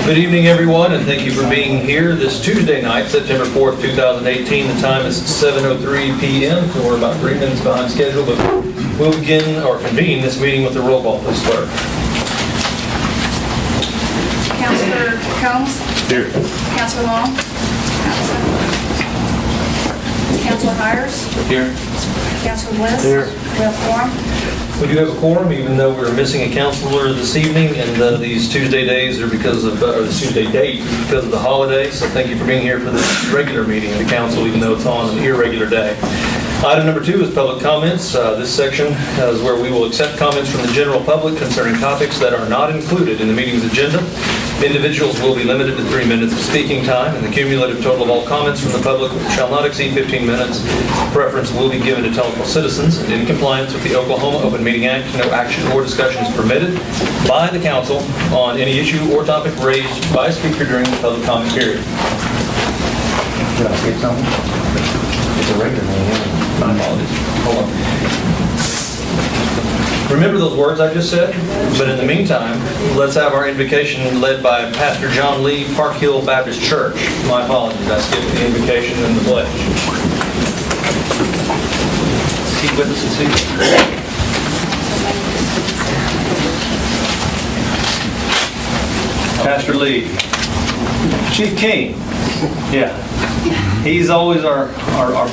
Good evening, everyone, and thank you for being here this Tuesday night, September 4th, 2018. The time is 7:03 p.m., so we're about 3 minutes behind schedule, but we'll begin or convene this meeting with the roll call, please, clerk. Councilor Combs? Here. Councilor Long? Councilor Hires? Here. Councilor Bliss? Here. We have quorum. We do have a quorum, even though we're missing a counselor this evening, and these Tuesday days are because of, or the Tuesday date is because of the holiday, so thank you for being here for this regular meeting of the council, even though it's on an irregular day. Item number 2 is public comments. This section is where we will accept comments from the general public concerning topics that are not included in the meeting's agenda. Individuals will be limited to 3 minutes of speaking time, and the cumulative total of all comments from the public shall not exceed 15 minutes. Preference will be given to Tahlequah citizens, and in compliance with the Oklahoma Open Meeting Act, no action or discussion is permitted by the council on any issue or topic raised by a speaker during the public comment period. Did I skip something? It's a regular meeting. My apologies. Hold on. Remember those words I just said? But in the meantime, let's have our invocation led by Pastor John Lee, Park Hill Baptist Church. My apologies, I skipped the invocation and the pledge. Keep with us and see. Pastor Lee. Chief King. Yeah. He's always our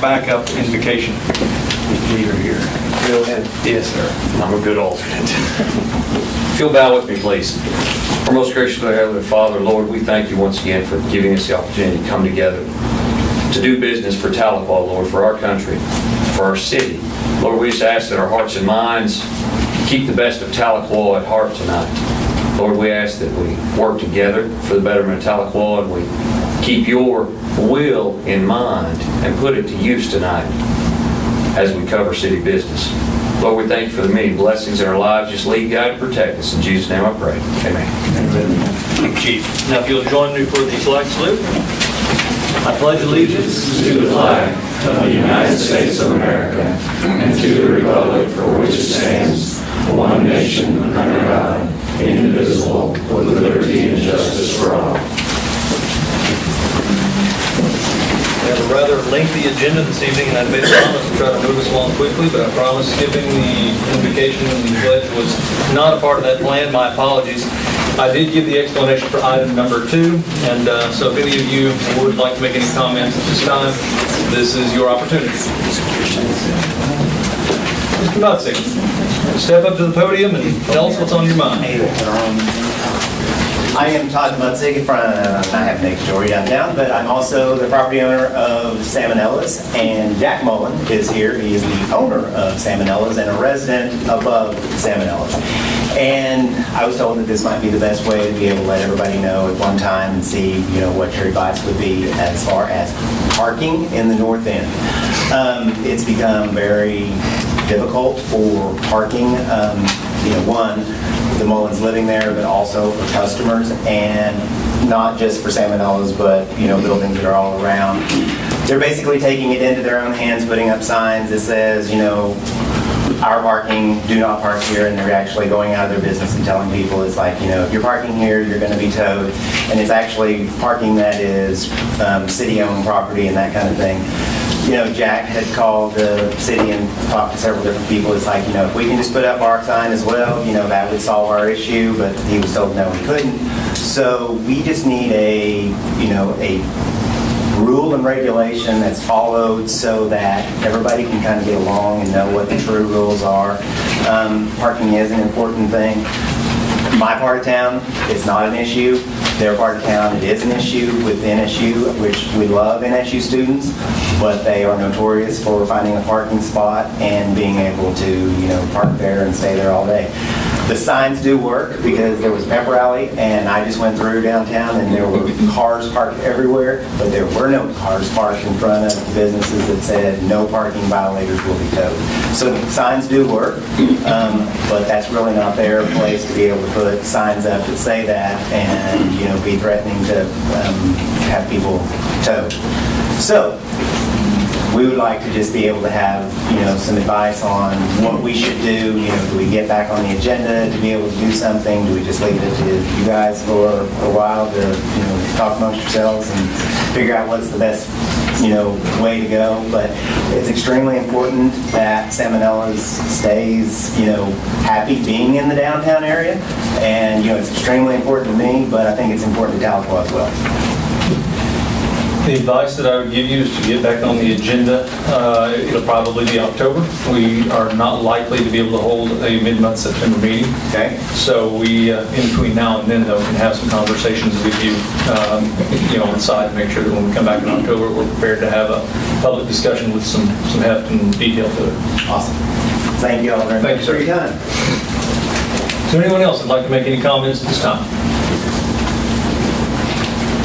backup invocation leader here. Yes, sir. I'm a good alternate. If you'll bow with me, please. Our most gracious Heavenly Father, Lord, we thank you once again for giving us the opportunity to come together to do business for Tahlequah, Lord, for our country, for our city. Lord, we just ask that our hearts and minds keep the best of Tahlequah at heart tonight. Lord, we ask that we work together for the betterment of Tahlequah, and we keep your will in mind and put it to use tonight as we cover city business. Lord, we thank you for the many blessings in our lives. Just lead, guide, and protect us. In Jesus' name I pray. Amen. Thank you, Chief. Now, if you'll join me for the flag salute. I pledge allegiance to the flag of the United States of America and to the republic for which it stands, one nation under God, indivisible, with liberty and justice for all. We have a rather lengthy agenda this evening, and I made a promise to try to move us along quickly, but I promise skipping the invocation and the pledge was not a part of that plan. My apologies. I did give the explanation for item number 2, and so if any of you would like to make any comments at this time, this is your opportunity. Mr. Nutzig, step up to the podium and tell us what's on your mind. I am Todd Mutzig from, I have next door downtown, but I'm also the property owner of Salmonellas, and Jack Mullen is here. He is the owner of Salmonellas and a resident above Salmonellas. And I was told that this might be the best way to be able to let everybody know at one time and see, what your advice would be as far as parking in the north end. It's become very difficult for parking. One, the Mullins living there, but also for customers, and not just for Salmonellas, but buildings that are all around. They're basically taking it into their own hands, putting up signs that says, our parking, do not park here, and they're actually going out of their business and telling people it's like, if you're parking here, you're going to be towed, and it's actually parking that is city-owned property and that kind of thing. Jack had called the city and talked to several different people. It's like, if we can just put up our sign as well, that would solve our issue, but he was told no, he couldn't. So we just need a rule and regulation that's followed so that everybody can kind of get along and know what the true rules are. Parking is an important thing. My part of town, it's not an issue. Their part of town, it is an issue with NSU, which we love NSU students, but they are notorious for finding a parking spot and being able to, park there and stay there all day. The signs do work because there was a pep rally, and I just went through downtown and there were cars parked everywhere, but there were no cars parked in front of the businesses that said no parking violators will be towed. So the signs do work, but that's really not their place to be able to put signs up that say that and be threatening to have people towed. So we would like to just be able to have, some advice on what we should do. Do we get back on the agenda to be able to do something? Do we just leave it to you guys for a while to, talk amongst yourselves and figure out what's the best, way to go? But it's extremely important that Salmonella's stays, happy being in the downtown area. And, it's extremely important to me, but I think it's important to Tahlequah as well. The advice that I would give you is to get back on the agenda. It'll probably be October. We are not likely to be able to hold a mid-month September meeting. Okay? So we, in between now and then, though, can have some conversations with you, on the side to make sure that when we come back in October, we're prepared to have a public discussion with some heft and detail to it. Awesome. Thank you all very Thank much you, sir. for your time. Is there anyone else that'd like to make any comments at this time?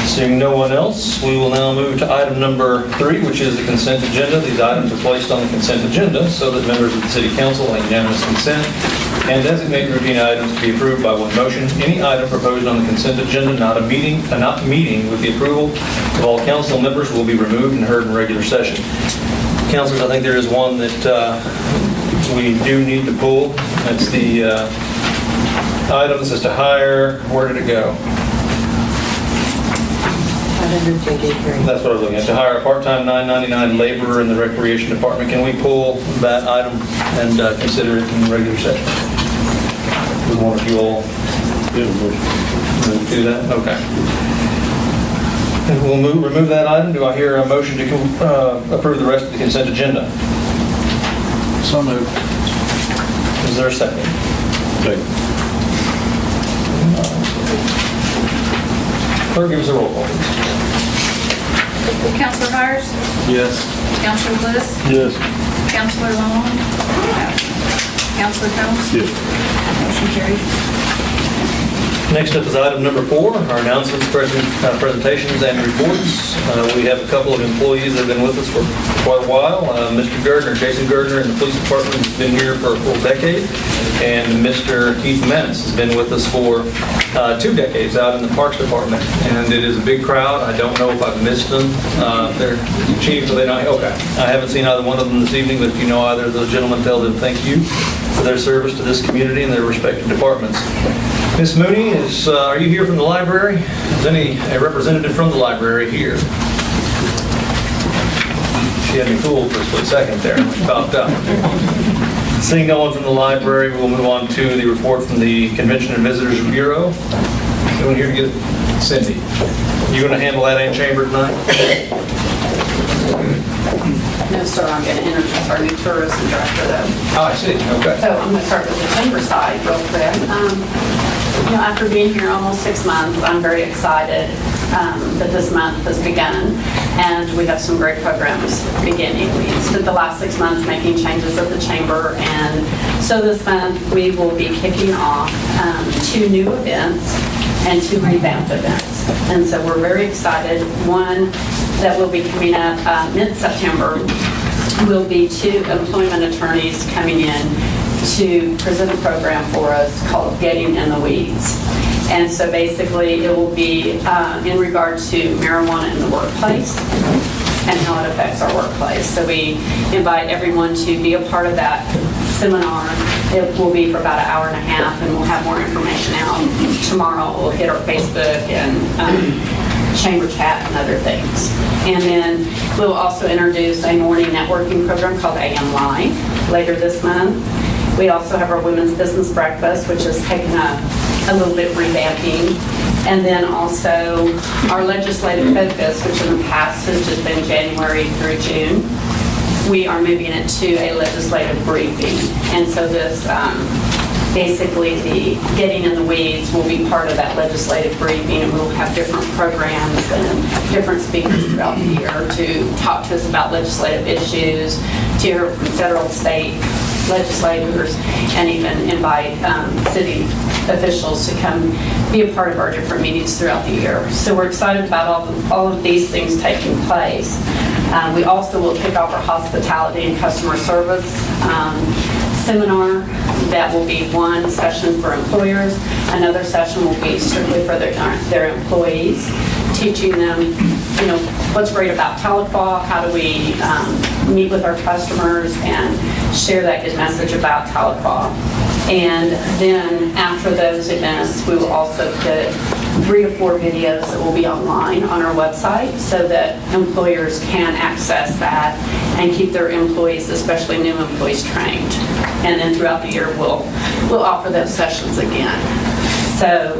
Seeing no one else, we will now move to item number 3, which is the consent agenda. These items are placed on the consent agenda so that members of the City Council have unanimous consent and designate routine items to be approved by one motion. Any item proposed on the consent agenda not meeting with the approval of all council members will be removed and heard in regular session. Councilors, I think there is one that we do need to pull. That's the item that says to hire, where did it go? That's what I was looking at, to hire a part-time $9.99 laborer in the Recreation Department. Can we pull that item and consider it in regular session? Would one of you all do that? Okay. And we'll remove that item. Do I hear a motion to approve the rest of the consent agenda? So moved. Is there a second? Second. Clerk, give us a roll call, please. Counselor Hires? Yes. Counselor Bliss? Yes. Counselor Long? Counselor Combs? Yes. Motion carried. Next up is item number 4, our announcements, presentations, and reports. We have a couple of employees that have been with us for quite a while. Mr. Gardner, Jason Gardner in the police department has been here for a full decade, and Mr. Keith Menace has been with us for 2 decades out in the parks department. And it is a big crowd. I don't know if I've missed them. They're chiefs, so they don't. Okay. I haven't seen either one of them this evening, but if you know either of those gentlemen, tell them thank you for their service to this community and their respective departments. Ms. Mooney, are you here from the library? Is a representative from the library here? She had me fooled for a split second there. She popped up. Seeing no one from the library, we'll move on to the report from the Convention and Visitors Bureau. Anyone here to get Cindy? You going to handle that in chamber tonight? No, sir, I'm going to introduce our new tourism director, though. Oh, I see. Okay. So I'm going to start with the chamber side real quick. After being here almost 6 months, I'm very excited that this month has begun, and we have some great programs beginning. We spent the last 6 months making changes at the chamber, and so this month we will be kicking off 2 new events and 2 revamped events. And so we're very excited. One that will be coming up mid-September will be 2 employment attorneys coming in to present a program for us called Getting in the Weeds. And so basically it will be in regard to marijuana in the workplace and how it affects our workplace. So we invite everyone to be a part of that seminar. It will be for about an hour and a half, and we'll have more information out tomorrow. We'll hit our Facebook and chamber chat and other things. And then we'll also introduce a morning networking program called AM Live later this month. We also have our women's business breakfast, which has taken a little bit revamping. And then also our legislative focus, which in the past has just been January through June. We are moving it to a legislative briefing. And so this, basically the Getting in the Weeds will be part of that legislative briefing, and we'll have different programs and different speakers throughout the year to talk to us about legislative issues, to hear from federal, state legislators, and even invite city officials to come be a part of our different meetings throughout the year. So we're excited about all of these things taking place. We also will kick off our hospitality and customer service seminar that will be one session for employers, another session will be strictly for their employees, teaching them, what's great about Tahlequah, how do we meet with our customers and share that good message about Tahlequah. And then after those events, we will also put 3 to 4 videos that will be online on our website so that employers can access that and keep their employees, especially new employees, trained. And then throughout the year, we'll offer those sessions again. So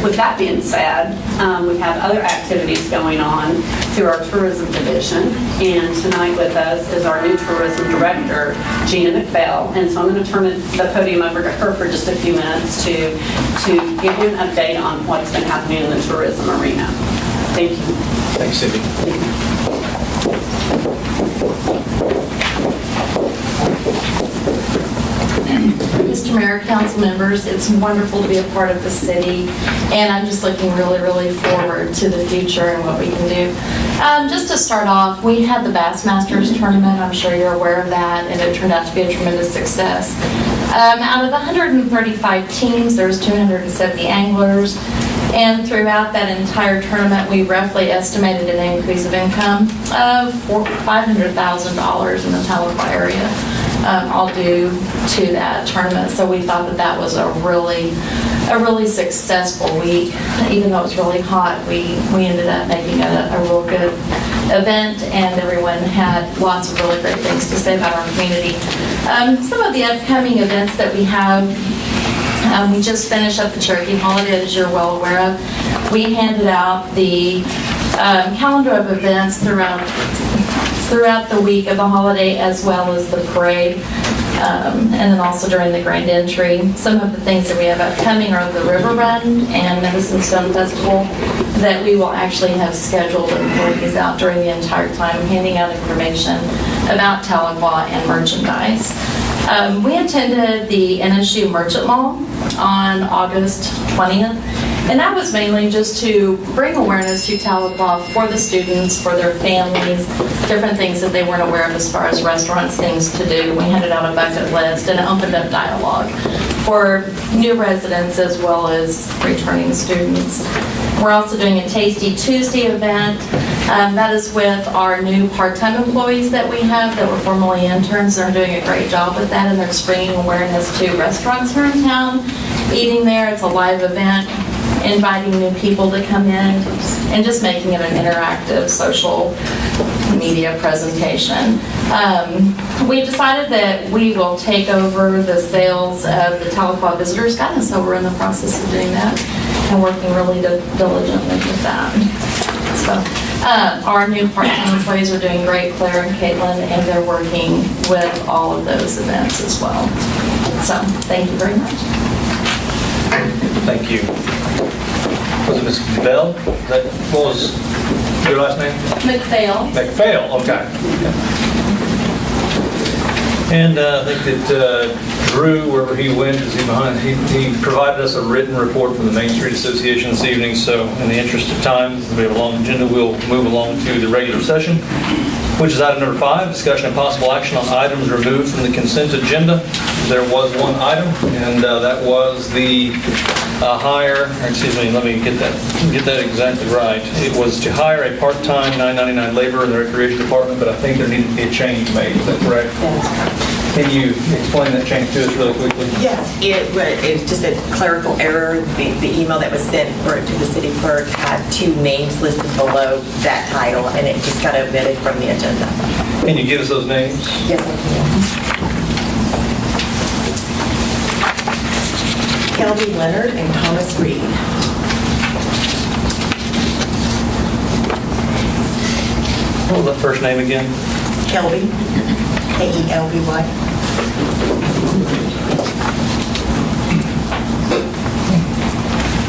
with that being said, we have other activities going on through our tourism division. And tonight with us is our new tourism director, Gina McPhail. And so I'm going to turn the podium over to her for just a few minutes to give you an update on what's been happening in the tourism arena. Thank you. Thanks, Cindy. Mr. Mayor, council members, it's wonderful to be a part of the city, and I'm just looking really, really forward to the future and what we can do. Just to start off, we had the Bassmasters tournament. I'm sure you're aware of that, and it turned out to be a tremendous success. Out of the 135 teams, there's 270 anglers, and throughout that entire tournament, we roughly estimated an increase of income of $500,000 in the Tahlequah area. All due to that tournament. So we thought that was a really successful week. Even though it was really hot, we ended up making a real good event, and everyone had lots of really great things to say about our community. Some of the upcoming events that we have, we just finished up the Cherokee holiday, as you're well aware of. We handed out the calendar of events throughout the week of the holiday, as well as the parade, and then also during the grand entry. Some of the things that we have upcoming are the River Run and Medicine Stone Festival that we will actually have scheduled employees out during the entire time, handing out information about Tahlequah and merchandise. We attended the NSU Merchant Mall on August 20th. And that was mainly just to bring awareness to Tahlequah for the students, for their families, different things that they weren't aware of as far as restaurants, things to do. We handed out a bucket list and opened up dialogue for new residents as well as returning students. We're also doing a Tasty Tuesday event. That is with our new part-time employees that we have that were formerly interns. They're doing a great job with that, and they're bringing awareness to restaurants here in town, eating there. It's a live event, inviting new people to come in, and just making it an interactive social media presentation. We decided that we will take over the sales of the Tahlequah Visitors Guide, and so we're in the process of doing that and working really diligently with that. So our new part-time employees are doing great, Claire and Caitlin, and they're working with all of those events as well. So thank you very much. Thank you. Was it Ms. Bell? What was your last name? McPhail. McPhail, okay. And I think that Drew, wherever he went, is he behind? He provided us a written report from the Main Street Association this evening, so in the interest of time, we have a long agenda, we'll move along to the regular session, which is item number 5, discussion and possible action on items removed from the consent agenda. There was one item, and that was the let me get that exactly right. It was to hire a part-time $9.99 laborer in the Recreation Department, but I think there needed to be a change made. Is that correct? Yes. Can you explain that change to us really quickly? Yes, it was just a clerical error. The email that was sent to the city clerk had 2 names listed below that title, and it just got omitted from the agenda. Can you give us those names? Yes, I can. Kelby Leonard and Thomas Reed. What was that first name again? Kelby, K-E-L-B-Y.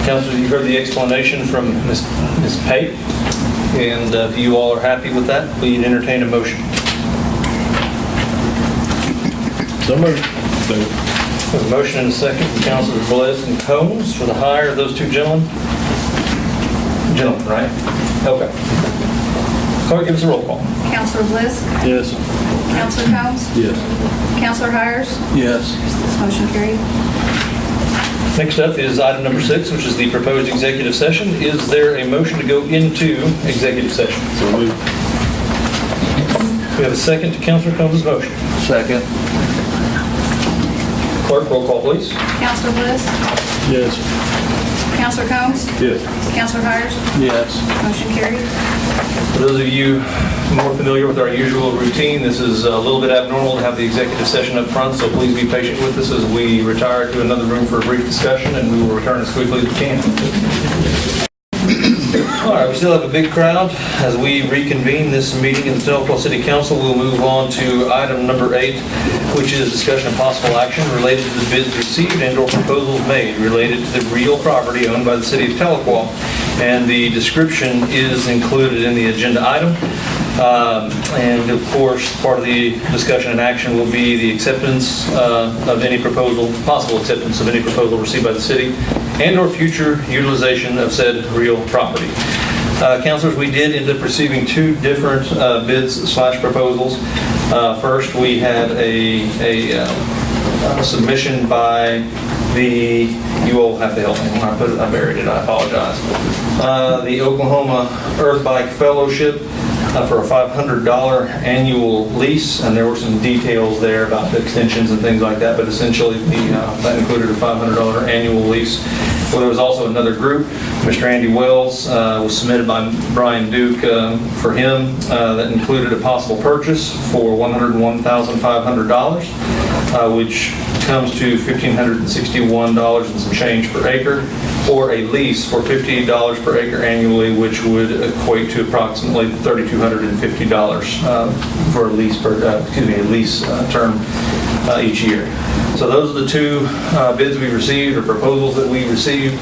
Councilor, you heard the explanation from Ms. Pate, and if you all are happy with that, please entertain a motion. So moved. A motion and a second from Councilors Velez and Combs for the hire of those 2 gentlemen. Gentlemen, right? Okay. Clerk, give us a roll call. Counselor Bliss? Yes. Counselor Combs? Yes. Counselor Hires? Yes. Motion carried. Next up is item number 6, which is the proposed executive session. Is there a motion to go into executive session? So moved. We have a second to Counselor Combs' motion. Second. Clerk, roll call, please. Counselor Bliss? Yes. Counselor Combs? Yes. Counselor Hires? Yes. Motion carried. For those of you more familiar with our usual routine, this is a little bit abnormal to have the executive session up front, so please be patient with us as we retire to another room for a brief discussion, and we will return as quickly as we can. All right, we still have a big crowd. As we reconvene this meeting in the Tahlequah City Council, we'll move on to item number 8, which is discussion of possible action related to the bids received and/or proposals made related to the real property owned by the city of Tahlequah. And the description is included in the agenda item. And of course, part of the discussion and action will be the acceptance of any proposal, possible acceptance of any proposal received by the city and/or future utilization of said real property. Councilors, we did end up receiving 2 different bids/proposals. First, we had a submission by you all have to help me. When I put it, I buried it, I apologize. The Oklahoma Earth Bike Fellowship for a $500 annual lease, and there were some details there about the extensions and things like that, but essentially that included a $500 annual lease. Well, there was also another group. Mr. Andy Wells was submitted by Brian Duke for him that included a possible purchase for $101,500, which comes to $1,561 and some change per acre, or a lease for $58 per acre annually, which would equate to approximately $3,250 for a lease term each year. So those are the 2 bids we received, or proposals that we received.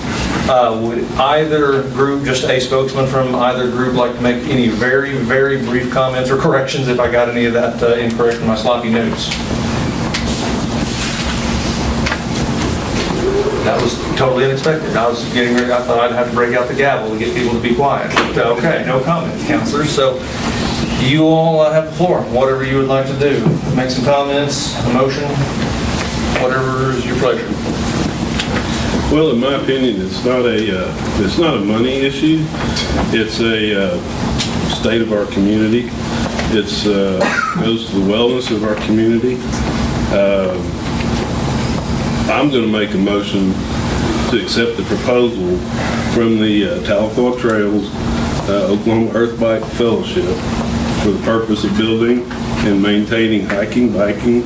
Would either group, just a spokesman from either group, like to make any very, very brief comments or corrections if I got any of that incorrect in my sloppy notes? That was totally unexpected. I was getting ready, I thought I'd have to break out the gavel to get people to be quiet. Okay, no comments, councilors. So you all have the floor. Whatever you would like to do. Make some comments, a motion, whatever is your pleasure. Well, in my opinion, it's not a money issue. It's a state of our community. It's goes to the wellness of our community. I'm going to make a motion to accept the proposal from the Tahlequah Trails Oklahoma Earth Bike Fellowship for the purpose of building and maintaining hiking, biking,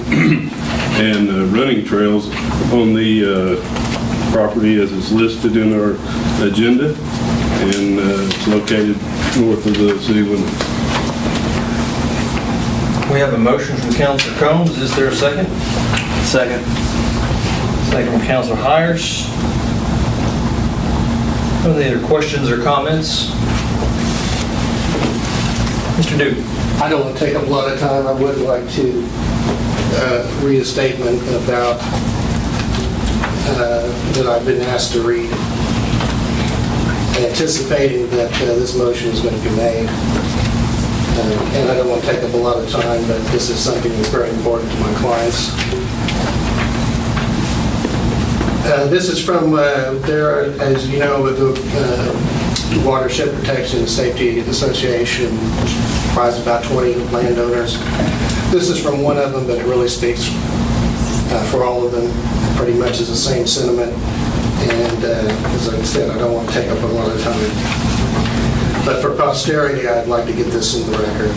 and running trails on the property as it's listed in our agenda, and it's located north of the city limits. We have a motion from Councilor Combs. Is there a second? Second. Second from Councilor Hires. Any other questions or comments? Mr. Duke. I don't want to take up a lot of time. I would like to read a statement about that I've been asked to read, anticipating that this motion is going to be made. And I don't want to take up a lot of time, but this is something that's very important to my clients. This is from there, as you know, with the Watershed Protection and Safety Association, which comprises about 20 landowners. This is from one of them, but it really speaks for all of them. Pretty much is the same sentiment. And as I said, I don't want to take up a lot of time. But for posterity, I'd like to get this in the record.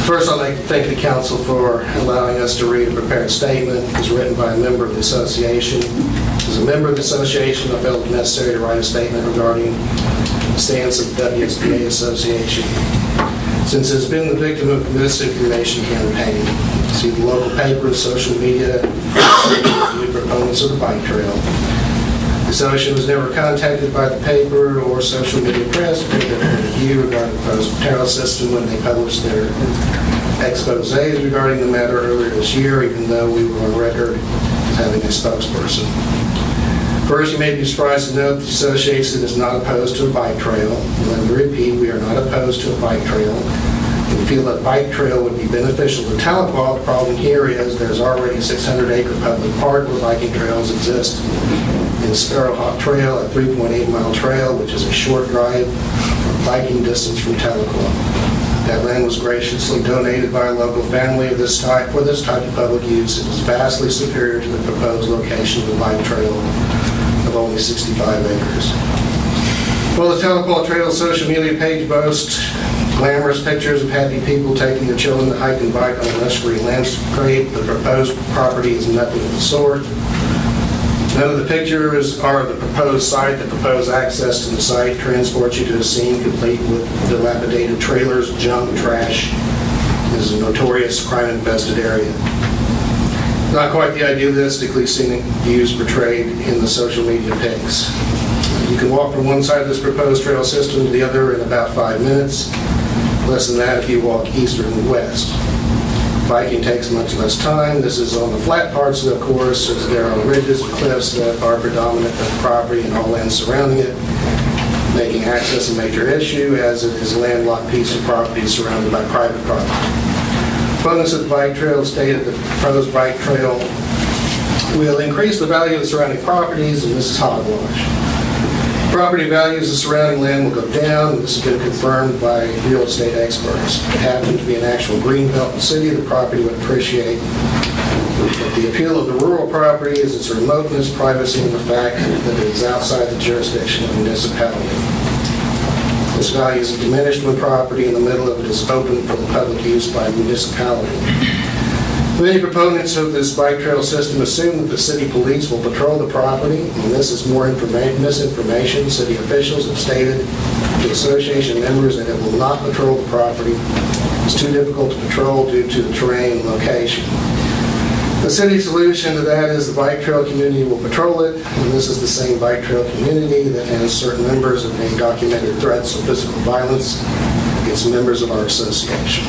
First, I'd like to thank the council for allowing us to read a prepared statement. It was written by a member of the association. As a member of the association, I felt it necessary to write a statement regarding the stance of the WXPA Association. Since it's been the victim of a misinformation campaign, see the local papers, social media, the proponents of the bike trail. The association was never contacted by the paper or social media press to give their point of view regarding the proposed trail system when they published their exposés regarding the matter earlier this year, even though we were on record as having a spokesperson. First, you may be surprised to note the association is not opposed to a bike trail. Let me repeat, we are not opposed to a bike trail. We feel that bike trail would be beneficial to Tahlequah. The problem here is there's already a 600-acre public park where biking trails exist. In Sparrowhawk Trail, a 3.8-mile trail, which is a short drive biking distance from Tahlequah. That land was graciously donated by a local family of this type for this type of public use. It is vastly superior to the proposed location of the bike trail of only 65 acres. Well, the Tahlequah Trail social media page boasts glamorous pictures of happy people taking their children to hike and bike on a lush green landscape. The proposed property is nothing of the sort. None of the pictures are the proposed site. The proposed access to the site transports you to a scene complete with dilapidated trailers, junk, trash. This is a notorious crime-infested area. Not quite the idealistically scenic views portrayed in the social media pics. You can walk from one side of this proposed trail system to the other in about 5 minutes. Less than that if you walk east or west. Biking takes much less time. This is on the flat parts of the course, as there are ridges and cliffs that are predominant of the property and all land surrounding it, making access a major issue as it is a landlocked piece of property surrounded by private property. Opponents of the bike trail stated that the proposed bike trail will increase the value of the surrounding properties, and this is hogwash. Property values of surrounding land will go down, and this has been confirmed by real estate experts. If it happened to be an actual green belt in the city, the property would appreciate. But the appeal of the rural property is its remoteness, privacy, and the fact that it is outside the jurisdiction of the municipality. This value is diminished when property in the middle of it is open for the public use by a municipality. Many proponents of this bike trail system assume that the city police will patrol the property, and this is more misinformation. City officials have stated to association members that it will not patrol the property. It's too difficult to patrol due to the terrain and location. The city solution to that is the bike trail community will patrol it, and this is the same bike trail community that has certain members that made documented threats of physical violence against members of our association.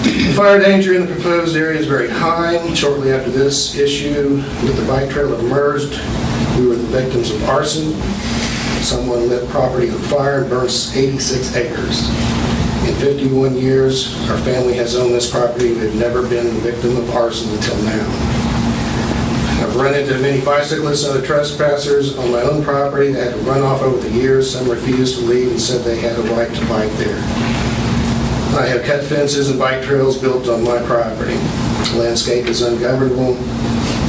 The fire danger in the proposed area is very high. Shortly after this issue with the bike trail emerged, we were the victims of arson. Someone lit property on fire and burned 86 acres. In 51 years, our family has owned this property. We've never been the victim of arson until now. I've run into many bicyclists and other trespassers on my own property that had to run off over the years. Some refused to leave and said they had a right to bike there. I have cut fences and bike trails built on my property. The landscape is ungovernable.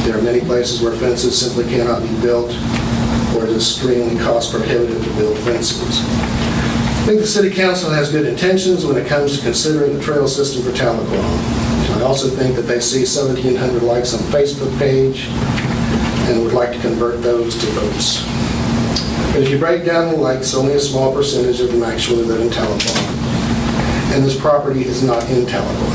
There are many places where fences simply cannot be built, or it is extremely cost prohibitive to build fences. I think the City Council has good intentions when it comes to considering the trail system for Tahlequah. I also think that they see 1,700 likes on the Facebook page and would like to convert those to votes. But if you break down the likes, only a small percentage of them actually live in Tahlequah. And this property is not in Tahlequah.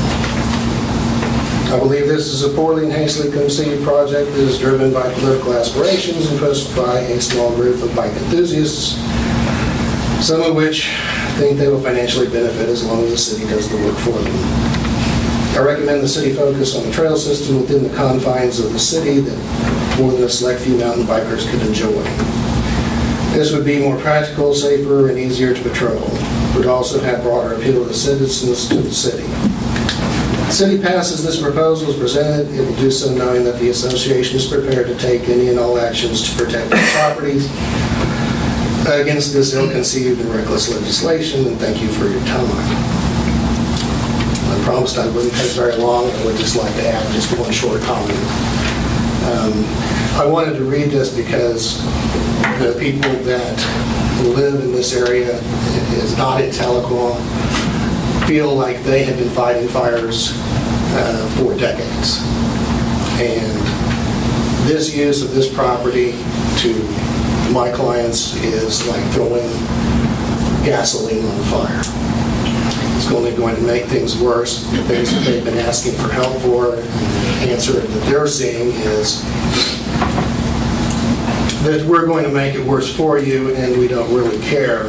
I believe this is a poorly and hastily conceived project that is driven by political aspirations and pushed by a small group of bike enthusiasts, some of which think they will financially benefit as long as the city does the work for them. I recommend the city focus on the trail system within the confines of the city that more than a select few mountain bikers could enjoy. This would be more practical, safer, and easier to patrol. It would also have broader appeal to the citizens to the city. If the city passes this proposal as presented, it will do so knowing that the association is prepared to take any and all actions to protect their properties against this ill-conceived and reckless legislation, and thank you for your time. I promised I wouldn't take very long. I would just like to add just one short comment. I wanted to read this because the people that live in this area, is not in Tahlequah, feel like they have been fighting fires for decades. And this use of this property to my clients is like throwing gasoline on the fire. It's only going to make things worse. The things that they've been asking for help for, and the answer that they're seeing is that we're going to make it worse for you, and we don't really care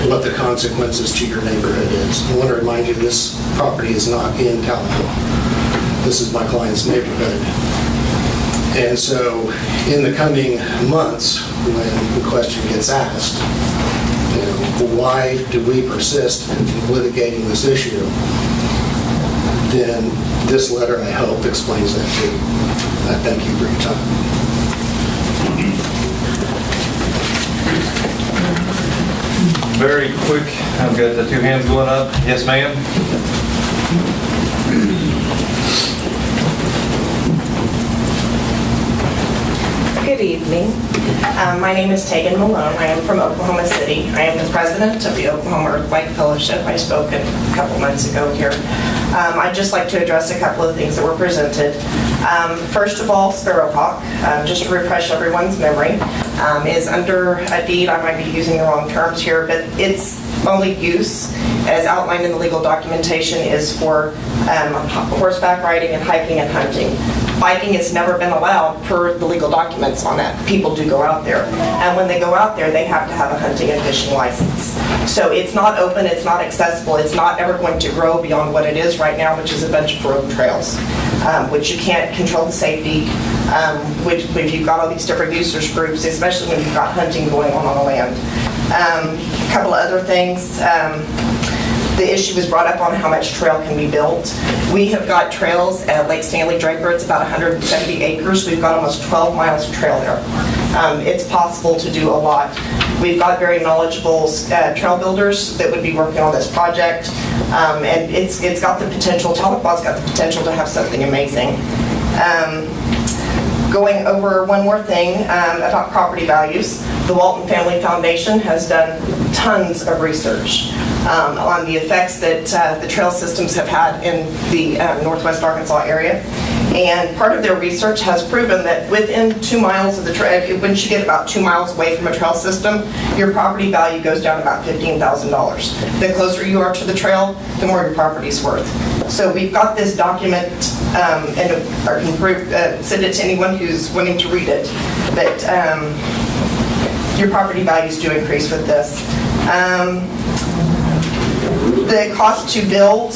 what the consequences to your neighborhood is. I want to remind you, this property is not in Tahlequah. This is my client's neighborhood. And so in the coming months, when the question gets asked, you know, why do we persist in litigating this issue, then this letter, I hope, explains that too. I thank you for your time. Very quick, I've got the two hands going up. Yes, ma'am? Good evening. My name is Tegan Malone. I am from Oklahoma City. I am the president of the Oklahoma Earthquake Fellowship. I spoke a couple months ago here. I'd just like to address a couple of things that were presented. First of all, Sparrowhawk, just to refresh everyone's memory, is under a deed. I might be using the wrong terms here, but its only use, as outlined in the legal documentation, is for horseback riding and hiking and hunting. Biking has never been allowed per the legal documents on that. People do go out there. And when they go out there, they have to have a hunting and fishing license. So it's not open, it's not accessible, it's not ever going to grow beyond what it is right now, which is a bunch of road trails, which you can't control the safety, which if you've got all these different users groups, especially when you've got hunting going on the land. A couple of other things. The issue was brought up on how much trail can be built. We have got trails at Lake Stanley Draper. It's about 170 acres. We've got almost 12 miles of trail there. It's possible to do a lot. We've got very knowledgeable trail builders that would be working on this project. And it's got the potential, Tahlequah's got the potential to have something amazing. Going over one more thing about property values, the Walton Family Foundation has done tons of research on the effects that the trail systems have had in the Northwest Arkansas area. And part of their research has proven that within 2 miles of the trail, once you get about 2 miles away from a trail system, your property value goes down about $15,000. The closer you are to the trail, the more your property's worth. So we've got this document, and I can send it to anyone who's wanting to read it, but your property values do increase with this. The cost to build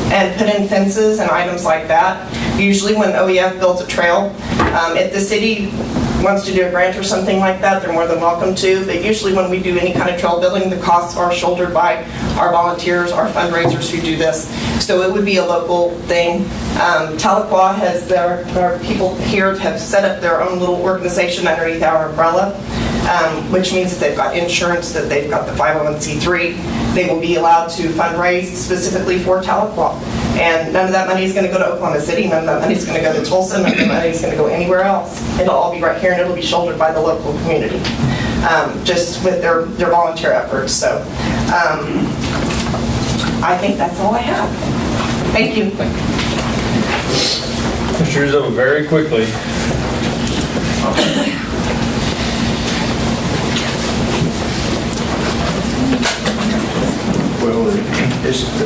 and put in fences and items like that. Usually when OEF builds a trail, if the city wants to do a grant or something like that, they're more than welcome to. But usually when we do any kind of trail building, the costs are shouldered by our volunteers, our fundraisers who do this. So it would be a local thing. Tahlequah has our people here have set up their own little organization underneath our umbrella, which means that they've got insurance, that they've got the 501c3. They will be allowed to fundraise specifically for Tahlequah. And none of that money is going to go to Oklahoma City, none of that money is going to go to Tulsa, none of that money is going to go anywhere else. It'll all be right here and it'll be shouldered by the local community, just with their volunteer efforts. So I think that's all I have. Thank you. Mr. Rizzo, very quickly. Well,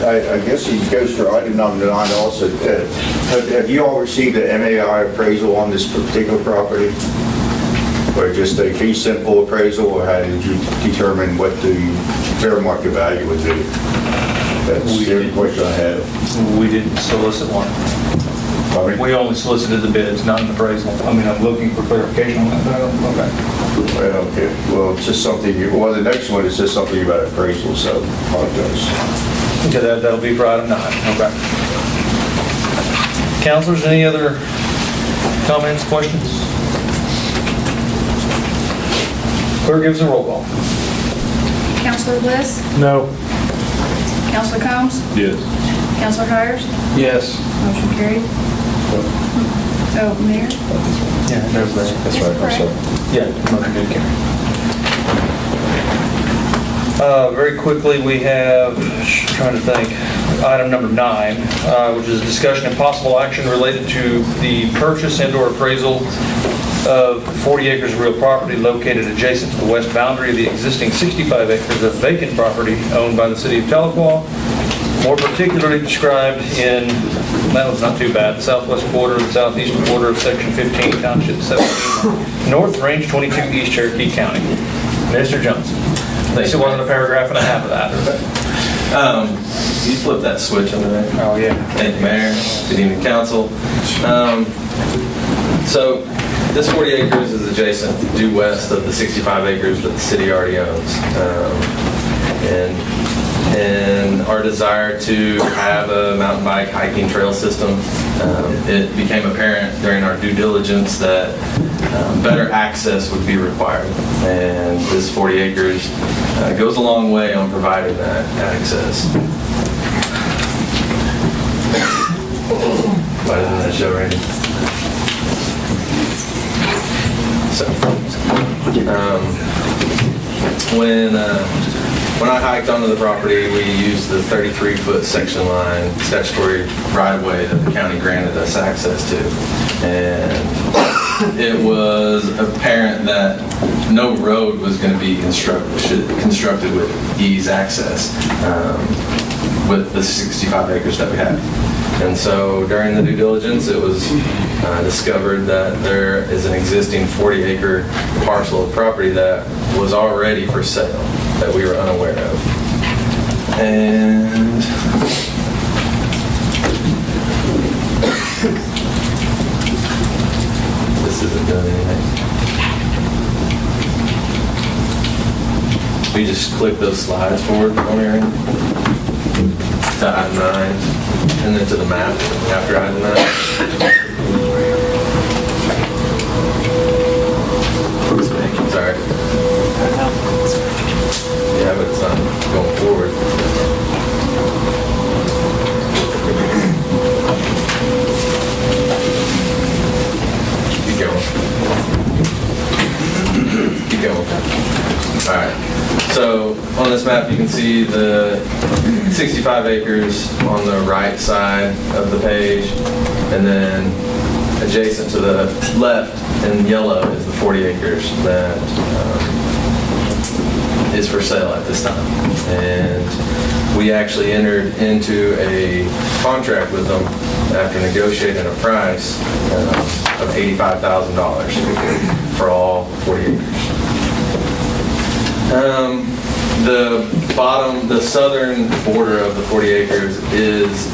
I guess it goes for item number 9 also. Have you all received an MAI appraisal on this particular property? Or just a fee simple appraisal, or how did you determine what the fair market value would be? That's the only question I have. We didn't solicit one. We only solicited the bids, not an appraisal. I mean, I'm looking for clarification on that, but I don't, okay. Well, okay. Well, it's just something, well, the next one is just something about appraisal, so I apologize. Okay, that'll be for item 9, okay. Councilors, any other comments, questions? Clerk gives a roll call. Counselor Bliss? No. Counselor Combs? Yes. Counselor Hires? Yes. Motion carried. Oh, Mayor? Yeah, that's right. I'm sorry. Yeah, motion did carry. Very quickly, we have, trying to think, item number 9, which is a discussion and possible action related to the purchase and/or appraisal of 40 acres of real property located adjacent to the west boundary of the existing 65 acres of vacant property owned by the city of Tahlequah, more particularly described in, that was not too bad, the southwest quarter, the southeast quarter of section 15, township 17, north range 22, East Cherokee County. Mr. Johnson. This wasn't a paragraph and a half of that. You flip that switch over there. Oh, yeah. Thank you, Mayor. Good evening, Council. So this 40 acres is adjacent due west of the 65 acres that the city already owns. And our desire to have a mountain bike hiking trail system, it became apparent during our due diligence that better access would be required. And this 40 acres goes a long way on providing that access. Why didn't that show Randy? So, when I hiked onto the property, we used the 33-foot section line statutory right-of-way that the county granted us access to. And it was apparent that no road was going to be constructed with ease access with the 65 acres that we had. And so during the due diligence, it was discovered that there is an existing 40-acre parcel of property that was already for sale that we were unaware of. And this isn't doing anything. We just click those slides forward for me, Aaron, to item 9, and then to the map after item 9. Sorry. Yeah, but it's not going forward. Keep going. Keep going. All right. So on this map, you can see the 65 acres on the right side of the page, and then adjacent to the left in yellow is the 40 acres that is for sale at this time. And we actually entered into a contract with them after negotiating a price of $85,000 for all 40 acres. The southern border of the 40 acres is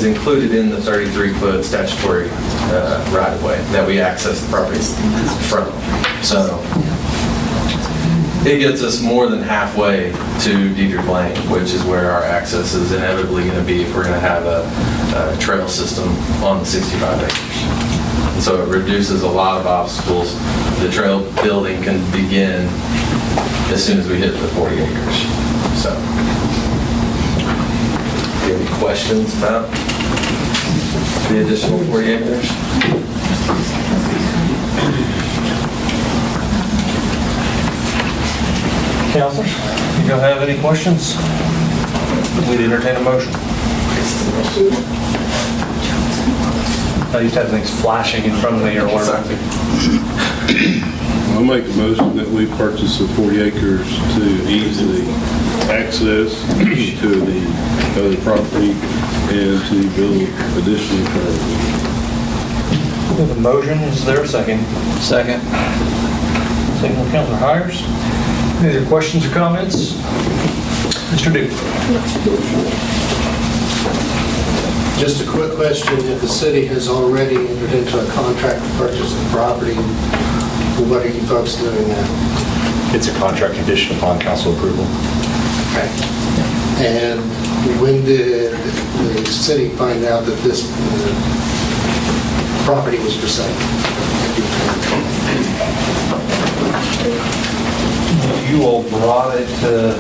included in the 33-foot statutory right-of-way that we access the property from. So it gets us more than halfway to Diedrich Lane, which is where our access is inevitably going to be if we're going to have a trail system on the 65 acres. And so it reduces a lot of obstacles. The trail building can begin as soon as we hit the 40 acres. So, do you have any questions about the additional 40 acres? Counselors, you don't have any questions? We'd entertain a motion. I used to have things flashing in front of me or whatever. I'll make a motion that we purchase the 40 acres to easily access to the other property and to build additional trails. We have a motion. Is there a second? Second. Second from Councilor Hires. Any other questions or comments? Mr. Duke. Just a quick question, if the city has already entered into a contract to purchase the property, what are you folks doing now? It's a contract conditioned upon council approval. Okay. And when did the city find out that this property was for sale? You all brought it to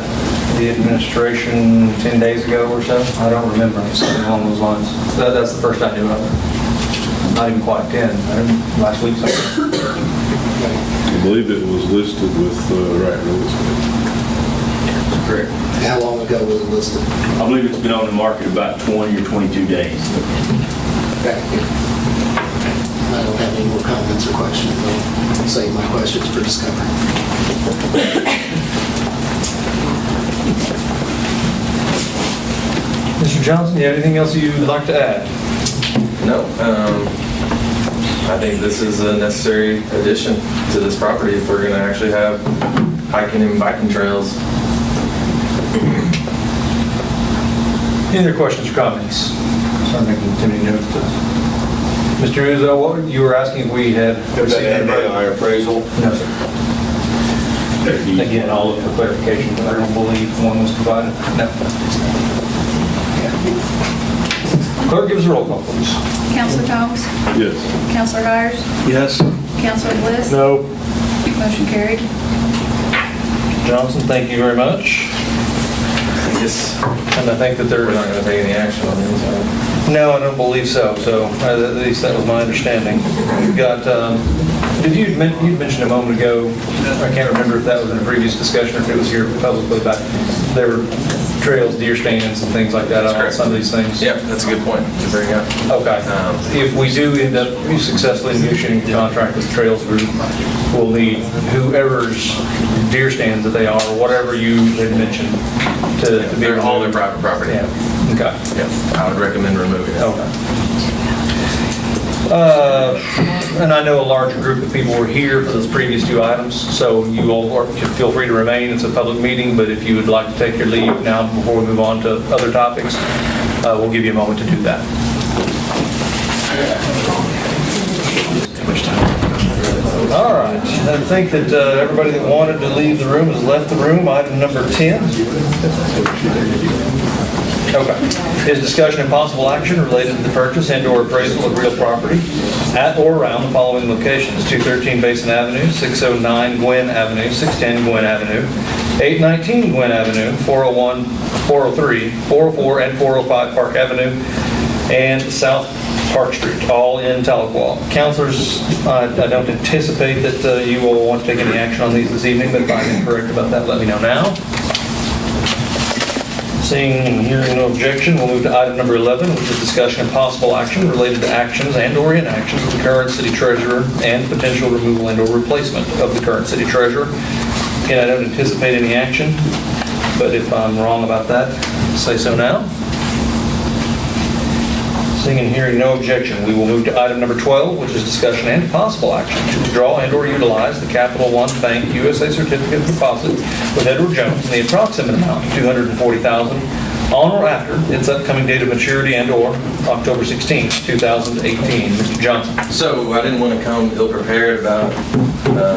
the administration 10 days ago or so? I don't remember, something along those lines. That's the first I knew of it. Not even quite 10, last week. I believe it was listed with Right Real Estate. Correct. How long ago was it listed? I believe it's been on the market about 20 or 22 days. Okay. I don't have any more comments or questions. I'll save my questions for discovery. Mr. Johnson, you have anything else you'd like to add? No. I think this is a necessary addition to this property if we're going to actually have hiking and biking trails. Any other questions or comments? Sorry, making too many notes. Mr. Uzo, what you were asking if we had received anybody? Our appraisal? No, sir. Again, all of the clarification, but I don't believe one was provided. No. Clerk, give us a roll call, please. Counselor Combs? Yes. Counselor Hires? Yes. Counselor Bliss? No. Motion carried. Johnson, thank you very much. I guess And I think that we're there, not going to take any action on these. no, I don't believe so. So at least that was my understanding. We've got, you'd mentioned a moment ago, I can't remember if that was in a previous discussion or if it was here publicly, but there were trails, deer stands and things like that on some of these things. Yep, that's a good point to bring up. Okay. If we do end up successfully negotiating a contract with the Trails Group, we'll need whoever's deer stands that they are, or whatever you had mentioned to be. They're all their private property. Yeah. Okay. Yep, I would recommend removing it. Okay. And I know a larger group of people were here for those previous two items, so you all feel free to remain. It's a public meeting, but if you would like to take your leave now before we move on to other topics, we'll give you a moment to do that. All right. I think that everybody that wanted to leave the room has left the room. Item number 10. Okay. Is discussion and possible action related to the purchase and/or appraisal of real property at or around the following locations: 213 Basin Avenue, 609 Gwen Avenue, 610 Gwen Avenue, 819 Gwen Avenue, 401, 403, 404, and 405 Park Avenue, and South Park Street, all in Tahlequah. Councilors, I don't anticipate that you will want to take any action on these this evening, but if I'm incorrect about that, let me know now. Seeing and hearing no objection, we'll move to item number 11, which is discussion and possible action related to actions and/or inactions of the current city treasurer and potential removal and/or replacement of the current city treasurer. Again, I don't anticipate any action, but if I'm wrong about that, say so now. Seeing and hearing no objection, we will move to item number 12, which is discussion and possible action to withdraw and/or utilize the Capital One Bank USA Certificate of Deposit with Edward Jones in the approximate amount of $240,000 on or after its upcoming date of maturity and/or October 16, 2018. Mr. Johnson. So I didn't want to come ill-prepared about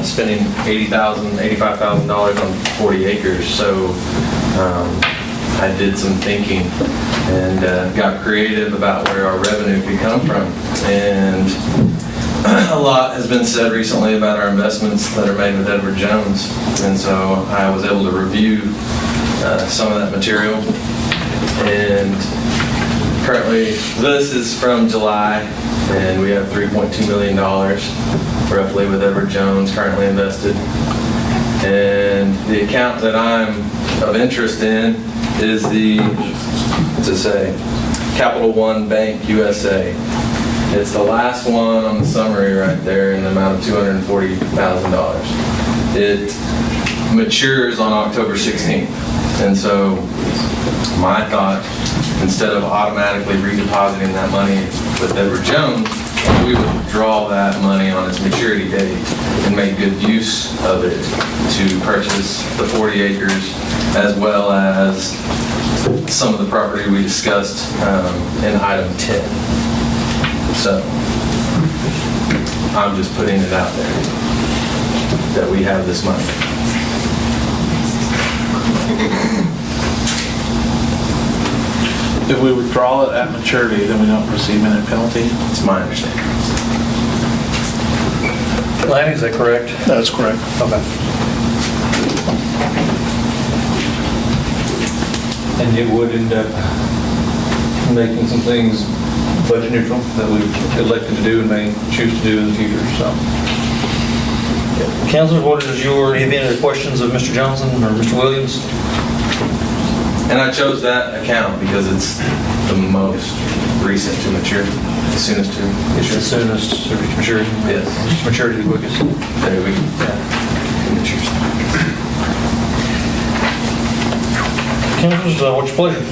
spending $80,000, $85,000 on 40 acres. So I did some thinking and got creative about where our revenue could come from. And a lot has been said recently about our investments that are made with Edward Jones. And so I was able to review some of that material. And currently, this is from July, and we have $3.2 million roughly with Edward Jones currently invested. And the account that I'm of interest in is the, to say, Capital One Bank USA. It's the last one on the summary right there in the amount of $240,000. It matures on October 16th. And so my thought, instead of automatically redepositing that money with Edward Jones, we would draw that money on its maturity date and make good use of it to purchase the 40 acres as well as some of the property we discussed in item 10. So I'm just putting it out there that we have this money. If we withdraw it at maturity, then we don't receive any penalty? It's my understanding. Lanny, is that correct? That's correct. Okay. And it would end up making some things budget neutral that we've elected to do and may choose to do in the future, so. Councilors, what is your, have any other questions of Mr. Johnson or Mr. Williams? And I chose that account because it's the most recent to mature, the soonest to It's mature. the soonest to reach maturity? Yes. Maturity the quickest? There we go. It matures. Councilors, what's your pleasure?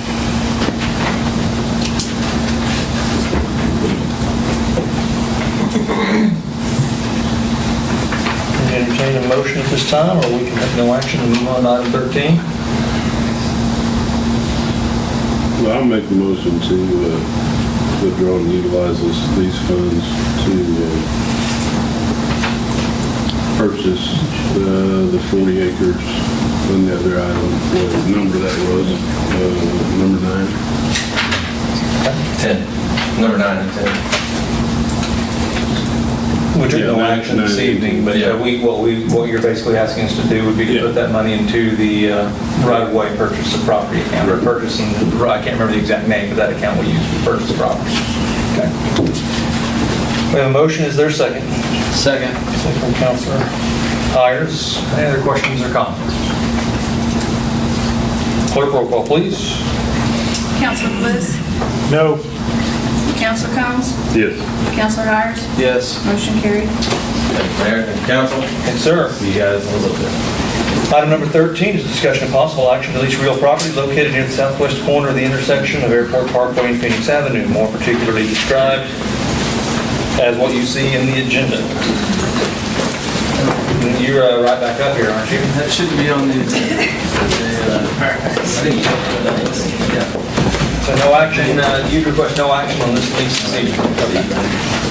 Entertain a motion at this time, or we can have no action and move on to item 13? Well, I'll make the motion to withdraw and utilize these funds to purchase the 40 acres on the other item, what number that was, number 9. 10. Number 9 and 10. We took no Yeah, action this 9, evening, but yeah. what you're basically asking us to do would be to Yeah. put that money into the right-of-way purchase of property account, or purchasing, I can't remember the exact name, but that account we use for purchase of property. Okay. We have a motion, is there a second? Second. Second from Councilor Hires. Any other questions or comments? Clerk, roll call, please. Counselor Bliss? No. Counselor Combs? Yes. Counselor Hires? Yes. Motion carried. Thank you, Mayor. Thank you, council. Yes, sir. See you guys in a little bit. Item number 13 is discussion of possible action to lease real property located near the southwest corner of the intersection of Airport Parkway and Phoenix Avenue, more particularly described as what you see in the agenda. You're right back up here, aren't you? That shouldn't be on the agenda. So no action, you request no action on this lease this evening.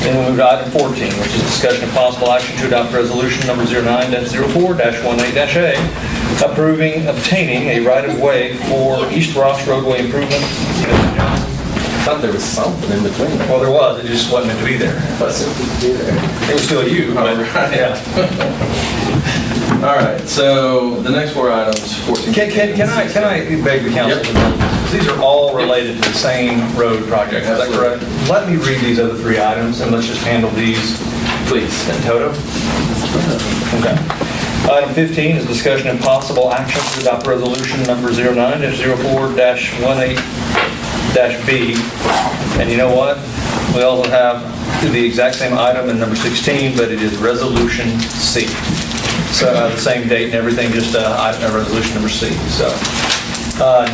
Then we'll move to item 14, which is discussion of possible action to adopt resolution number 09-04-18-A, approving obtaining a right-of-way for East Ross roadway improvement. I thought there was something in between. Well, there was, it just wasn't meant to be there. It was still you, but, yeah. All right, so the next 4 items, 14. Can I beg the council to note this? Because these are all related to the same road project, is that correct? Let me read these other 3 items, and let's just handle these, please, in toto. Okay. Item 15 is discussion and possible action to adopt resolution number 09-04-18-B. And you know what? We also have the exact same item in number 16, but it is resolution C. So the same date and everything, just resolution number C. So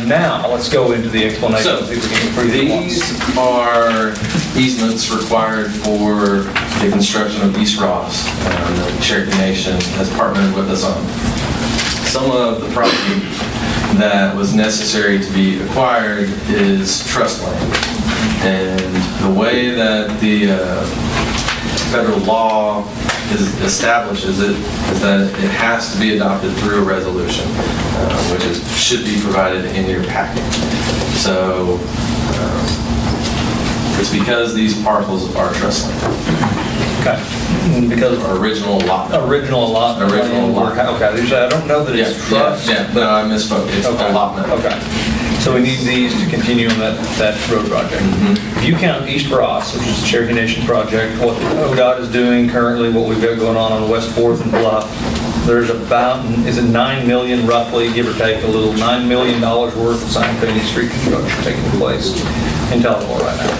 now let's go into the explanation. So, see if we can improve it once. these are easements required for the construction of East Ross. The Cherokee Nation has partnered with us on some of the property that was necessary to be acquired is trust land. And the way that the federal law establishes it is that it has to be adopted through a resolution, which should be provided in your packet. So it's because these parcels are trust land. Okay. Because Our original allotment. original allotment. Original allotment. Okay, usually I don't know that it's trust. Yeah, no, I misspoke. It's Okay. allotment. Okay. So we need these to continue on that road project. If you count East Ross, which is the Cherokee Nation project, what ODOT is doing currently, what we've got going on West 4th and Bluff, there's about, is it 9 million roughly, give or take a little, $9 million worth of simultaneous street construction taking place in Tahlequah right now.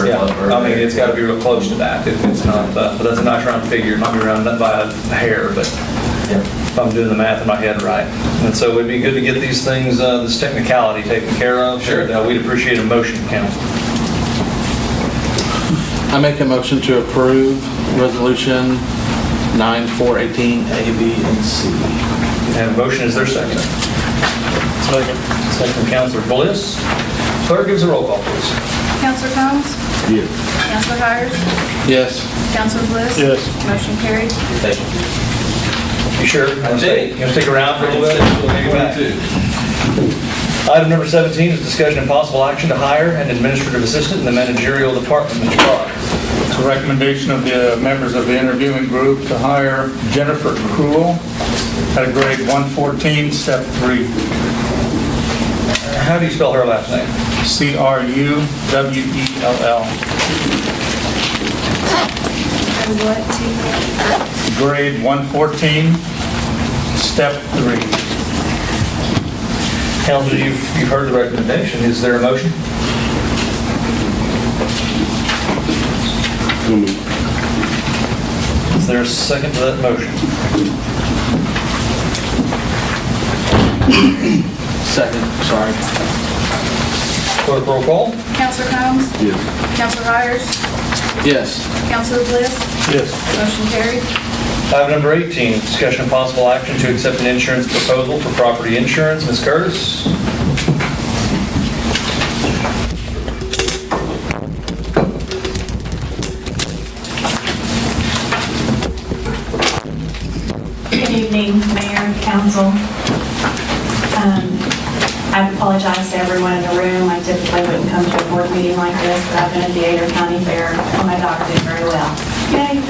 Yeah, I mean, it's got to be real close to that if it's not, but that's a nice round figure. It might be rounded up by a hair, but if I'm doing the math in my head right. And so it'd be good to get these things, this technicality taken care of. Sure. We'd appreciate a motion, council. I make a motion to approve resolution 9-4-18, A, B, and C. Have a motion, is there a second? Second. Second from Councilor Bliss. Clerk gives a roll call, please. Counselor Combs? Yes. Counselor Hires? Yes. Counselor Bliss? Yes. Motion carried. Thank you. You sure? You want to stick around for a little bit? We'll get you back. Item number 17 is discussion and possible action to hire an administrative assistant in the managerial department. Mr. Clark. It's a recommendation of the members of the interviewing group to hire Jennifer Cruel at a grade 114, step 3. How do you spell her last name? Cruwell. And what to? Grade 114, step 3. Council, you've heard the recommendation. Is there a motion? So moved. Is there a second to that motion? Second, sorry. Clerk, roll call. Counselor Combs? Yes. Counselor Hires? Yes. Counselor Bliss? Yes. Motion carried. Item number 18, discussion of possible action to accept an insurance proposal for property insurance. Ms. Curtis? Good evening, Mayor, Council. I apologize to everyone in the room. I typically wouldn't come to a board meeting like this, but I've been at the Adair County Fair, and my dog did very well. Yay.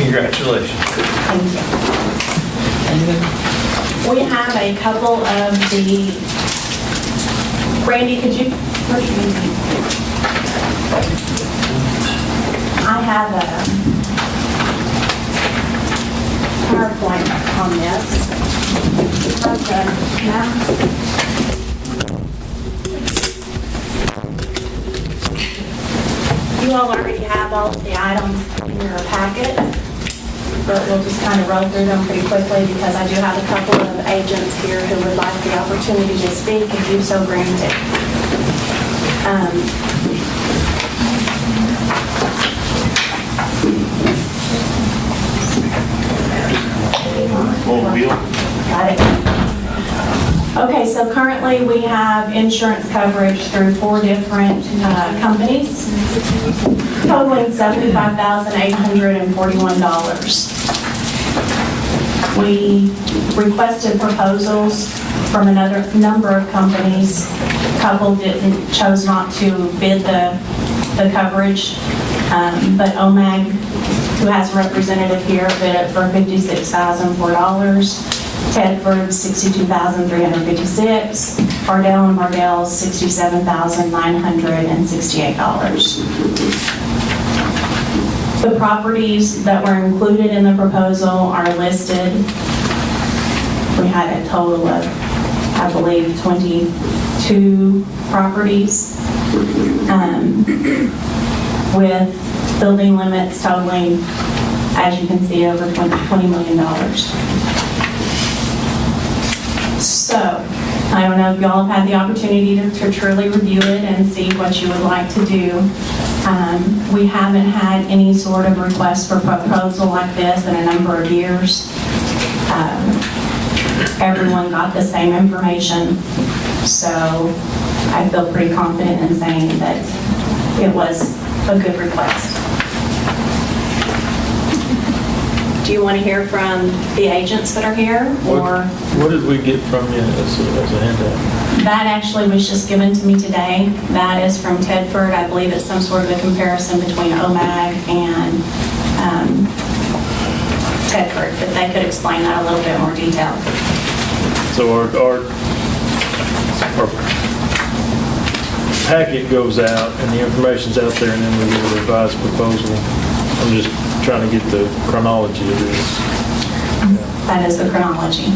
Congratulations. Thank you. We have a couple of the, Randy, could you, where's your name? I have a PowerPoint on this. You all already have all of the items in your packet, but we'll just kind of roll through them pretty quickly because I do have a couple of agents here who would like the opportunity to speak if you so granted. Got it. Okay, so currently we have insurance coverage through 4 different companies, totaling $75,841. We requested proposals from another number of companies. A couple chose not to bid the coverage, but OMAG, who has a representative here, bid it for $56,004. Tedford, $62,356. Bardell and Bardell's, $67,968. The properties that were included in the proposal are listed. We had a total of, I believe, 22 properties, with building limits totaling, as you can see, over $20 million. So, I don't know if y'all have had the opportunity to truly review it and see what you would like to do. We haven't had any sort of request for proposal like this in a number of years. Everyone got the same information, so I feel pretty confident in saying that it was a good request. Do you want to hear from the agents that are here, or? What did we get from you as a handout? That actually was just given to me today. That is from Tedford. I believe it's some sort of a comparison between OMAG and Tedford, but they could explain that a little bit more detail. So our packet goes out and the information's out there and then we get a revised proposal. I'm just trying to get the chronology of this. That is the chronology.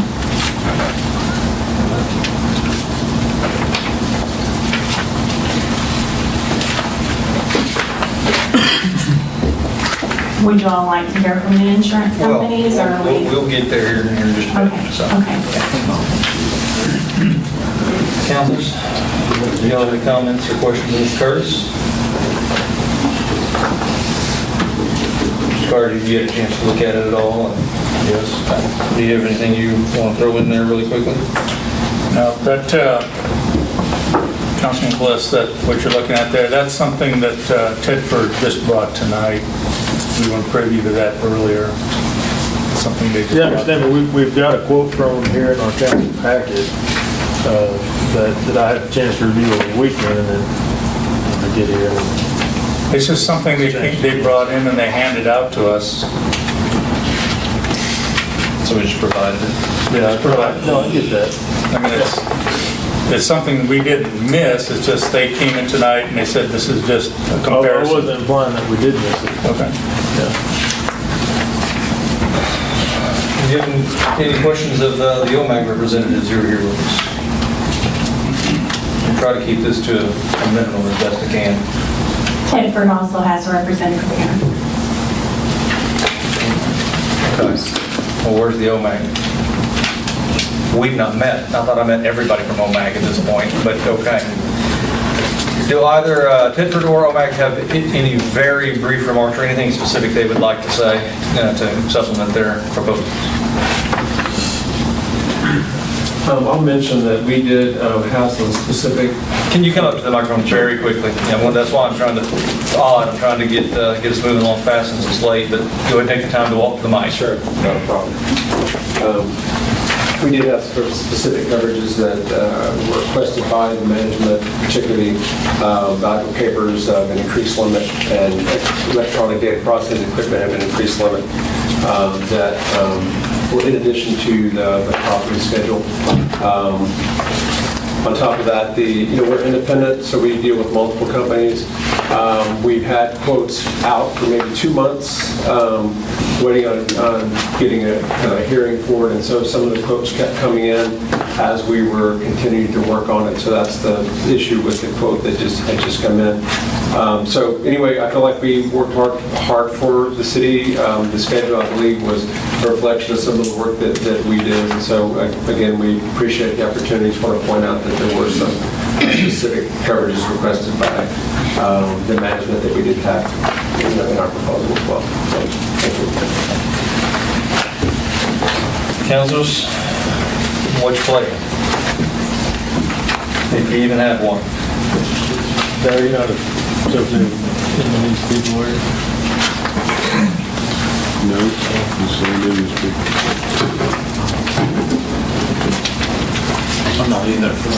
Would you all like to hear from the insurance companies, or are we? We'll get there here in just a minute. So. Okay. Councilors, do y'all have any comments or questions of Ms. Curtis? Mr. Carter, did you get a chance to look at it at all? Yes. Do you have anything you want to throw in there really quickly? No, that, Councilman Bliss, that what you're looking at there, that's something that Tedford just brought tonight. We weren't privy to that earlier. Something they just Yeah, I brought. understand, but we've got a quote from them here in our council packet that I had a chance to review over the weekend and then I get here. It's just something they brought in and they handed out to us. So we just provided it? Yeah, no, I get that. I mean, it's something we didn't miss, it's just they came in tonight and they said this is just a comparison. I wasn't implying that we did miss it. Okay. Yeah. Do you have any questions of the OMAG representatives who are here with us? We'll try to keep this to a minimum as best I can. Tedford also has a representative here. Okay. Well, where's the OMAG? We've not met. Not that I met everybody from OMAG at this point, but okay. Do either Tedford or OMAG have any very brief remarks or anything specific they would like to say to supplement their proposals? I'll mention that we did have some specific Can you come up to the microphone very quickly? Yeah, well, that's why I'm trying to get us moving along fast since it's late, but go ahead and take the time to walk to the mic. Sure, not a problem. We did have some specific coverages that were requested by the management, particularly valuable papers of an increased limit and electronic data processing equipment of an increased limit that were in addition to the property schedule. On top of that, we're independent, so we deal with multiple companies. We've had quotes out for maybe 2 months, waiting on getting a hearing for it, and so some of the quotes kept coming in as we were continuing to work on it. So that's the issue with the quote that had just come in. So anyway, I feel like we worked hard for the city. The schedule, I believe, was a reflection of some of the work that we did. And so again, we appreciate the opportunity. Just want to point out that there were some specific coverages requested by the management that we did have in our proposal as well. So, thank you. Councilors, what's your pleasure? If you even have one. Barry, not a substitute in these people are. No, the same industry. I'm not either for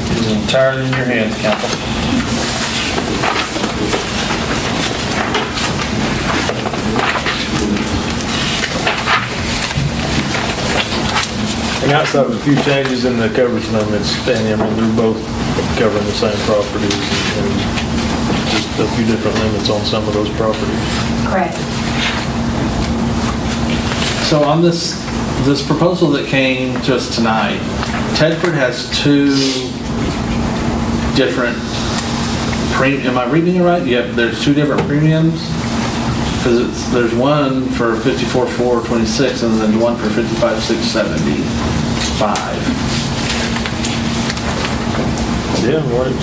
It's entirely in your hands, Council. And outside of a few changes in the coverage limits, Danny, I mean, they're both covering the same properties and just a few different limits on some of those properties. Correct. So on this proposal that came to us tonight, Tedford has 2 different am I reading it right? Yeah, there's 2 different premiums? Because there's one for 54,426 and then one for 55,675. Yeah, one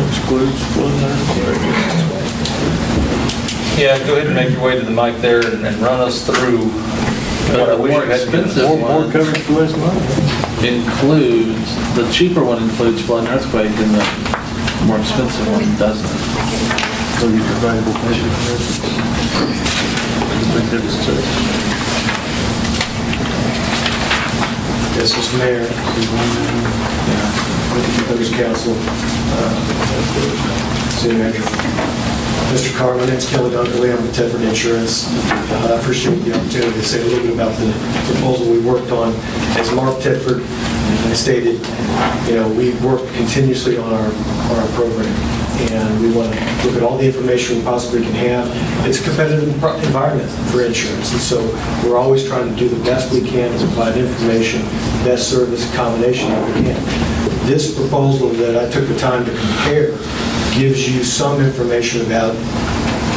excludes flood and earthquake. Yeah, go ahead and make your way to the mic there and run us through what I wish you had given us. More coverage for less money. Includes, the cheaper one includes flood and earthquake and the more expensive one doesn't. So you get valuable papers. Yes, Mr. Mayor, members of council, city manager. Mr. Carr, my name's Kelly Dunkley. I'm with Tedford Insurance. I appreciate the opportunity to say a little bit about the proposal we worked on. As Mark Tedford stated, we work continuously on our program, and we want to look at all the information we possibly can have. It's a competitive environment for insurance, and so we're always trying to do the best we can to provide information, best service combination that we can. This proposal that I took the time to compare gives you some information about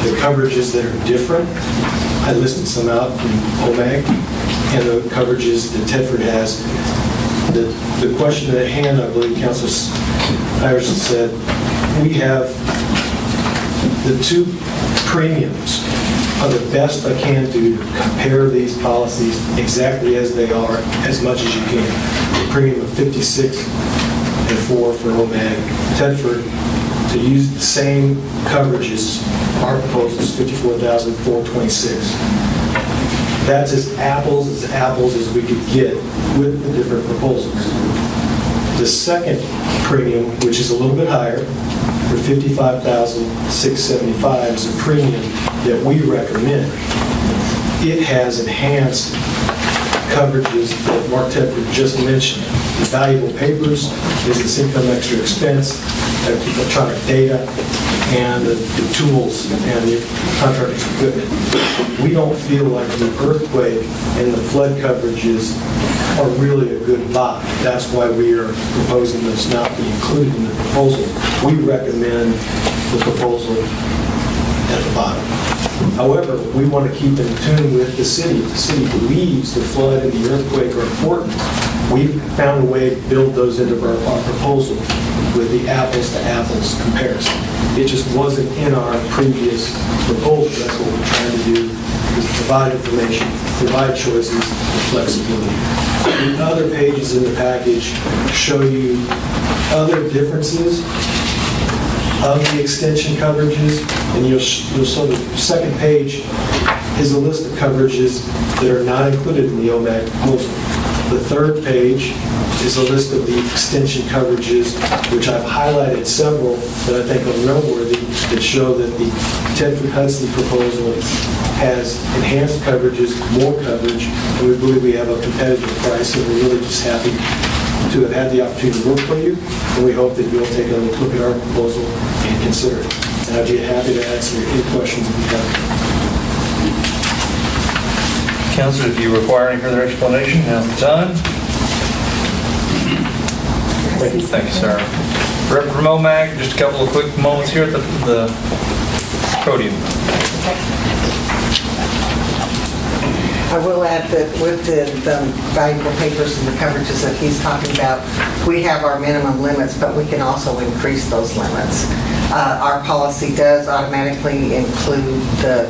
the coverages that are different. I listed some out from OMAG and the coverages that Tedford has. The question at hand, I believe Councilor Iverson said, we have the 2 premiums are the best I can do to compare these policies exactly as they are, as much as you can. The premium of 56.4 for OMAG. Tedford, to use the same coverages, our proposal is 54,426. That's as apples as we could get with the different proposals. The second premium, which is a little bit higher, for 55,675 is a premium that we recommend. It has enhanced coverages that Mark Tedford just mentioned. The valuable papers, business income extra expense, electronic data, and the tools and the contractor's equipment. We don't feel like the earthquake and the flood coverages are really a good buy. That's why we are proposing this not be included in the proposal. We recommend the proposal at the bottom. However, we want to keep in tune with the city. If the city believes the flood and the earthquake are important, we've found a way to build those into our proposal with the apples-to-apples comparison. It just wasn't in our previous proposal. That's what we're trying to do is to provide information, provide choices, and flexibility. The other pages in the package show you other differences of the extension coverages, and you'll sort of, the second page is a list of coverages that are not included in the OMAG proposal. The third page is a list of the extension coverages, which I've highlighted several that I think are noteworthy, that show that the Tedford Hudson proposal has enhanced coverages, more coverage, and we believe we have a competitive price, and we're really just happy to have had the opportunity to work for you, and we hope that you'll take a look at our proposal and consider it. And I'd be happy to answer any questions if you have. Councilor, if you require any further explanation, now's the time. Thank you, sir. Rep from OMAG, just a couple of quick moments here at the podium. I will add that with the valuable papers and the coverages that he's talking about, we have our minimum limits, but we can also increase those limits. Our policy does automatically include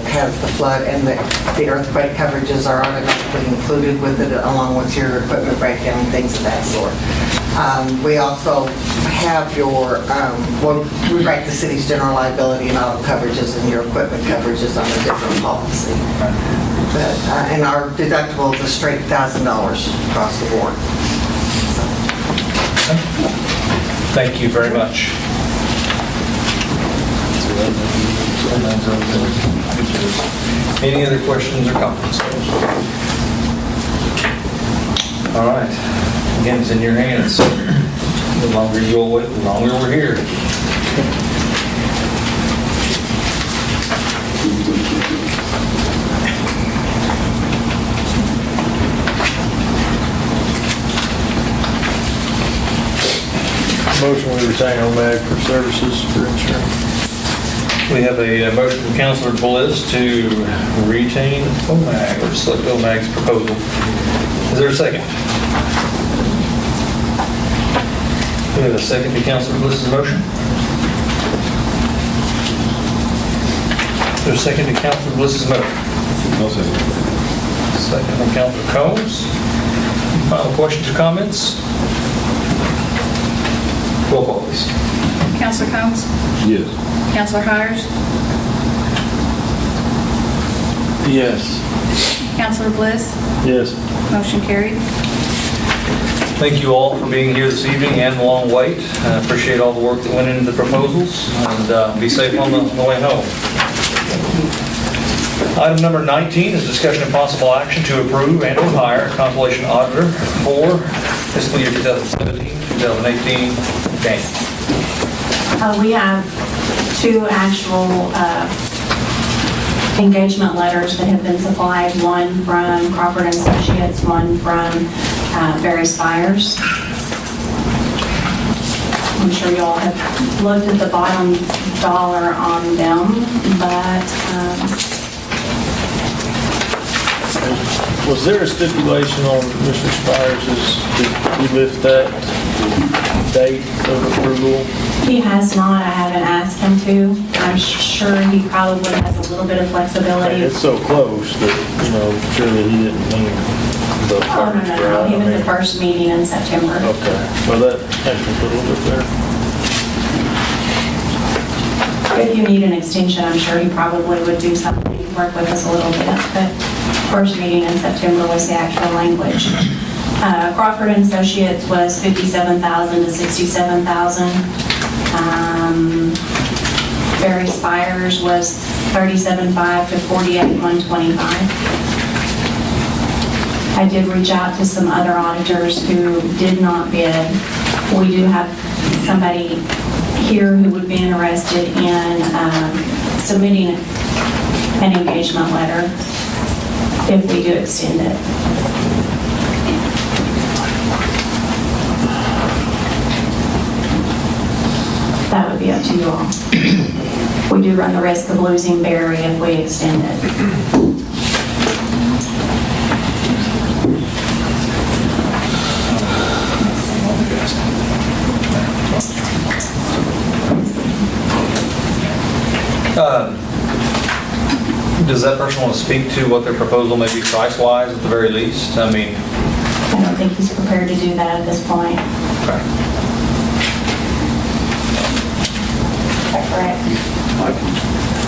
has the flood, and the earthquake coverages are automatically included with it, along with your equipment breakdown and things of that sort. We also have your, we write the city's general liability and auto coverages and your equipment coverages on a different policy. But, and our deductible is a straight $1,000 across the board. Thank you very much. Any other questions or comments? All right. Again, it's in your hands. The longer you'll wait, the longer we're here. Motion we retain OMAG for services for insurance. We have a motion from Councilor Bliss to retain OMAG, or select OMAG's proposal. Is there a second? We have a second to Councilor Bliss's motion. Is there a second to Councilor Bliss's motion? I'll second. Second from Councilor Combs. Final questions or comments? Roll call, please. Counselor Combs? Yes. Counselor Hires? Yes. Counselor Bliss? Yes. Motion carried. Thank you all for being here this evening and the long wait. I appreciate all the work that went into the proposals, and be safe on the way home. Item number 19 is discussion and possible action to approve and or hire a compilation auditor for fiscal year 2017-2018. Daniel. We have two actual engagement letters that have been supplied, one from Crawford & Associates, one from Barry Spires. I'm sure you all have looked at the bottom dollar on them, but Was there a stipulation on Mr. Spires' to lift that date of approval? he has not. I haven't asked him to. I'm sure he probably has a little bit of flexibility. It's so close that, surely he didn't mean the Oh, no, first, no, right? no, he I was mean- the first meeting in September. Okay, well, that actually put a little bit there. If you need an extension, I'm sure he probably would do something, work with us a little bit, but first meeting in September was the actual language. Crawford & Associates was $57,000 to $67,000. Barry Spires was $37,500 to $48,125. I did reach out to some other auditors who did not bid. We do have somebody here who would be interested in submitting an engagement letter if we do extend it. That would be up to you all. We do run the risk of losing Barry if we extend it. Does that person want to speak to what their proposal may be price-wise at the very least? I mean, I don't think he's prepared to do that at this point. okay. Is that correct?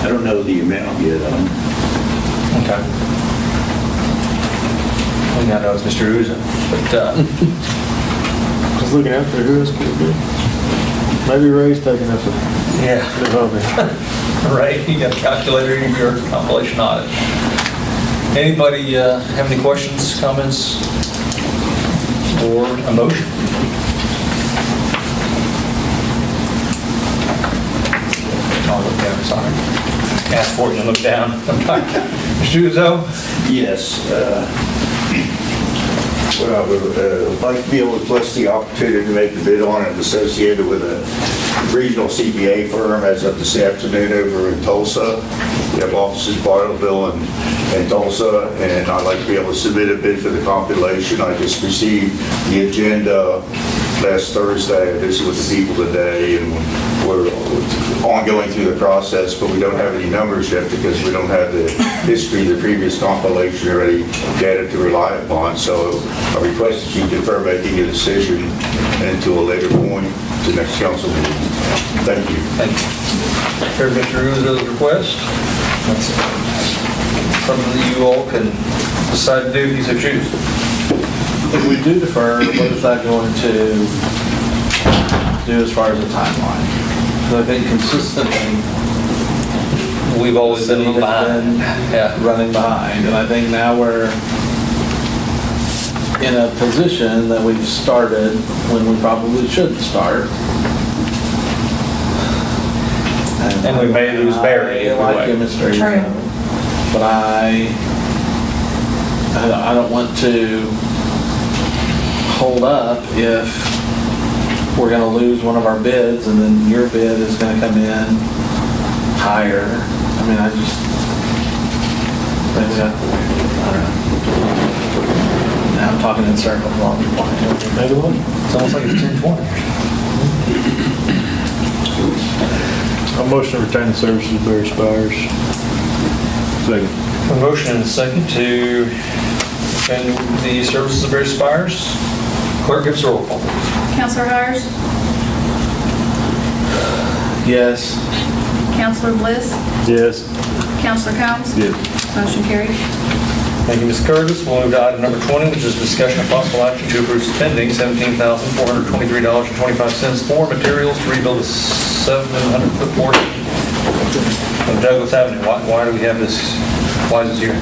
I don't know the amount yet. Okay. We now know it's Mr. Uza, but, Just looking after who else could it be? Maybe Ray's taking up a yeah. new hobby. Right, you got a calculator in your compilation audit. Anybody have any questions, comments, or a motion? I'll look down, sorry. Ask for it and look down. Mr. Uzo? Yes. What I would like to be able to bless the opportunity to make the bid on it associated with a regional CPA firm as of this afternoon over in Tulsa. We have offices in Bartlesville and Tulsa, and I'd like to be able to submit a bid for the compilation. I just received the agenda last Thursday. I visited with the people today, and we're ongoing through the process, but we don't have any numbers yet because we don't have the history of the previous compilation or any data to rely upon. So I request that you defer making a decision until a later point to the next council meeting. Thank you. Thank you. Heard Mr. Uzo's request. That's something that you all can decide to do if you so choose. If we do defer, what is that going to do as far as the timeline? Because I think consistently, We've always been a little behind. Yeah. running behind, and I think now we're in a position that we've started when we probably shouldn't start. And we may lose Barry I if we like wait. you, Mr. True. Uzo, but I don't want to hold up if we're going to lose one of our bids and then your bid is going to come in higher. I mean, I just think we have to, I don't know. Now I'm talking in circles along the line. Maybe one. It's almost like it's 10:20. A motion to retain the services of Barry Spires. Second. A motion and a second to retain the services of Barry Spires. Clerk, give us a roll call. Counselor Hires? Yes. Counselor Bliss? Yes. Counselor Combs? Yes. Motion carried. Thank you, Ms. Curtis. We'll move to item number 20, which is discussion of possible action to approve spending $17,423.25 for materials to rebuild a 700-foot portion of Douglas Avenue. Why do we have this? Why is this here?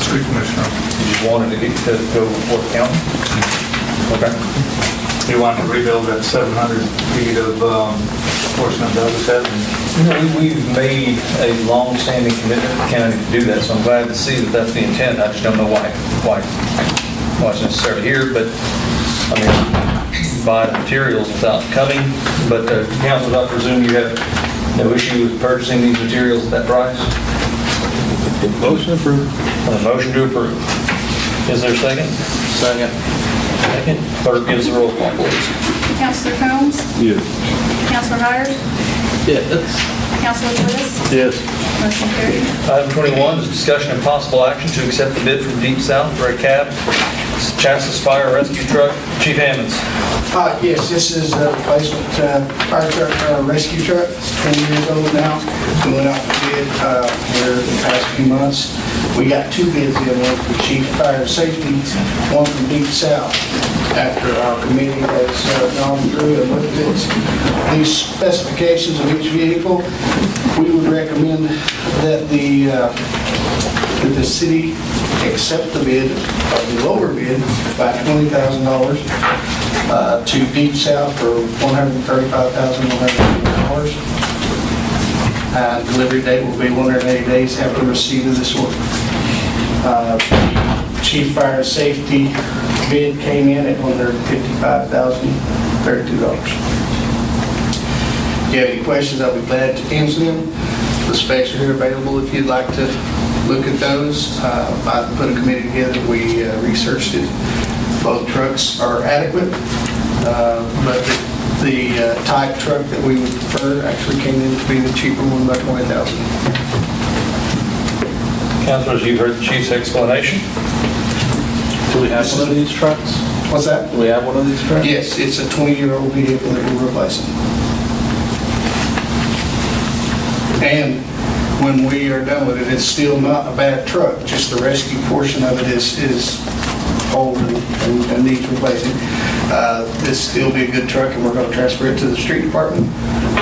Street Commissioner. You just wanted to go before the county? Okay. You want to rebuild that 700 feet of portion of Douglas Avenue? You know, we've made a long-standing commitment to the county to do that, so I'm glad to see that that's the intent. I just don't know why it's necessarily here, but, I mean, buy the materials without coming, but council, I presume you have no issue with purchasing these materials at that price? Motion approved. A motion to approve. Is there a second? Second. Second. Clerk, give us a roll call, please. Counselor Combs? Yes. Counselor Hires? Yes. Counselor Bliss? Yes. Motion carried. Item 21 is discussion and possible action to accept the bid from Deep South for a cab chassis fire rescue truck. Chief Hammonds. Yes, this is a replacement fire truck, rescue truck. It's 20 years old now. It's going out for bid here the past few months. We got two bids in, one for chief fire safety, one from Deep South. After our committee has gone through and looked at these specifications of each vehicle, we would recommend that the city accept the bid, or the lower bid, by $20,000 to Deep South for $135,150. Delivery date will be 180 days after receipt of this order. Chief Fire Safety bid came in at $155,032. If you have any questions, I'll be glad to answer them. The specs are here available if you'd like to look at those. I put a committee together. We researched it. Both trucks are adequate, but the type truck that we would prefer actually came in to be the cheaper one by $20,000. Councilors, you've heard the chief's explanation. Do we have one of these trucks? What's that? Do we have one of these trucks? Yes, it's a 20-year-old vehicle that we're replacing. And when we are done with it, it's still not a bad truck, just the rescue portion of it is old and needs replacing. This still be a good truck, and we're going to transfer it to the street department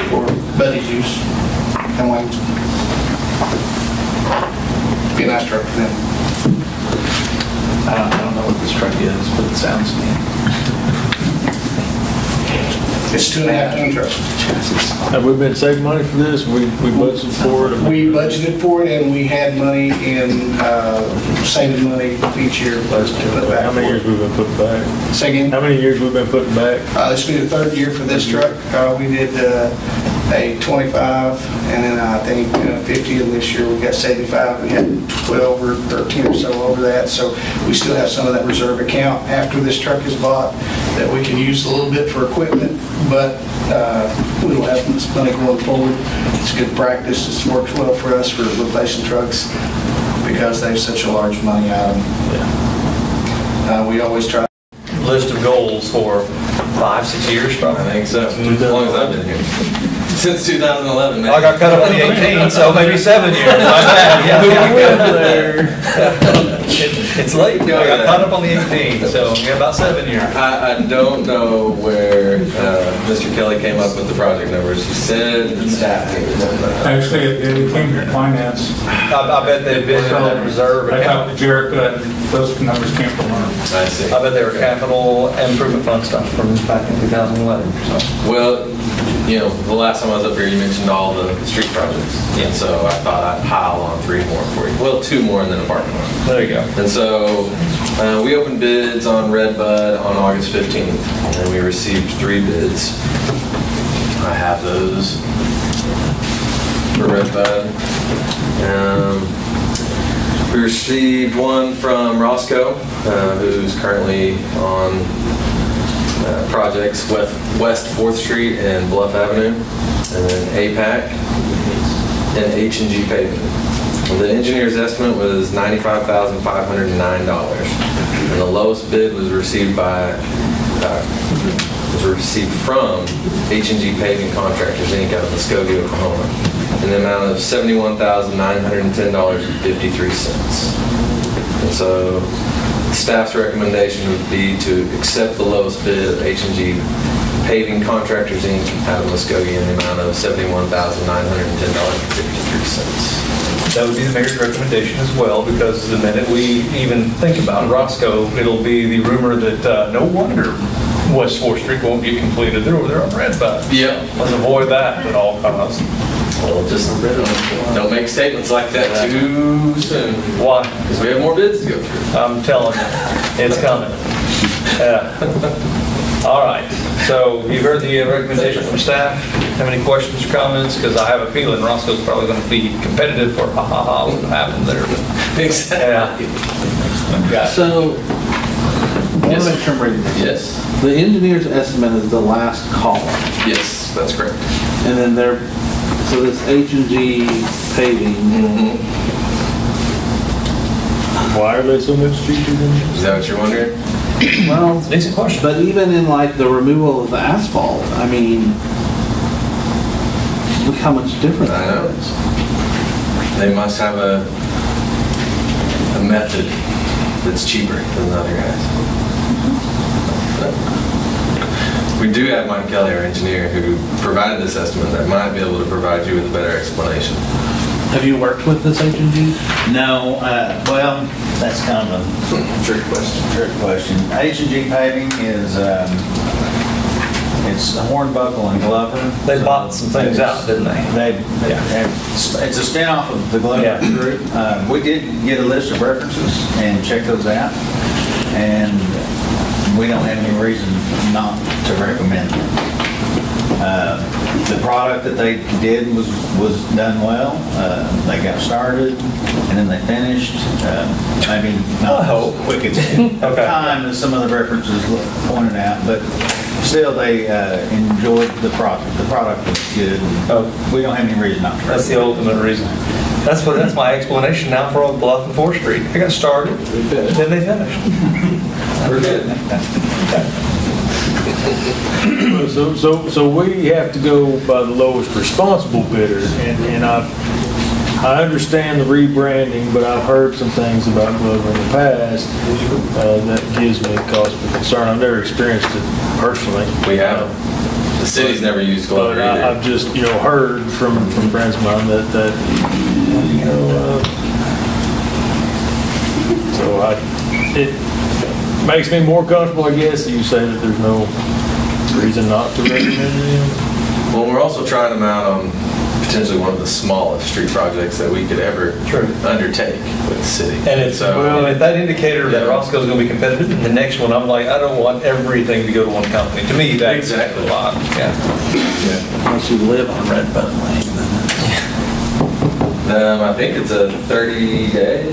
for Buddy's use and Wayne's. Be a nice truck for them. I don't know what this truck is, but it sounds neat. It's 2.5-ton truck. Have we been saving money for this? We budgeted for it? We budgeted for it, and we had money in saving money each year. How many years we've been putting back? Say again? How many years we've been putting back? This will be the third year for this truck. We did a 25, and then I think 50, and this year we got 75. We had 12 or 13 or so over that, so we still have some of that reserve account after this truck is bought that we can use a little bit for equipment, but we will have this money going forward. It's good practice. It works well for us for replacing trucks because they have such a large money item. We always try. List of goals for 5-6 years, probably. I think so, as long as I've been here. Since 2011, man. I got cut up on the 18, so maybe 7 years. My bad. It's late. I got caught up on the 18, so yeah, about 7 years. I don't know where Mr. Kelly came up with the project numbers. He said the staff came up with that. Actually, it came from finance. I bet they've been in that reserve I account. talked to Jerica, and those numbers came from her. I see. I bet they were capital improvement fund stuff from back in 2011. So. Well, the last time I was up here, you mentioned all the street projects. And so I thought I'd pile on 3 more for you. Well, 2 more and then a parking lot. There you go. And so we opened bids on Redbud on August 15th, and we received 3 bids. I have those for Redbud. We received one from Roscoe, who's currently on projects West 4th Street and Bluff Avenue, and then APAC and H&G Paving. The engineer's estimate was $95,509, and the lowest bid was received from H&G Paving Contractors, Inc. out of Muskogee, Oklahoma, in the amount of $71,910.53. And so staff's recommendation would be to accept the lowest bid of H&G Paving Contractors, Inc. out of Muskogee in the amount of $71,910.53. That would be the mayor's recommendation as well, because the minute we even think about Roscoe, it'll be the rumor that no wonder West 4th Street won't get completed. They're over there on Redbud. Yeah. Let's avoid that at all costs. Well, just don't make statements like that too soon. Why? Because we have more bids to go through. I'm telling you, it's coming. Yeah. All right. So you've heard the recommendation from staff. Have any questions or comments? Because I have a feeling Roscoe's probably going to be competitive for what happened there. Exactly. Yeah. So, I want to make sure I'm reading this. Yes. The engineer's estimate is the last column. Yes, that's correct. And then so this H&G Paving. Why are they so much cheaper than this? Is that what you're wondering? Well, decent question. But even in like the removal of the asphalt, I mean, look how much different I that know. is. They must have a method that's cheaper than the other guys. We do have Mike Kelly, our engineer, who provided this estimate that might be able to provide you with a better explanation. Have you worked with this H&G? No, well, that's kind of a trick question. H&G Paving is, it's Hornbuckle and Glover. They bought some things out, didn't they? It's a spin-off of the Glover group. We did get a list of references and check those out, and we don't have any reason not to recommend them. The product that they did was done well. They got started and then they finished. Maybe not as quick as time as some of the references pointed out, but Still, they enjoyed the product. The product was good. We don't have any reason not to. That's the ultimate reason. That's my explanation now for Oak Bluff and 4th Street. They got started, then they finished. We're good. So we have to go by the lowest responsible bidder, and I understand the rebranding, but I've heard some things about Glover in the past that gives me cause for concern. I've never experienced it personally. We have. The city's never used Glover But either. I've just, heard from friends of mine that it makes me more comfortable, I guess, that you say that there's no reason not to recommend it. Well, we're also trying them out on potentially one of the smallest street projects that we could ever undertake with the city. And if that indicator that Roscoe's going to be competitive in the next one, I'm like, I don't want everything to go to one company. To me, that's exactly a lot. Yeah. Unless you live on Red Bud Lane. I think it's a 30-day.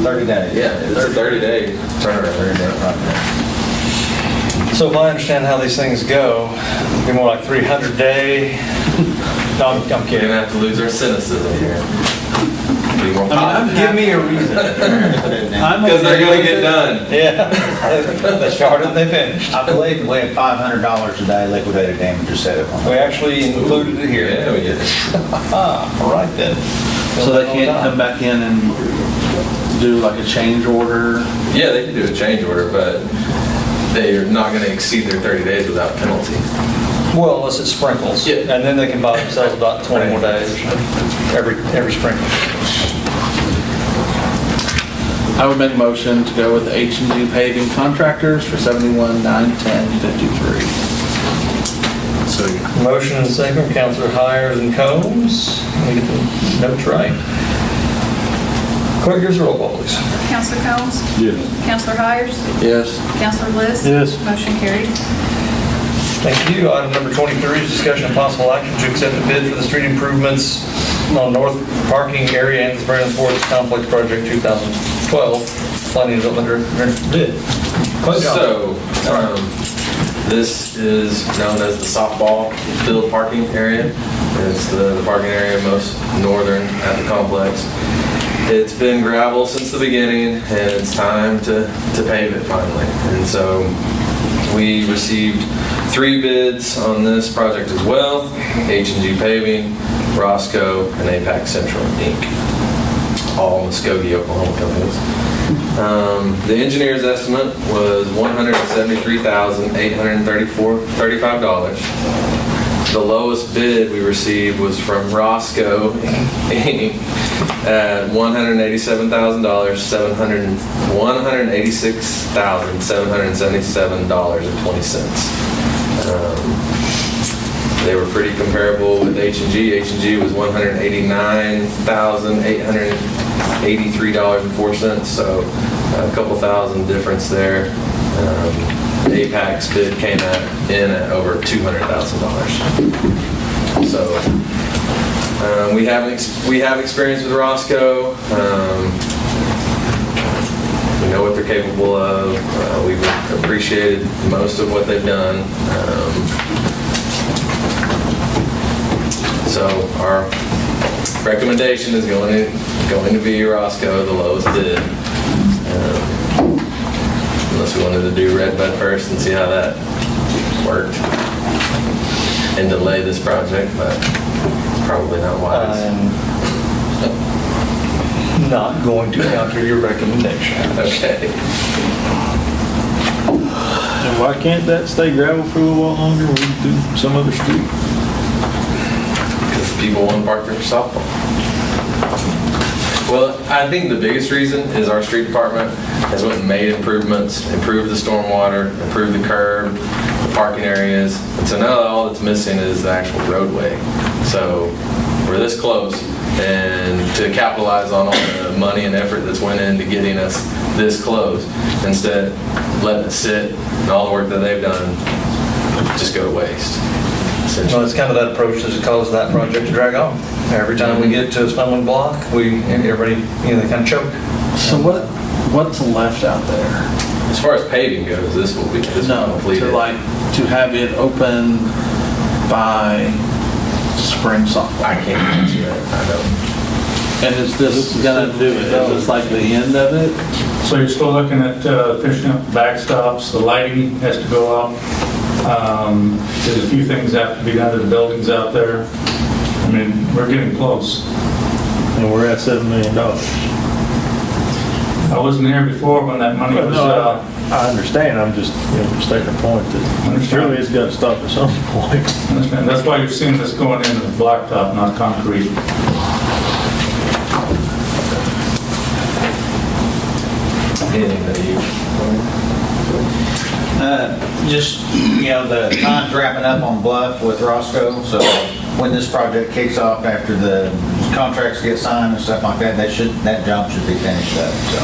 30 days. Yeah, it's a 30-day turnaround. So if I understand how these things go, it'd be more like 300-day. No, I'm You're kidding. gonna have to lose our cynicism here. Be more positive. Give me a reason. Because they're gonna get done. Yeah. They started and they finished. I believe we had $500 a day liquidated damages set up on We actually included it here. Yeah, we did. All right then. So they can't come back in and do like a change order? Yeah, they can do a change order, but they are not gonna exceed their 30 days without penalty. Well, unless it sprinkles. Yeah. And then they can buy themselves about 20 more days every sprinkle. I would make a motion to go with H&G Paving Contractors for $71,910.53. So motion and second, Councilor Hires and Combs. Let me get the notes right. Clerk, gives a roll call, please. Counselor Combs? Yes. Counselor Hires? Yes. Counselor Bliss? Yes. Motion carried. Thank you. Item number 23 is discussion of possible action to accept the bid for the street improvements on North Parking Area and the Brandon Forest Complex Project 2012. Planning Development bid. So, this is known as the softball field parking area. It's the parking area most northern at the complex. It's been gravel since the beginning, and it's time to pave it finally. And so we received 3 bids on this project as well: H&G Paving, Roscoe, and APAC Central Inc. All Muskogee, Oklahoma companies. The engineer's estimate was $173,835. The lowest bid we received was from Roscoe Inc. at $187,720. They were pretty comparable with H&G. H&G was $189,883.04, so a couple thousand difference there. APAC's bid came in at over $200,000. So we have experience with Roscoe. We know what they're capable of. We've appreciated most of what they've done. So our recommendation is going to be Roscoe, the lowest bid. Unless we wanted to do Red Bud first and see how that worked and delay this project, but probably not wise. I'm not going to counter your recommendation. Okay. And why can't that stay gravel for a little while longer when we do some other street? Because people want to park there for softball. Well, I think the biggest reason is our street department has went and made improvements, improved the stormwater, improved the curb, the parking areas. And so now all that's missing is the actual roadway. So we're this close, and to capitalize on all the money and effort that's went into getting us this close, instead letting it sit and all the work that they've done just go to waste. Well, it's kind of that approach that's caused that project to drag on. Every time we get to a stumbling block, everybody, they kind of choke. So what's left out there? As far as paving goes, this will be No, completed. to have it open by spring summer. I can't answer that. I don't. And is this gonna do it? Is this like the end of it? So you're still looking at finishing up the backstops, the lighting has to go up. There's a few things that have to be done to the buildings out there. I mean, we're getting close. And we're at $7 million. I wasn't here before when that money was, I understand, I'm just, stating a point that surely it's got to stop at some point. understand. That's why you're seeing this going into the blacktop, not concrete. Anything that you... Just, the time's wrapping up on Bluff with Roscoe, so when this project kicks off after the contracts get signed and stuff like that, that job should be finished up, so,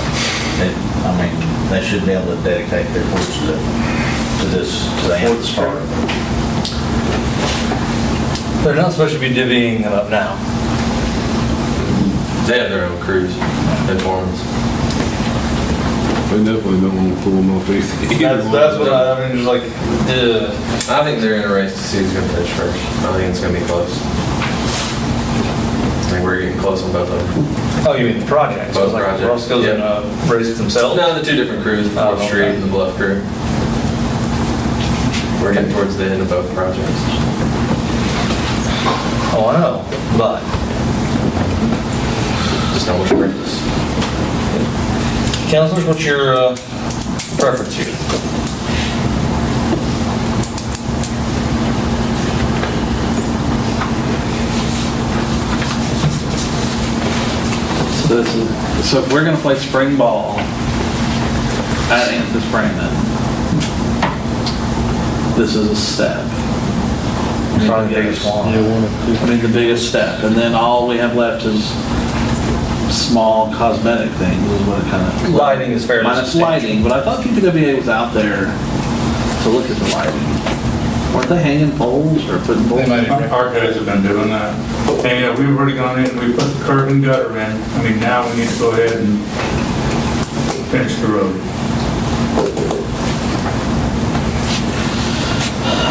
they should be able to dedicate their force to the Amp's part. They're not supposed to be divvying them up now. They have their own crews and forms. They definitely don't want to pull them off either. That's what I mean, just like, I think they're in a race to see who's going to finish first. I think it's going to be close. I think we're getting close on both of them. oh, you mean the projects? Both Like projects. Roscoe's Yep. and race themselves? No, the two different crews, the Fourth okay. Street and the Bluff crew. We're getting towards the end of both projects. Oh, I know, but Just not much practice. councilors, what's your preference here? So if we're gonna play spring ball at Anthony Brandon, this is a step. Probably the biggest one. The biggest step, and then all we have left is small cosmetic things, is what it kind of. Lighting is fairly Minus substantial. lighting, but I thought PPWA was out there to look at the lighting. Weren't they hanging poles or putting poles? Our guys have been doing that. And we've already gone in, we put the curb and gutter in. I mean, now we need to go ahead and finish the road.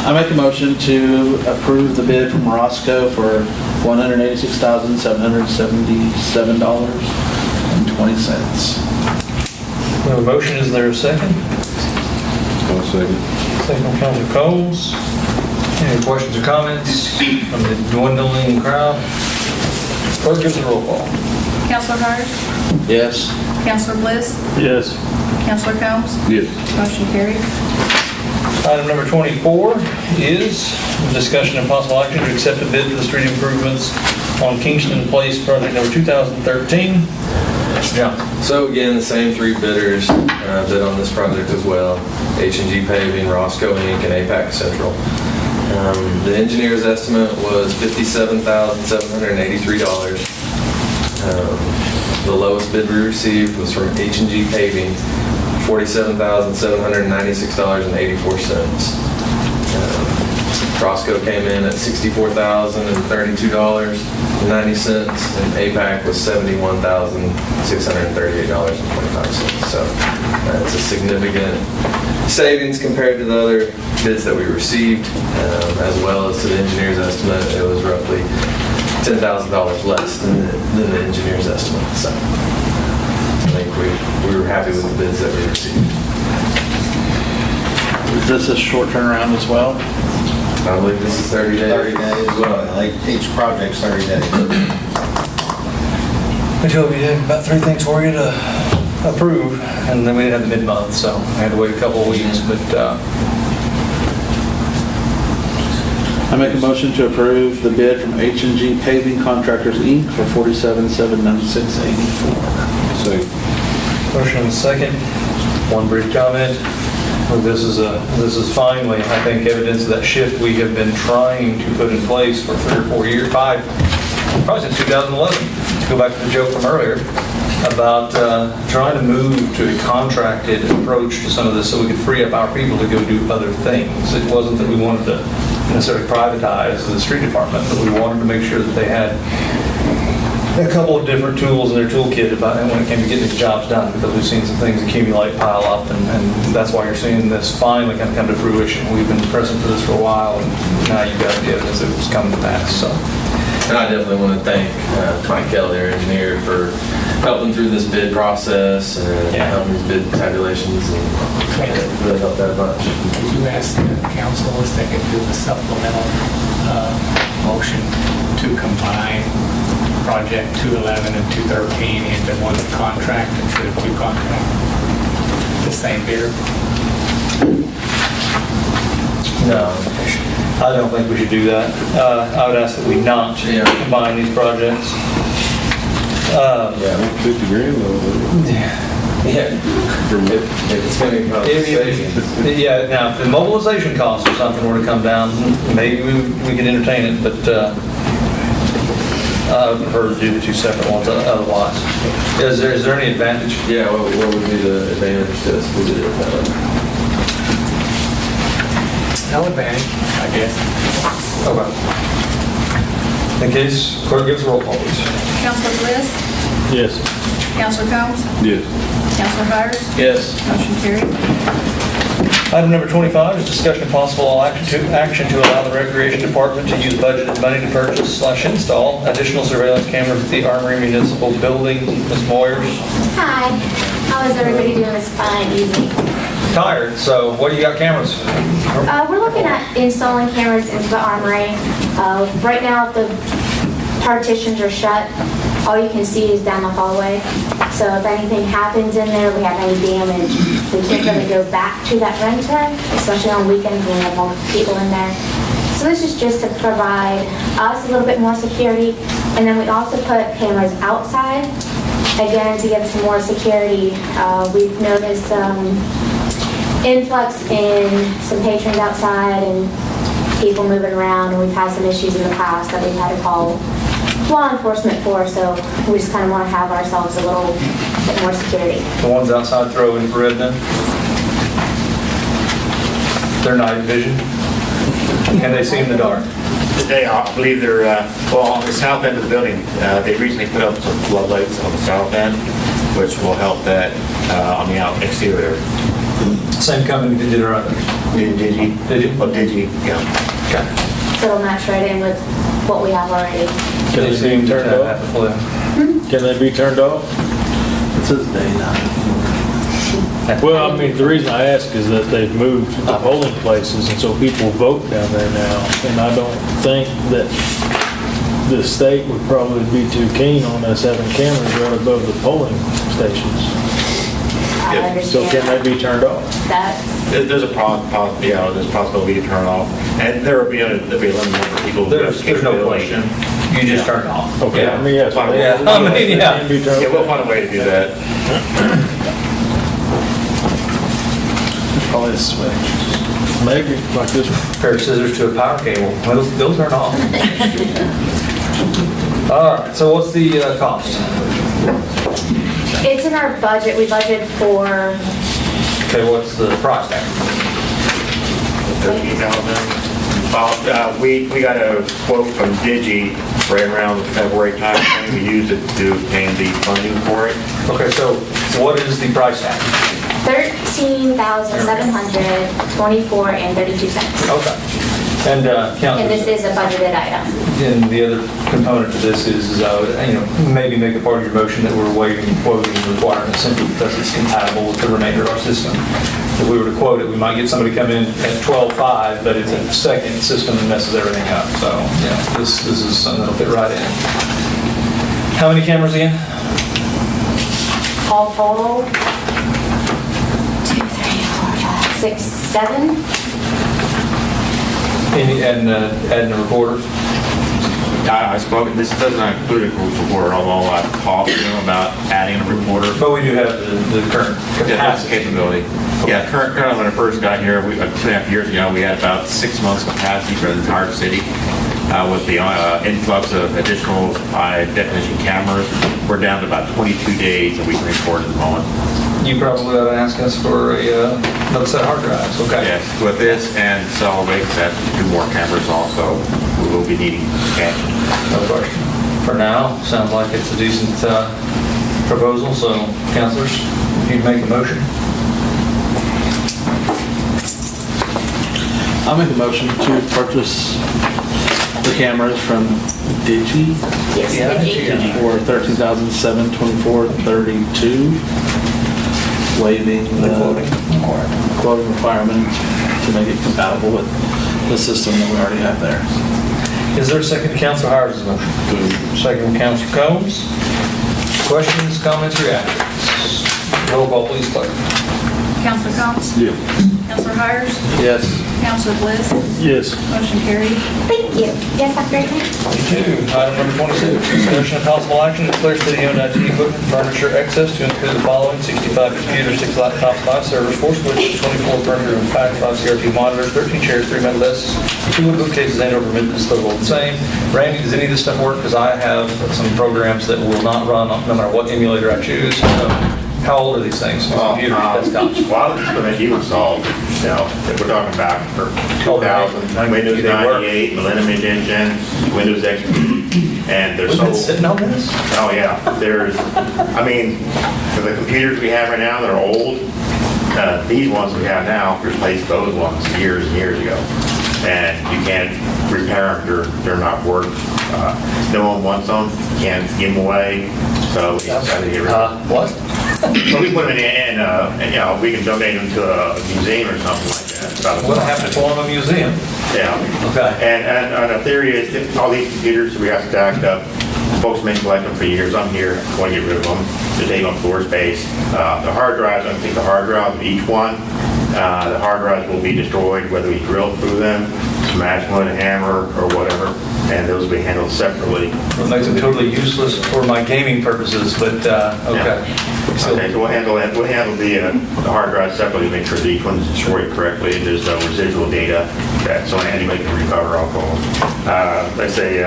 I make a motion to approve the bid from Roscoe for $186,777.20. We have a motion, is there a second? I'll second. Second from Councilor Coles. Any questions or comments from the dwindling crowd? Clerk gives the roll call. Counselor Hires? Yes. Counselor Bliss? Yes. Counselor Combs? Yes. Motion carried. Item number 24 is discussion and possible action to accept a bid for the street improvements on Kingston Place, project number 2013. Mr. Johnson. So again, the same three bidders bid on this project as well. H&G Paving, Roscoe Inc., and APAC Central. The engineer's estimate was $57,783. The lowest bid we received was from H&G Paving, $47,796.84. Roscoe came in at $64,032.90, and APAC was $71,638.25. So it's a significant savings compared to the other bids that we received, as well as to the engineer's estimate. It was roughly $10,000 less than the engineer's estimate. So I think we were happy with the bids that we received. Is this a short turnaround as well? I believe this is 30 days. 30 days, like each project's 30 days. We told you we had about 3 things for you to approve, and then we didn't have the mid-month, so I had to wait a couple of weeks, but I make a motion to approve the bid from H&G Paving Contractors, Inc. for $47,796.84. Second. motion and a second. One brief comment. This is finally, I think, evidence of that shift we have been trying to put in place for 3 or 4 years, 5, probably since 2011. To go back to the joke from earlier about trying to move to a contracted approach to some of this so we could free up our people to go do other things. It wasn't that we wanted to necessarily privatize the street department, but we wanted to make sure that they had a couple of different tools in their toolkit about when it came to getting these jobs done, because we've seen some things accumulate, pile up, and that's why you're seeing this finally kind of come to fruition. We've been pressing for this for a while, and now you've got the evidence that it's coming to pass, so. And I definitely want to thank Mike Kelly, our engineer, for helping through this bid process and helping these bid tabulations, and really helped that a bunch. Could you ask the council if they could do a supplemental motion to combine project 211 and 213 into one contract instead of two contracts? The same bidder? No, I don't think we should do that. I would ask that we not combine these projects. Yeah, 50 grand though. Yeah. If it's going to cost savings. Yeah, now, if the mobilization costs or something were to come down, maybe we could entertain it, but I would prefer to do the two separate ones otherwise. Is there any advantage? Yeah, what would be the advantage to us? We did it that way. No advantage, I guess. Okay. In case, clerk gives a roll call, please. Counselor Bliss? Yes. Counselor Combs? Yes. Counselor Hires? Yes. Motion carried. Item number 25 is discussion of possible action to allow the Recreation Department to use budgeted money to purchase/install additional surveillance cameras at the Armory Municipal Building. Ms. Moyers? Hi, how is everybody doing this fine evening? Tired, so what do you got cameras? We're looking at installing cameras into the armory. Right now, the partitions are shut. All you can see is down the hallway. So if anything happens in there, we have any damage, we can't really go back to that renter, especially on weekends when we have more people in there. So this is just to provide us a little bit more security. And then we also put cameras outside, again, to give some more security. We've noticed influx in some patrons outside and people moving around, and we've had some issues in the past that we've had to call law enforcement for, so we just kind of want to have ourselves a little bit more security. The ones outside throw infrared then? They're night vision? Can they see in the dark? They, I believe they're, well, on the south end of the building, they recently put up some floodlights on the south end, which will help that on the out exterior. Same company that did our others? Digi. Oh, Digi, yeah. Okay. So it'll match right in with what we have already. Can they be turned off? Can they be turned off? It says daylight. Well, I mean, the reason I ask is that they've moved the polling places, and so people vote down there now. And I don't think that the state would probably be too keen on us having cameras right above the polling stations. I understand. So can they be turned off? There's a there's a possibility to turn it off, and there'll be a limited number of people. There's no question. You just turn it off. Okay, Yeah. I mean, yes. We'll find a way to do that. Probably a switch. Maybe, like this one. Pair of scissors to a power cable. Well, they'll turn off. All right, so what's the cost? It's in our budget. We budgeted for Okay, what's the price tag? We got a quote from Digi right around the February time frame. We used it to obtain the funding for it. Okay, so what is the price tag? $13,724.32. Okay. And And this is a budgeted item. and the other component to this is I would, maybe make a part of your motion that we're waiving quoting requirements simply because it's compatible with the remainder of our system. If we were to quote it, we might get somebody come in at 12.5, but it's a second system that messes everything up. So, this is something that'll fit right in. How many cameras again? All total, 2, 3, 4, 5, 6, 7. And adding a recorder? I spoke, this doesn't include a recorder, although I've talked to them about adding a recorder. But we do have the current Yeah, that's the capability. Yeah, currently when I first got here, 2.5 years ago, we had about 6 months capacity for the entire city. With the influx of additional high-definition cameras, we're down to about 22 days that we can record at the moment. You probably ought to ask us for another set of hard drives, okay? Yes, with this and solid waste, that's 2 more cameras also, we will be needing cash. No question. for now. Sounds like it's a decent proposal, so councilors, if you'd make a motion. I'll make a motion to purchase the cameras from Digi. Yes, Digi. For $13,724.32, waiving the quoting requirement to make it compatible with the system that we already have there. Is there a second to Council Hires' motion? Second from Council Combs. Questions, comments, reactions? Roll call, please, clerk. Counselor Combs? Yeah. Counselor Hires? Yes. Counselor Bliss? Yes. Motion carried. Thank you. Yes, have a great night. You too. Item number 26, discussion of possible action to declare city-owned IT equipment furniture excess to include the following: 65 computers, 6 laptops, 5 servers, 4 switches, 24 printer and fax, 5 CRT monitors, 13 chairs, 3 metal desks, 2 wood bookcases, and over minutes total the same. Randy, does any of this stuff work? Because I have some programs that will not run no matter what emulator I choose. How old are these things? Computers, desktops? Well, I was just going to you installed, you know, if we're talking about for 2000, Windows 98, Millennium Edition, Windows XP, and they're We've so... been sitting on this? Oh, yeah. There's, I mean, for the computers we have right now that are old, these ones we have now replaced those ones years and years ago. And you can't repair them, they're not worth, no one wants them, you can't give them away, so we decided to get rid of them. What? So we put them in, you know, we can donate them to a museum or something like that. We'll have to form a museum. Yeah. Okay. And the theory is that all these computers we have stacked up, folks may collect them for years. I'm here, want to get rid of them, to take on floor space. The hard drives, I think the hard drive of each one, the hard drives will be destroyed, whether we drill through them, smash one with a hammer or whatever, and those will be handled separately. It makes them totally useless for my gaming purposes, but, okay. Okay, so we'll handle that. We'll handle the hard drive separately, make sure that each one's destroyed correctly. There's no residual data that so anybody can recover off of them. Let's say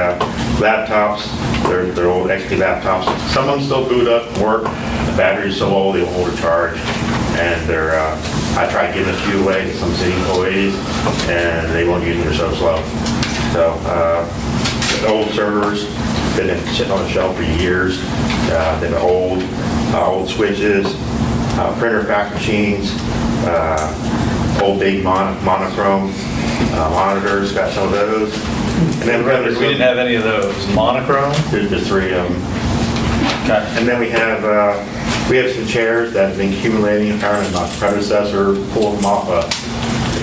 laptops, they're old XP laptops. Some of them still boot up and work. The battery's so old they won't hold a charge. And they're, I tried giving a few away to some city employees, and they won't use them, they're so slow. So, the old servers, been sitting on the shelf for years. They've been old switches, printer fax machines, old big monochrome monitors, got some of those. And then We didn't have any of those. Monochrome? There's 3 of them. Okay. And then we have some chairs that have been accumulating. Apparently my predecessor pulled them off the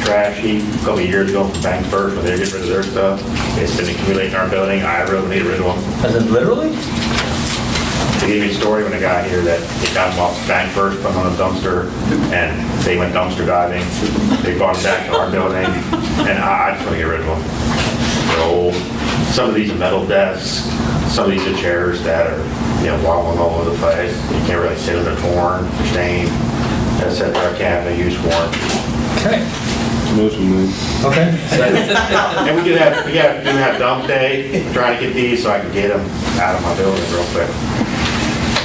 trash heap a couple of years ago from Bank First when they get rid of their stuff. It's been accumulating in our building. I really need rid of them. As in literally? They gave me a story when a guy here that they got them off Bank First, put them on a dumpster, and they went dumpster diving. They brought them back to our building, and I just want to get rid of them. They're old. Some of these are metal desks. Some of these are chairs that are, you know, wobbling all over the place. You can't really sit them, they're torn, they're stained. That's set our cabinet use for them. Okay. Motion made. Okay. And we do have dump day, trying to get these so I can get them out of my building real quick.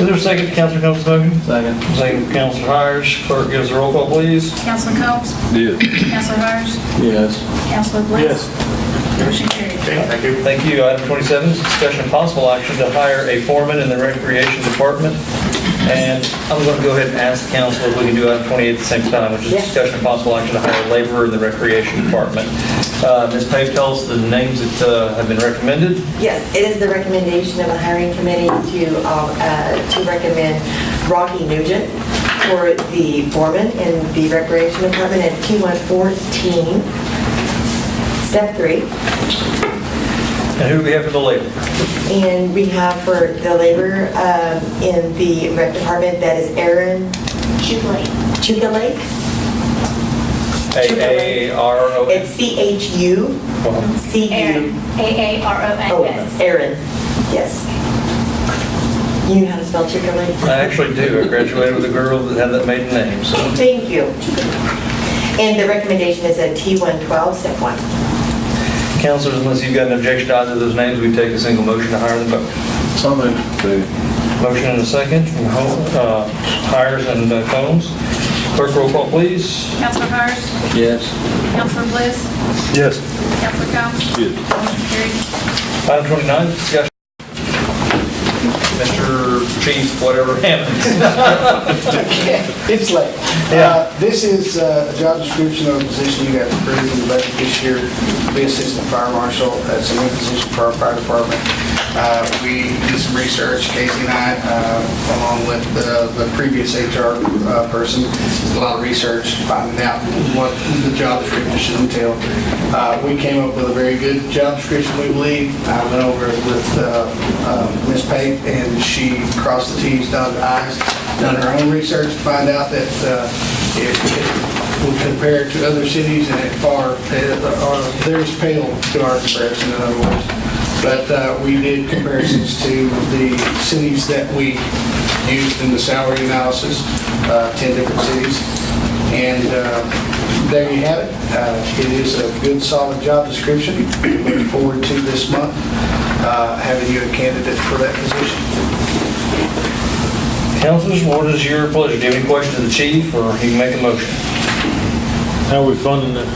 Is there a second to Councilor Combs' motion? Second. Second from Councilor Hires. Clerk gives a roll call, please. Counselor Combs? Yes. Counselor Hires? Yes. Counselor Bliss? Motion carried. Okay, thank you. Thank you. Item 27 is discussion of possible action to hire a foreman in the Recreation Department. And I'm going to go ahead and ask the council if we can do item 28 at the same time, which is discussion of possible action to hire a laborer in the Recreation Department. Ms. Pave, tell us the names that have been recommended. Yes, it is the recommendation of the hiring committee to recommend Rocky Nugent for the foreman in the Recreation Department at T114, Step 3. And who do we have for the labor? And we have for the labor in the rec department, that is Aaron Chukalake. A-A-R-O-N? It's C-H-U-C-U. A-A-R-O-N, Oh, yes. Aaron, yes. You know how to spell Chukalake? I actually do. I graduated with a girl that had that maiden name, so. Thank you. And the recommendation is at T112, Step 1. Councilors, unless you've got an objection to either of those names, we take a single motion to hire them both. So moved. Motion and a second from Hires and Combs. Clerk, roll call, please. Counselor Hires? Yes. Counselor Bliss? Yes. Counselor Combs? Yes. Motion carried. Item 29, discussion Mr. Chief, whatever happens. It's late. This is a job description of a position you guys approved in the budget this year, be assistant fire marshal. That's a new position for our fire department. We did some research, Casey and I, along with the previous HR person, a lot of research, finding out what the job description should entail. We came up with a very good job description, we believe. I went over it with Ms. Pate, and she crossed the T's, dotted the I's, done her own research to find out that it would compare to other cities, and it far, theirs pale to our comparison, in other words. But we did comparisons to the cities that we used in the salary analysis, 10 different cities. And there you have it. It is a good, solid job description. Looking forward to this month having you a candidate for that position. Councilors, what is your pleasure? Do you have any questions of the chief, or you can make a motion? How are we funding it?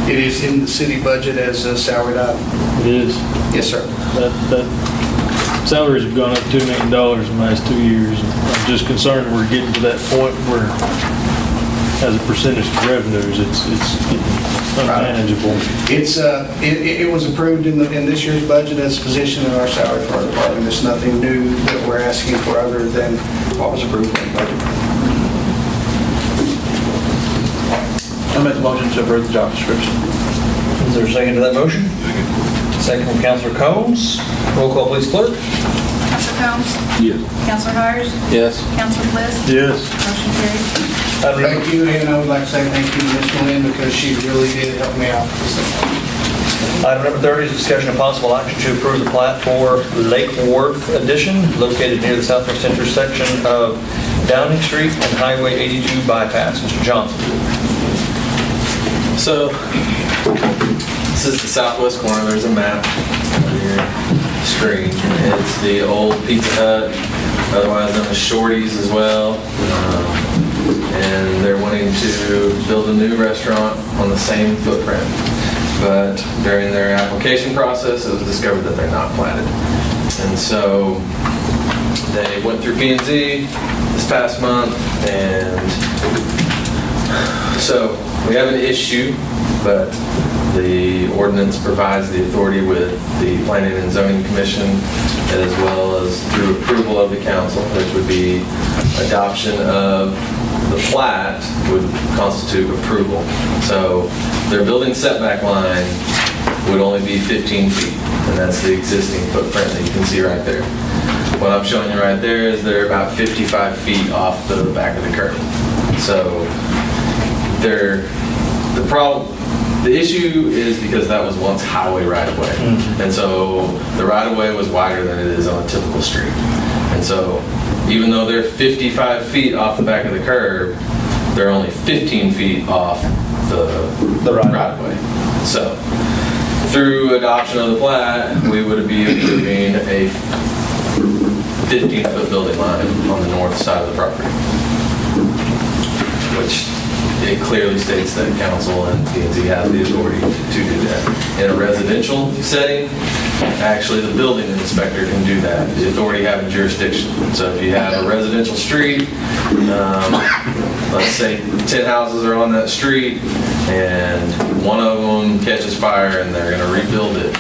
It is in the city budget as a salaried item. It is. Yes, sir. That salaries have gone up $2 million in the last 2 years. And I'm just concerned we're getting to that point where, as a percentage of revenues, it's unmanageable. It was approved in this year's budget as a position in our salary for our department. It's nothing new that we're asking for other than what was approved in the budget. I make the motion to approve the job description. Is there a second to that motion? Second from Councilor Combs. Roll call, please, clerk. Counselor Combs? Yes. Counselor Hires? Yes. Counselor Bliss? Yes. Motion carries. Thank you, and I would like to say thank you to Ms. Lynn because she really did help me out. Item number 30 is discussion of possible action to approve the plat for Lake Worth Addition, located near the southwest intersection of Downing Street and Highway 82 bypass. Mr. Johnson. So, this is the southwest corner. There's a map on your screen. It's the old Pizza Hut, otherwise known as Shorty's as well. And they're wanting to build a new restaurant on the same footprint. But during their application process, it was discovered that they're not platted. And so they went through P&Z this past month, and so we have an issue, but the ordinance provides the authority with the Planning and Zoning Commission, as well as through approval of the council, which would be adoption of the plat would constitute approval. So their building setback line would only be 15 feet, and that's the existing footprint that you can see right there. What I'm showing you right there is they're about 55 feet off the back of the curb. So the issue is because that was once highway right-of-way. And so the right-of-way was wider than it is on a typical street. And so even though they're 55 feet off the back of the curb, they're only 15 feet off the right-of-way. So through adoption of the plat, we would be approving a 15-foot building line on the north side of the property, which it clearly states that council and P&Z have the authority to do that. In a residential setting, actually the building inspector can do that. The authority having jurisdiction. So if you have a residential street, let's say 10 houses are on that street, and one of them catches fire and they're going to rebuild it,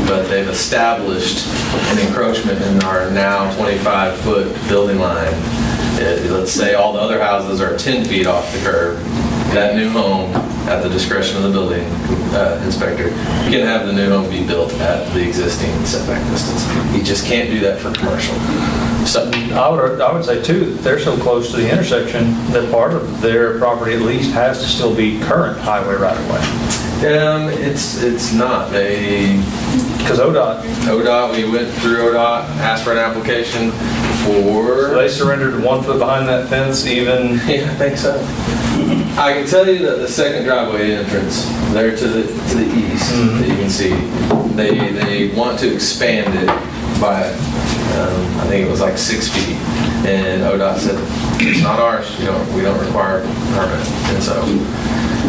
but they've established an encroachment in our now 25-foot building line. Let's say all the other houses are 10 feet off the curb. That new home, at the discretion of the building inspector, can have the new home be built at the existing setback distance. You just can't do that for commercial. So I would say too, that they're so close to the intersection that part of their property at least has to still be current highway right-of-way. It's not. Because ODOT, we went through ODOT, asked for an application for... So they surrendered 1 foot behind that fence even? Yeah, I think so. I can tell you that the second driveway entrance there to the east, that you can see, they want to expand it by, I think it was like 6 feet. And ODOT said, it's not ours, we don't require a permit. And so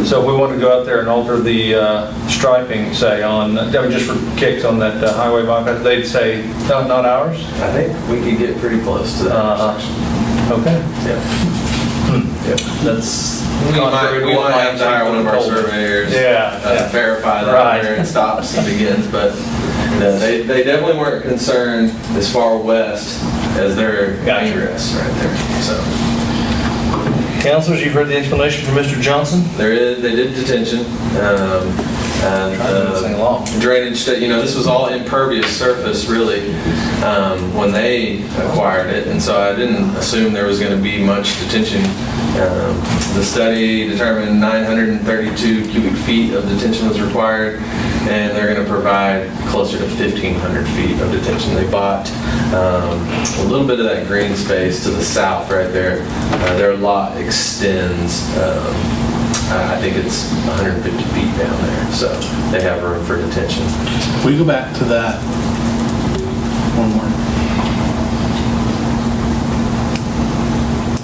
So if we wanted to go out there and alter the striping, say on, just for kicks on that highway bypass, they'd say, no, not ours? I think we could get pretty close to that. Okay. Yeah. Yep. That's We might have to hire one of our surveyors. Verify that where it stops and begins, but no, they definitely weren't concerned as far west as their egress right there, so. Councilors, you've heard the explanation from Mr. Johnson? They did detention, and drainage, this was all impervious surface really, when they acquired it, and so I didn't assume there was going to be much detention. The study determined 932 cubic feet of detention was required, and they're going to provide closer to 1,500 feet of detention. They bought a little bit of that green space to the south right there. Their lot extends, I think it's 150 feet down there, so they have room for detention. We go back to that one more.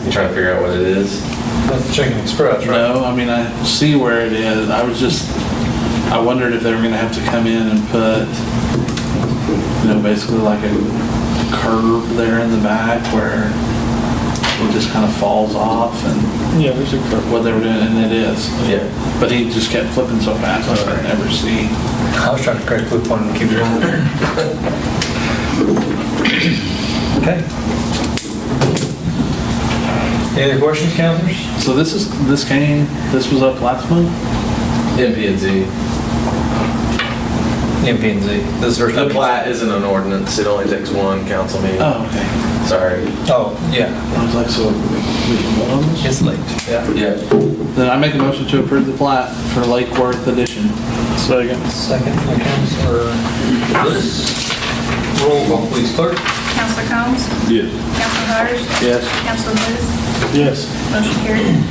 You trying to figure out what it is? That's the Chicken Express, right? No, I mean, I see where it is. I wondered if they were gonna have to come in and put, basically like a curve there in the back where it just kind of falls off and. Yeah, there's a curve. What they were doing, and it is. Yeah. But he just kept flipping so fast, I could never see. I was trying to create a flip one and keep it on there. Okay. Any other questions, councilors? So this was up last month? MP&Z. MP&Z. This is The plat isn't an ordinance. It only takes one council meeting. Oh, okay. Sorry. Oh, yeah. I was like, so It's late. Yeah. Yeah. Then I make a motion to approve the plat for Lake Worth Edition. Second by Councilor Lewis. Roll call, please, clerk. Counselor Combs? Yes. Counselor Hires? Yes. Counselor Lewis? Yes. Motion carried.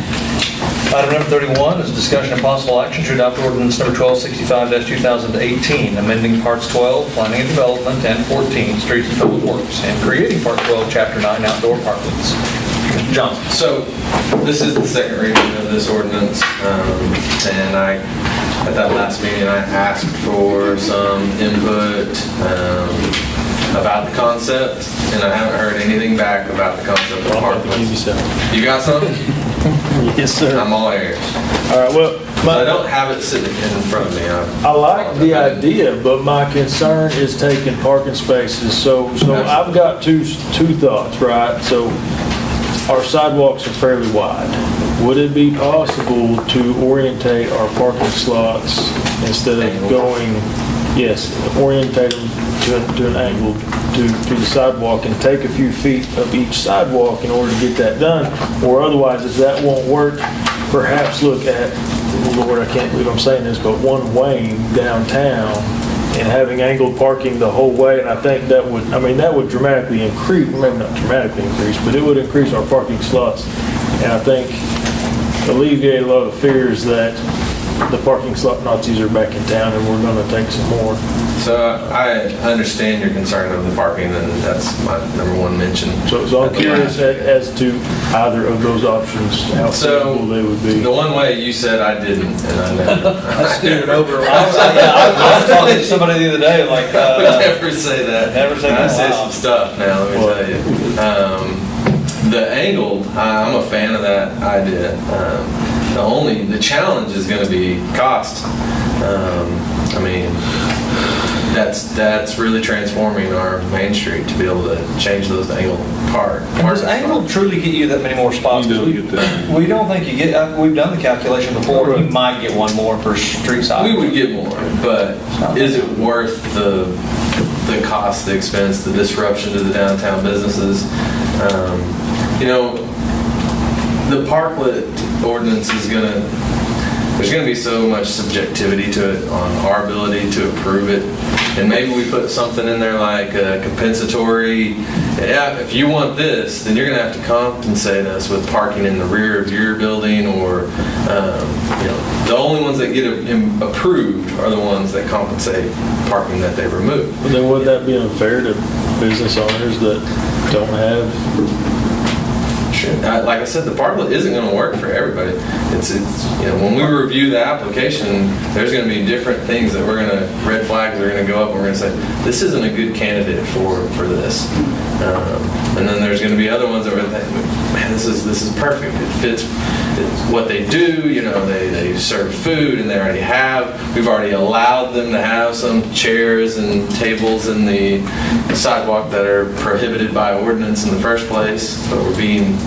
Item number 31 is discussion of possible action to adopt ordinance number 1265-2018, amending parts 12, planning and development, and 14, streets and public works, and creating part 12, chapter 9, outdoor parklets. Mr. Johnson. So this is the second reading of this ordinance, and at that last meeting, I asked for some input about the concept, and I haven't heard anything back about the concept of parklets. You got some? Yes, sir. I'm all ears. All right, well, I don't have it sitting in front of me. I like the idea, but my concern is taking parking spaces. So I've got two thoughts, right? So our sidewalks are fairly wide. Would it be possible to orientate our parking slots instead of going, orientate them to an angle to the sidewalk and take a few feet of each sidewalk in order to get that done? Or otherwise, if that won't work, perhaps look at, Lord, I can't believe I'm saying this, but one way downtown and having angled parking the whole way. And I think that would dramatically increase, maybe not dramatically increase, but it would increase our parking slots. And I think alleviate a lot of fears that the parking slot Nazis are back in town and we're going to take some more. So I understand your concern of the parking, and that's my number one mention. So I'm curious as to either of those options, how feasible they would be. The one way you said I didn't, and I never. I steered over. I was talking to somebody the other day, like. I would never say that. Never say that. I say some stuff now, let me tell you. The angled, I'm a fan of that idea. The challenge is going to be cost. That's really transforming our main street to be able to change those to angled Does angled truly get you that many more spots? You don't get that. We don't think you get, we've done the calculation before, you might get one more per street side. We would get more, but is it worth the cost, the expense, the disruption to the downtown businesses? The parklet ordinance is going to there's going to be so much subjectivity to it on our ability to approve it. And maybe we put something in there like compensatory. Yeah, if you want this, then you're going to have to compensate us with parking in the rear of your building, or the only ones that get approved are the ones that compensate parking that they remove. But then would that be unfair to business owners that don't have? Sure. Like I said, the parklet isn't going to work for everybody. It's when we review the application, there's going to be different things that we're going to, red flags are going to go up, and we're going to say, this isn't a good candidate for this. And then there's going to be other ones that we're going to think, man, this is perfect. It fits what they do. They serve food, and we've already allowed them to have some chairs and tables in the sidewalk that are prohibited by ordinance in the first place, but we're being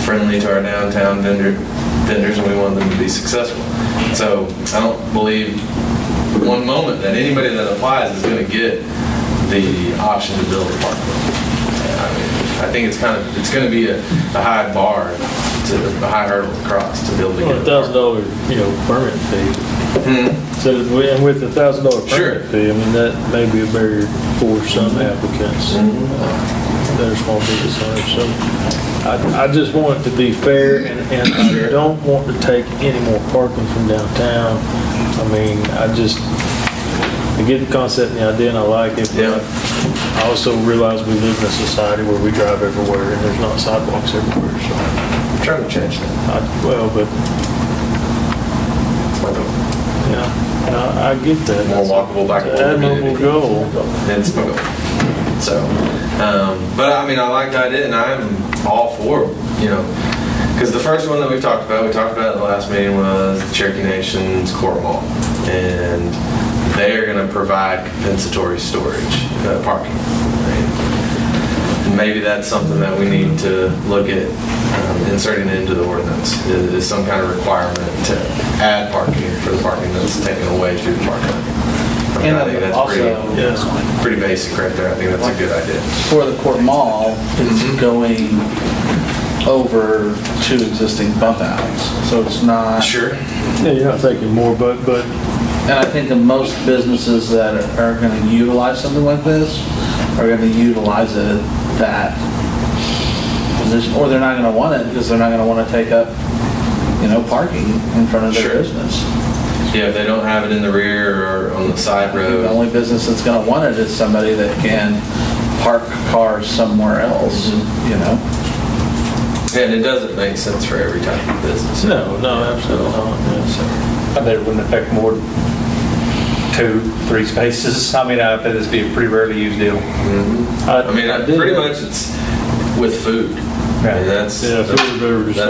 friendly to our downtown vendors, and we want them to be successful. So I don't believe one moment that anybody that applies is going to get the option to build a parklet. I think it's going to be a high bar, a high hurdle to cross to build a $1,000, permit fee. So, and with the $1,000 permit fee, I mean, that may be a barrier for some applicants that are small business owners. So I just want it to be fair, and I don't want to take any more parking from downtown. I mean, I get the concept and the idea, and I like it. But I also realize we live in a society where we drive everywhere, and there's not sidewalks everywhere. So I'm trying to change that. I get that. More walkable, bikeable admirable goal. It's my goal. So, but I mean, I like the idea, and I'm all for, because the first one that we talked about at the last meeting was the Cherokee Nation's Court Mall, and they are going to provide compensatory storage, parking. Maybe that's something that we need to look at inserting into the ordinance, is some kind of requirement to add parking for the parking that's taken away through the parking. I think that's pretty basic right there. I think that's a good idea. For the Court Mall, it's going over 2 existing bump outs, so it's not. Sure. Yeah, you're not taking more, but. And I think that most businesses that are going to utilize something like this are going to utilize it at that position, or they're not going to want it because they're not going to want to take up, parking in front of their business. Yeah, if they don't have it in the rear or on the side road. The only business that's going to want it is somebody that can park cars somewhere else, And it doesn't make sense for every type of business. No, absolutely not. I bet it wouldn't affect more than 2-3 spaces. I mean, I bet this would be a pretty rarely used deal. Pretty much it's with food. Right. And that's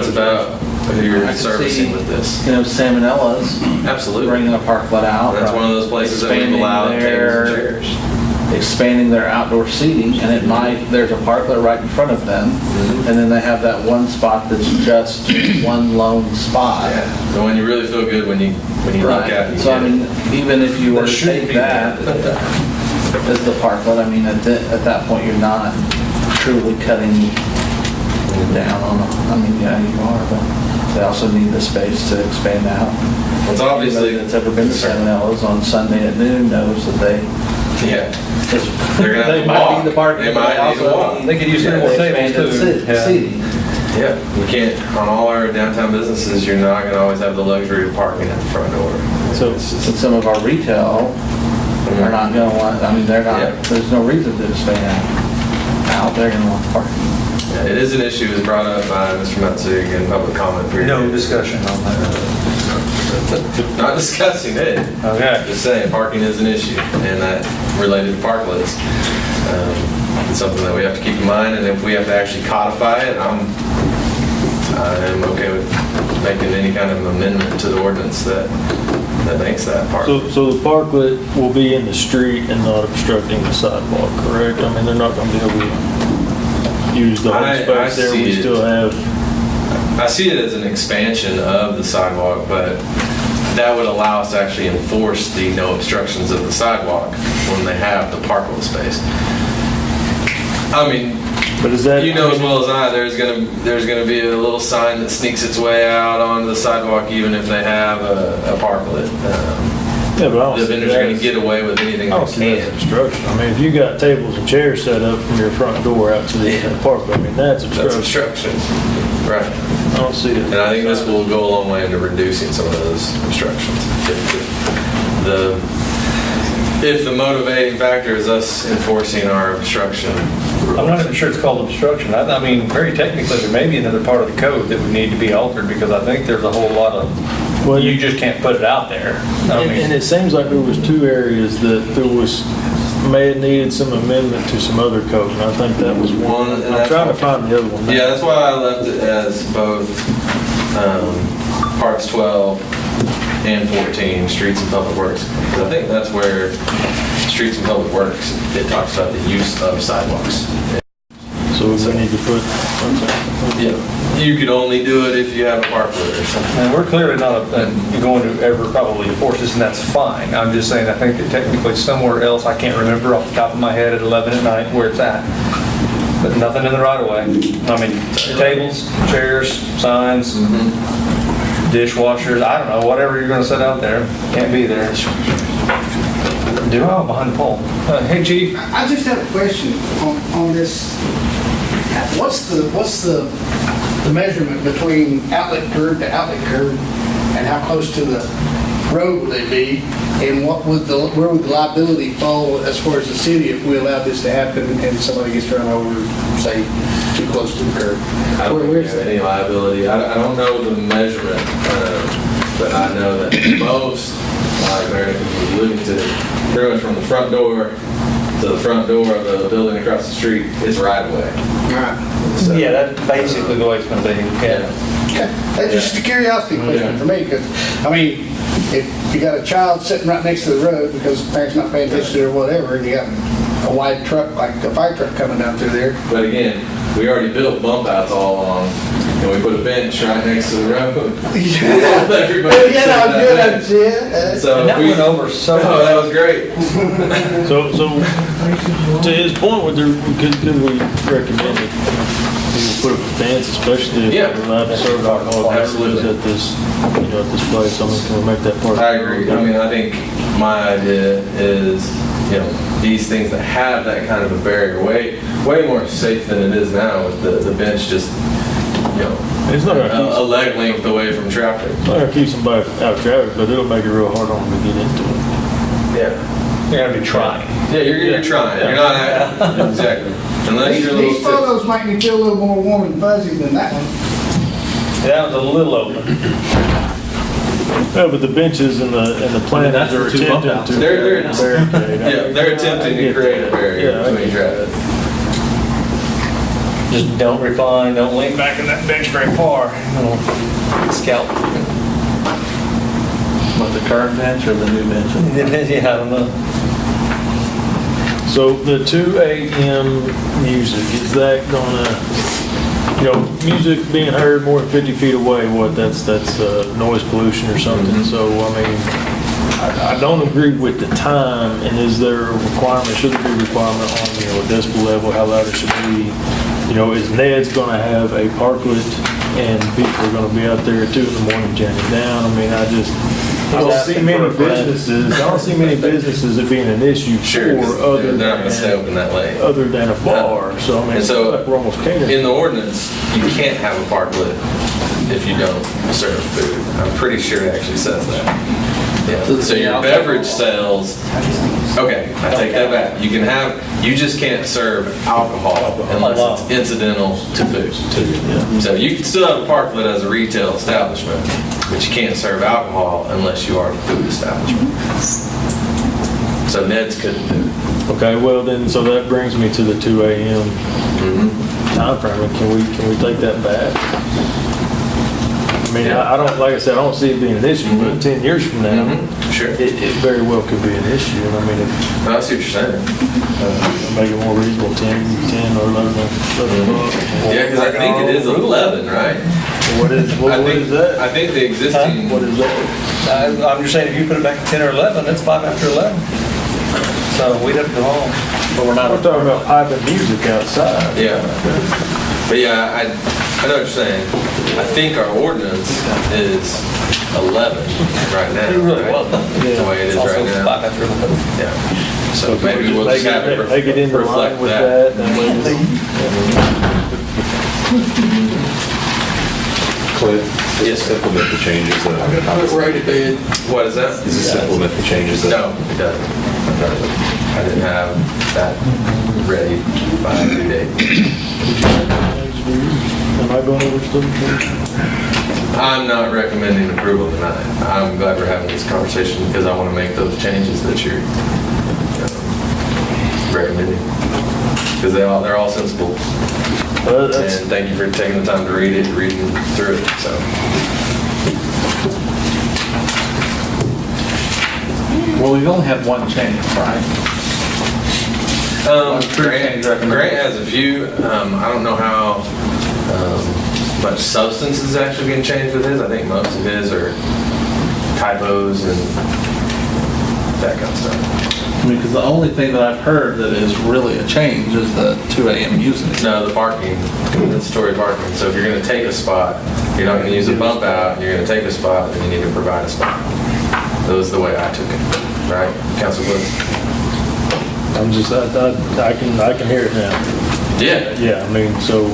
about who you're servicing with this. Salmonella's. Absolutely. Bringing a parklet out. That's one of those places that we've allowed tables and chairs. Expanding their outdoor seating, and there's a parklet right in front of them, and then they have that one spot that's just one lone spot. Yeah. The one you really feel good when you look at it. So even if you were to take that as the parklet, at that point you're not truly cutting down on them. You are, but they also need the space to expand out. It's obviously anybody that's ever been to Salmonella's on Sunday at noon knows that they they're gonna they might need the parking. They might need to walk. They could use more tables too. Seating. Yeah, you can't, on all our downtown businesses, you're not going to always have the luxury of parking at the front door. So some of our retail are not going to want, they're not, there's no reason to expand out. They're going to want parking. Yeah, it is an issue. It was brought up by Mr. Metzig in public comment period. No discussion on that. Not discussing it. Okay. Just saying, parking is an issue, and that related to parklets. It's something that we have to keep in mind, and if we have to actually codify it, I'm okay with making any kind of amendment to the ordinance that makes that part. So the parklet will be in the street and not obstructing the sidewalk, correct? They're not going to be able to use the whole space there. We still have. I see it as an expansion of the sidewalk, but that would allow us to actually enforce the no obstructions of the sidewalk when they have the parkable space. But is that? You know as well as I, there's gonna be a little sign that sneaks its way out onto the sidewalk, even if they have a parklet. Yeah, but I don't The see vendors that are gonna as- get away with anything I they don't see that as can. obstruction. I mean, if you got tables and chairs set up from your front door out to the park, I mean, that's That's obstruction. obstruction, right? I don't see it. And I think this will go a long way into reducing some of those obstructions. If the motivating factor is us enforcing our obstruction rules. I'm not even sure it's called obstruction. I mean, very technically, there may be another part of the code that would need to be altered because I think there's a whole lot of, Well, you just can't put it out there. I And mean, it seems like there was two areas that there was, may have needed some amendment to some other code, and I think that was one. And I'm that's trying to what- find the other one. Yeah, that's why I left it as both parts 12 and 14, streets and public works. Because I think that's where streets and public works, it talks about the use of sidewalks. So we need to put, Yeah, you could only do it if you have a parklet or something. and we're clearly not going to ever probably enforce this, and that's fine. I'm just saying, I think that technically somewhere else, I can't remember off the top of my head at 11 at night where it's at. But nothing in the right of way. I mean, tables, chairs, signs, dishwashers, I don't know, whatever you're gonna set out there, can't be there. Do I behind the pole? Hey, chief. I just have a question on this. What's the measurement between outlet curb to outlet curb, and how close to the road would they be? And where would the liability fall as far as the city if we allowed this to happen and somebody gets run over, say, too close to the curb? I don't think Where's there's that? any liability. I don't know the measurement, but I know that most, like Americans are alluding to, pretty much from the front door to the front door of the building across the street is right away. So, Yeah, that's basically the way it's gonna be, yeah. Okay, that's just a curiosity question for me, because, I mean, if you got a child sitting right next to the road because the parent's not paying attention to it or whatever, and you got a wide truck, like a fire truck coming down through there. But again, we already built bump outs all along, and we put a bench right next to the road. Everybody Yeah, sit no, on that good bench. idea. So And that we- went over so Oh, that was great. So to his point, could we recommend that people put up a fence, especially if Yeah. they're allowed to serve alcohol beverages Absolutely. at this, at this place? I mean, can we make that part? I agree. I mean, I think my idea is, these things that have that kind of a barrier, way more safe than it is now with the bench just, It's not gonna keep, a leg length away from traffic. it's not gonna keep somebody out of traffic, but it'll make it real hard on them to get into it. Yeah. You're gonna be trying. Yeah, you're trying. You're not acting. Exactly. Unless you're a little These photos make me feel a little more warm and fuzzy than that one. That was a little open. Yeah, but the benches and the planters that's are the two bump attempting outs. to They're barricade. Yeah, they're attempting to create a barrier Yeah, I between traffic. Just don't recline, don't lean back in that bench very far. It'll scalp. What, the current bench or the new bench? Yeah, I don't know. So the 2 a.m. music, is that gonna, music being heard more than 50 feet away, that's noise pollution or something? So, I mean, I don't agree with the time, and is there a requirement, should there be a requirement on, a decibel level, how loud it should be? Is Ned's gonna have a parklet and people are gonna be out there at 2 in the morning jamming down? I mean, I don't see many businesses it being an issue Sure, 'cause for other they're not gonna stay open that late. other than a bar. So I mean, And it's so, like we're almost catering. in the ordinance, you can't have a parklet if you don't serve food. I'm pretty sure it actually says that. Yeah. So your beverage sales, okay, I take that back. You just can't serve alcohol unless it's incidental to food. So you can still have a parklet as a retail establishment, but you can't serve alcohol unless you are a food establishment. So Ned's couldn't do it. Okay, well then, so that brings me to the 2 a.m. timeframe. Can we take that back? I mean, I don't, like I said, I don't see it being an issue, but 10 years from now, Sure. it very well could be an issue. And I mean, if I see what you're saying. make it more reasonable, 10 or 11 o'clock. Yeah, because I think it is 11, right? What is that? I think the existing. What is that? I'm just saying, if you put it back to 10 or 11, that's 5 after 11. So we'd have to go home, but we're not. We're talking about piping music outside. Yeah. But yeah, I know what you're saying. I think our ordinance is 11 right now. It really right? wasn't. The way it is It's also right now. spot after the code. Yeah. So maybe we'll just have it Make it into line reflect with that. that. and Clint, Yes, sir. implement the changes that. Right at bed. What is that? Does this implement the changes that? No, it doesn't. I didn't have that ready by due date. Am I going over stuff? I'm not recommending approval tonight. I'm glad we're having this conversation because I want to make those changes that you're recommending. Because they're all sensible. And thank you for taking the time to reading through it, so. Well, we've only had one change, right? Grant has a few. I don't know how much substance is actually being changed with his. I think most of his are typos and that kind of stuff. I mean, because the only thing that I've heard that is really a change is the 2 a.m. music. No, the parking, the story parking. So if you're going to take a spot, you're not going to use a bump out, you're going to take a spot, then you need to provide a spot. That was the way I took it, right? Council Woods? I'm just, I can hear it now. Yeah. Yeah, I mean, so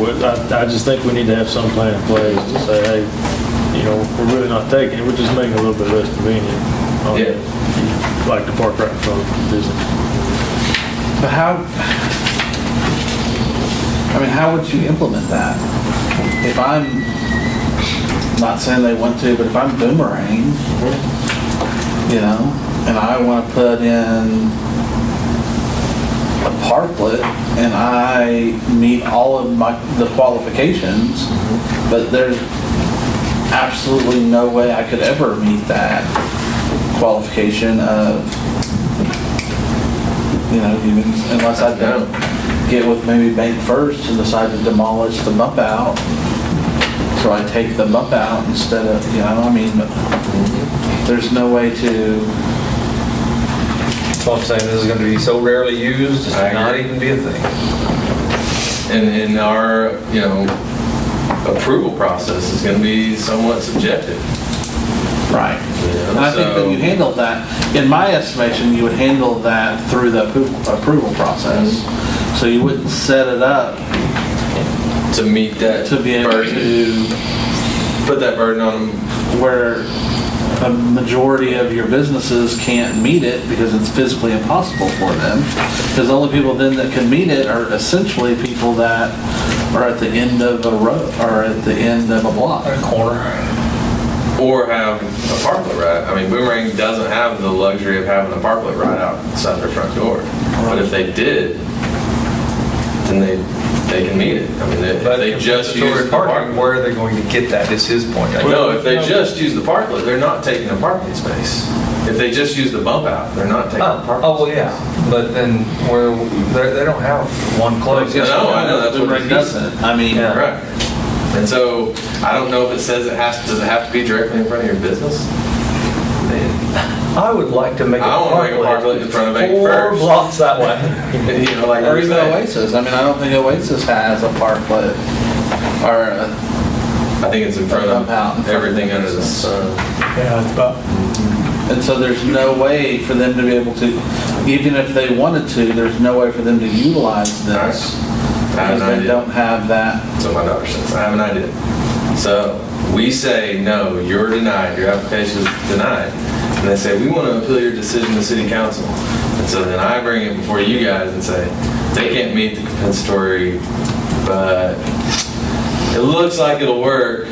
I just think we need to have some plan in place to say, hey, you know, we're really not taking it, we're just making it a little bit less convenient. Yeah. Like to park right in front of the business. But how would you implement that? If I'm, not saying they want to, but if I'm Boomerang, you know, and I want to put in a parklet and I meet all of the qualifications, but there's absolutely no way I could ever meet that qualification of, you know, even unless I don't get with maybe Bank First and decide to demolish the bump out. So I take the bump out instead of, you know, I mean, there's no way to. That's what I'm saying, this is going to be so rarely used, it's not even be a thing. And in our, you know, approval process is going to be somewhat subjective. Right. And I think that you handle that, in my estimation, you would handle that through the approval process. So you wouldn't set it up to meet that, to be able to put that burden on them, where a majority of your businesses can't meet it because it's physically impossible for them. Because the only people then that can meet it are essentially people that are at the end of a road or at the end of a block. A corner. or have a parklet right. I mean, Boomerang doesn't have the luxury of having a parklet right outside their front door. But if they did, then they can meet it. I mean, if they just use the parking, where are they going to get that? Is his point. No, if they just use the parklet, they're not taking a parking space. If they just use the bump out, they're not taking a parking well, yeah, but then where they don't have one close. I know, that's what it doesn't. I mean, right. And so I don't know if it says does it have to be directly in front of your business? I would like to make I want to make a parklet in front of Bank First. 4 blocks that way. You know, like or even Oasis. I mean, I don't think Oasis has a parklet or I think it's in front of everything under the sun. Yeah, it's about. And so there's no way for them to be able to, even if they wanted to, there's no way for them to utilize this because they don't have that. So my daughter says, I have an idea. So we say, no, you're denied, your application is denied. And they say, we want to appeal your decision to City Council. And so then I bring it before you guys and say, they can't meet the compensatory, but it looks like it'll work.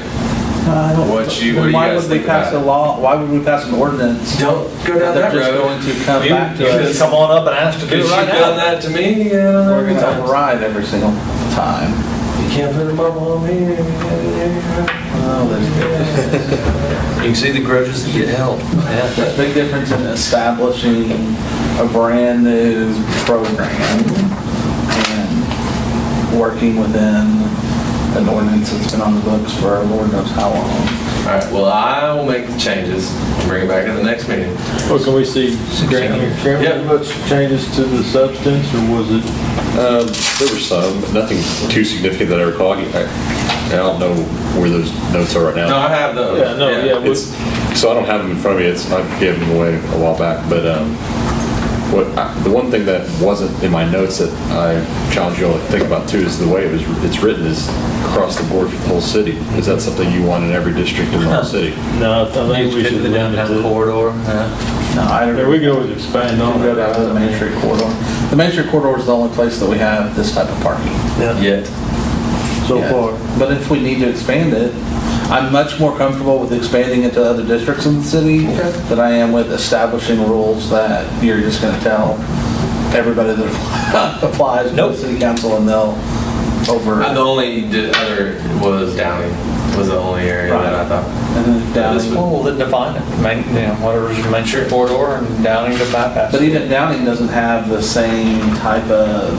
What do you guys think pass a law? Why would we pass an ordinance? Don't go down that road. They're just going to come back to you us. come on up and ask to do it right now. You've done that to me. Yeah, we're going to have a ride every single time. You can't put a bubble on me. You can see the grudges that get held. Yeah. There's a big difference in establishing a brand new program and working within an ordinance that's been on the books for Lord knows how long. All right, well, I will make the changes and bring it back at the next meeting. Or can we see much changes to the substance, or was it? There were some, nothing too significant that I recall. I don't know where those notes are right now. No, I have those. Yeah, no, yeah. So I don't have them in front of me. I gave them away a while back, but the one thing that wasn't in my notes that I challenge you all to think about too is the way it's written is across the board for the whole city. Is that something you want in every district in the whole city? No, I think we should limit it to corridor. No, I don't. Yeah, we could always expand on Go that. down to the Main Street corridor. The Main Street corridor is the only place that we have this type of parking. Yet. So Yeah. far. But if we need to expand it, I'm much more comfortable with expanding into other districts in the city than I am with establishing rules that you're just gonna tell everybody that applies to the city council and they'll over. The only other was Downing, was the only area that I thought. And then Downing. Well, then define it. Whatever's your Main Street corridor and Downing to bypass. But even Downing doesn't have the same type of,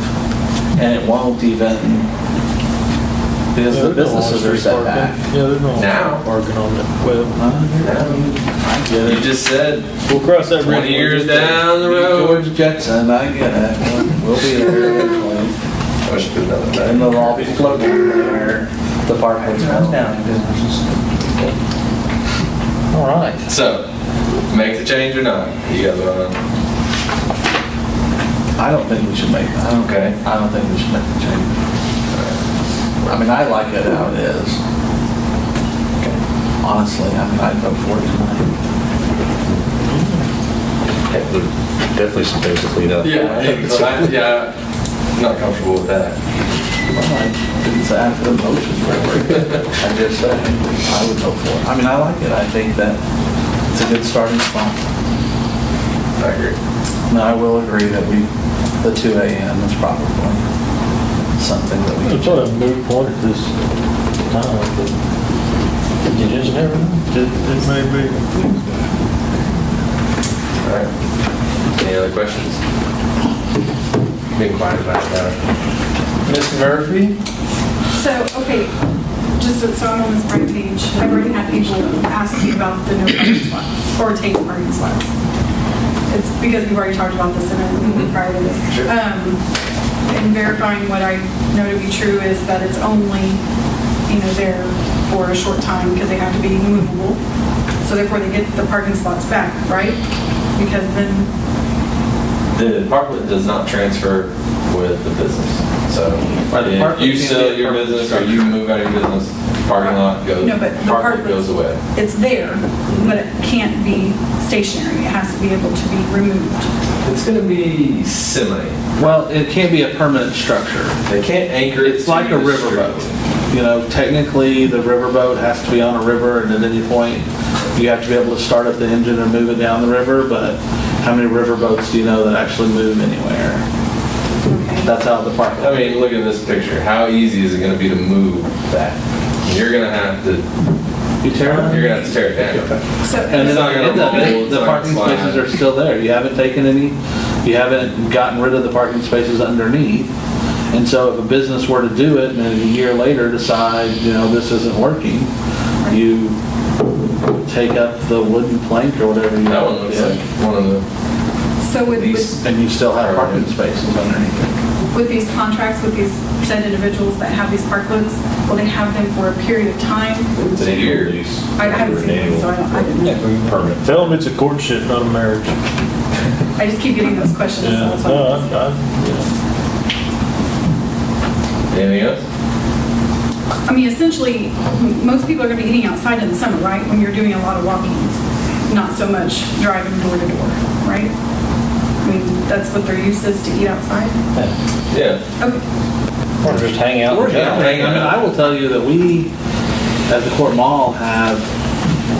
and it won't even, because the businesses are set back. Yeah, there's no Now. parking on it. Well, I get You it. just said We'll cross that bridge. 20 years down the road. George Jetson, I get it. We'll be there eventually. I should put another And they'll all be floating there, the parking's down. All right. So, make the change or not? You guys want I don't think we should make that. Okay. I don't think we should make the change. I mean, I like it how it is. Honestly, I mean, I'd vote for it tonight. There's definitely some things to clean up. Yeah, I'm not comfortable with that. Well, I didn't say I have a motion for it. I just said I would vote for it. I mean, I like it. I think that it's a good starting spot. I agree. No, I will agree that the 2 a.m. is probably something that we It's sort of a moot point at this time, but you just never know. It may be. All right. Any other questions? Being quiet about that. Ms. Murphy? So, okay, just so I'm on this right page, I've already had people ask me about the no parking spots, or take parking spots. It's because we've already talked about this in a meeting prior to this. Sure. And verifying what I know to be true is that it's only, there for a short time because they have to be movable. So therefore they get the parking spots back, right? Because then, The parklet does not transfer with the business. So the if parklet you can sell be a your permanent business or you move out of your business, parking lot goes, no, but the parklet goes parklet's- away. it's there, but it can't be stationary. It has to be able to be removed. It's going to be semi. Well, it can't be a permanent structure. They can't anchor it. It's like a riverboat. Technically, the riverboat has to be on a river, and at any point, you have to be able to start up the engine and move it down the river, but how many riverboats do you know that actually move anywhere? That's how the park. I mean, look at this picture. How easy is it going to be to move that? You're going to have to. You tear it down? You're going to have to tear it down. So, And It's then not gonna at the end of roll, it, it's the not parking gonna slide. spaces are still there. You haven't taken any, you haven't gotten rid of the parking spaces underneath. And so if a business were to do it and then a year later decide, this isn't working, you take up the wooden plank or whatever you. That one looks like one of the. so with And you still have parking spaces underneath it. with these contracts, with these said individuals that have these parklets, will they have them for a period of time? It's an annual lease. I haven't seen them, so I didn't know. Permanent. Tell them it's a courtship, not a marriage. I just keep getting those questions. so Yeah, that's why I'm asking. Anything else? I mean, essentially, most people are going to be eating outside in the summer, right? When you're doing a lot of walking, not so much driving door to door, right? I mean, that's what their use is, to eat outside? Yeah. Okay. Or just hang out. I mean, I will tell you that we, at the Court Mall, have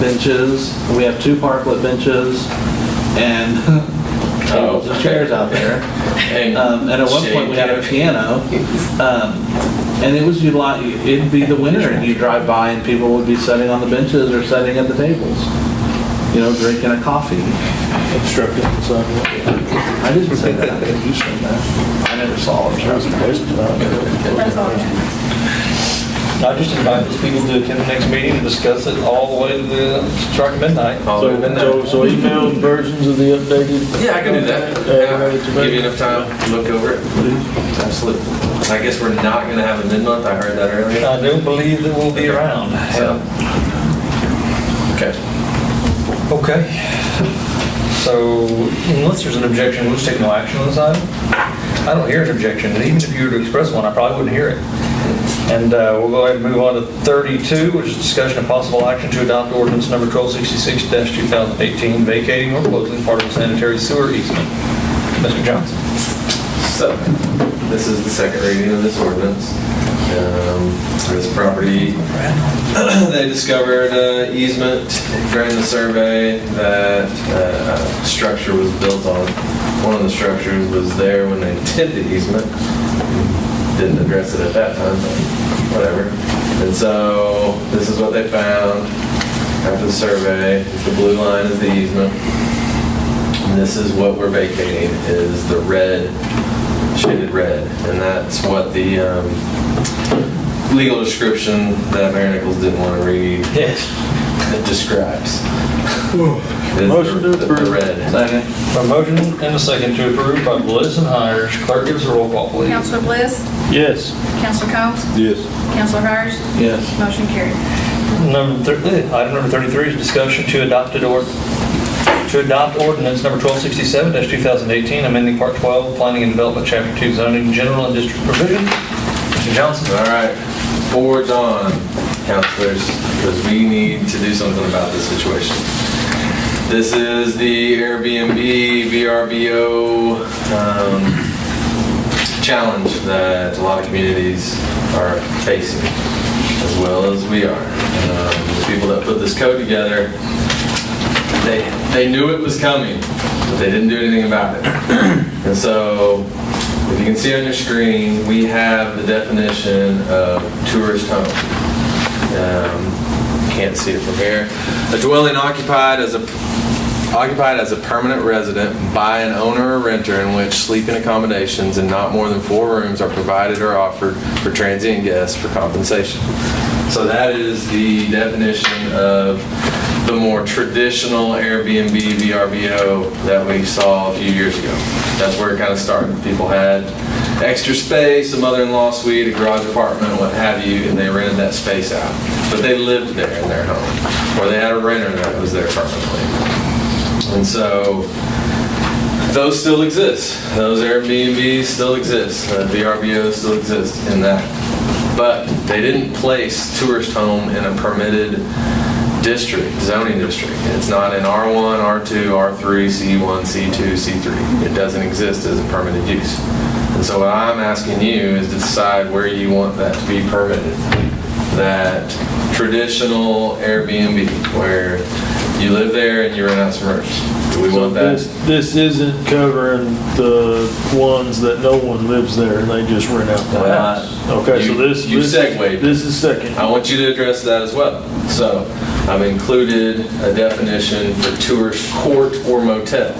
benches. We have 2 parklet benches and tables and chairs out there. And at one point, we had a piano. And it was it'd be the winter and you drive by and people would be sitting on the benches or sitting at the tables, drinking a coffee. Obstructing the sidewalk. I didn't say that. You said that. I never saw it. That's all I have. I just invite those people to attend the next meeting and discuss it all the way to the strike midnight. So email versions of the updated. Yeah, I can do that. Give you enough time to look over it. Absolutely. I guess we're not going to have a mid-month. I heard that earlier. I do believe that we'll be around. So, okay. Okay. So unless there's an objection, we'll just take no action on this item. I don't hear an objection, and even if you were to express one, I probably wouldn't hear it. And we'll go ahead and move on to 32, which is discussion of possible action to adopt ordinance number 1266-2018, vacating or closing part of the sanitary sewer easement. Mr. Johnson. So, this is the second reading of this ordinance. This property, they discovered easement during the survey that structure was built on. One of the structures was there when they did the easement. Didn't address it at that time, but whatever. And so this is what they found after the survey. The blue line is the easement. And this is what we're vacating, is the red, shaded red. And that's what the legal description that Mayor Nichols didn't want to read. Yes. It describes. Motion to approve. The red. Second. A motion and a second to approve by Bliss and Hires. Clerk, give us a roll call, please. Counselor Bliss? Yes. Counselor Combs? Yes. Counselor Hires? Yes. Motion carried. Item number 33 is discussion to adopt ordinance number 1267-2018, amending Part 12, Planning and Development, Chapter 2, Zoning, General and District Provisions. Mr. Johnson. All right, forward on, counselors, because we need to do something about this situation. This is the Airbnb VRBO challenge that a lot of communities are facing, as well as we are. The people that put this code together, they knew it was coming, but they didn't do anything about it. And so, if you can see on your screen, we have the definition of tourist home. Can't see it from here. A dwelling occupied as a permanent resident by an owner or renter in which sleeping accommodations and not more than 4 rooms are provided or offered for transient guests for compensation. So that is the definition of the more traditional Airbnb VRBO that we saw a few years ago. That's where it kind of started. People had extra space, a mother-in-law suite, a garage apartment, what have you, and they rented that space out. But they lived there in their home, or they had a renter that was there permanently. And so those still exist. Those Airbnbs still exist. VRBOs still exist in that. But they didn't place tourist home in a permitted district, zoning district. It's not in R1, R2, R3, C1, C2, C3. It doesn't exist as a permitted use. And so what I'm asking you is to decide where you want that to be permitted. That traditional Airbnb, where you live there and you rent out some rooms. Do we want that? This isn't covering the ones that no one lives there and they just rent out the house. Okay, so this segued. This is second. I want you to address that as well. So I've included a definition for tourist court or motel.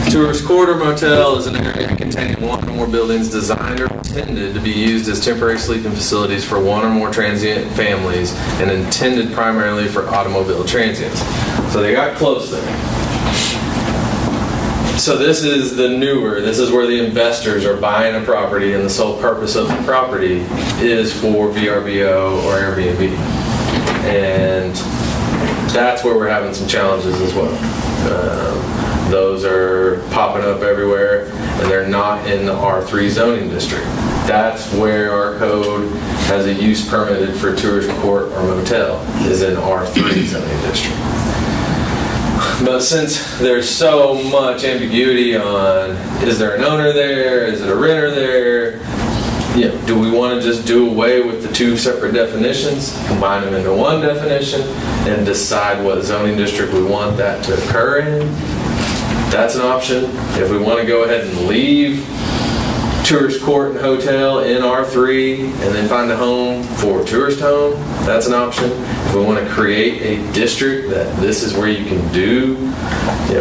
Tourist court or motel is an area containing one or more buildings designed or intended to be used as temporary sleeping facilities for one or more transient families and intended primarily for automobile transients. So they got close there. So this is the newer, this is where the investors are buying a property and the sole purpose of the property is for VRBO or Airbnb. And that's where we're having some challenges as well. Those are popping up everywhere and they're not in the R3 zoning district. That's where our code has a use permitted for tourist court or motel, is in R3 zoning district. But since there's so much ambiguity on, is there an owner there, is it a renter there, do we want to just do away with the 2 separate definitions, combine them into one definition, and decide what zoning district we want that to occur in? That's an option. If we want to go ahead and leave tourist court and hotel in R3 and then find a home for tourist home, that's an option. If we want to create a district that this is where you can do,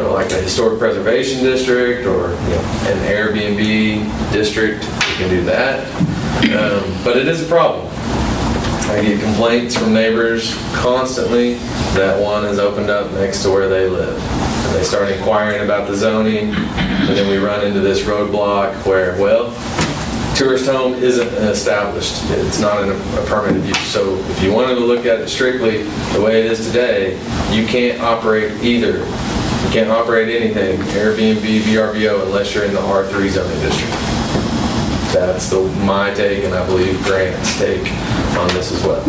like a historic preservation district or an Airbnb district, you can do that. But it is a problem. I get complaints from neighbors constantly that one is opened up next to where they live. And they start inquiring about the zoning, and then we run into this roadblock where, well, tourist home isn't an established, it's not a permitted use. So if you wanted to look at it strictly the way it is today, you can't operate either. You can't operate anything, Airbnb, VRBO, unless you're in the R3 zoning district. That's my take, and I believe Grant's take on this as well.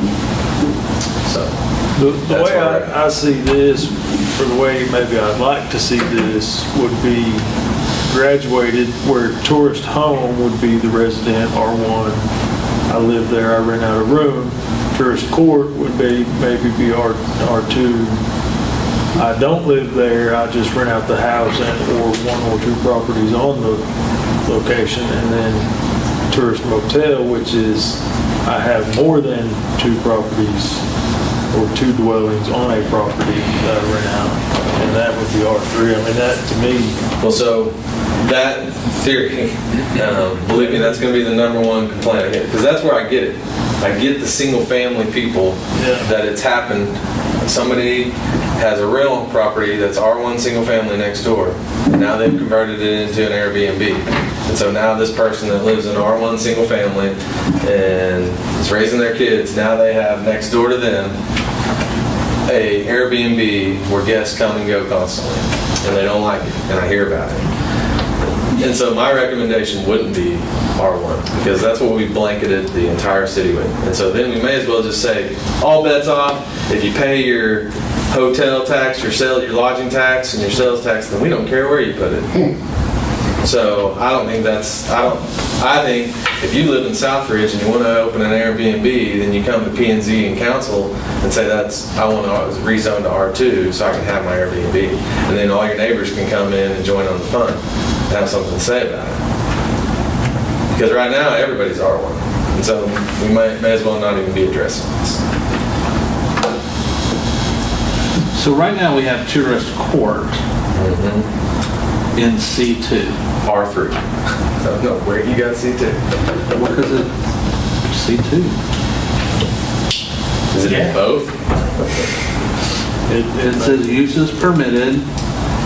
So The that's way where we're at. I see this, or the way maybe I'd like to see this, would be graduated where tourist home would be the resident R1. I live there, I rent out a room. Tourist court would be maybe be R2. I don't live there, I just rent out the house and or one or two properties on the location, and then tourist motel, which is I have more than two properties or two dwellings on a property that I rent out, and that would be R3. I mean, that to me. Well, so that theory, believe me, that's going to be the number one complaint I get, because that's where I get it. I get the single family people that it's happened. Somebody has a rental property that's R1 single family next door, and now they've converted it into an Airbnb. And so now this person that lives in R1 single family and is raising their kids, now they have next door to them a Airbnb where guests come and go constantly, and they don't like it, and I hear about it. And so my recommendation wouldn't be R1, because that's what we blanketed the entire city with. And so then we may as well just say, all bets off, if you pay your hotel tax, your lodging tax, and your sales tax, then we don't care where you put it. So I don't think I think if you live in Southridge and you want to open an Airbnb, then you come to P&Z and council and say I want to rezone to R2 so I can have my Airbnb. And then all your neighbors can come in and join on the fun and have something to say about it. Because right now everybody's R1. And so we may as well not even be addressing this. So right now we have tourist court in C2. R3. I don't know where you got C2. Because it's C2. Is it in both? It says uses permitted,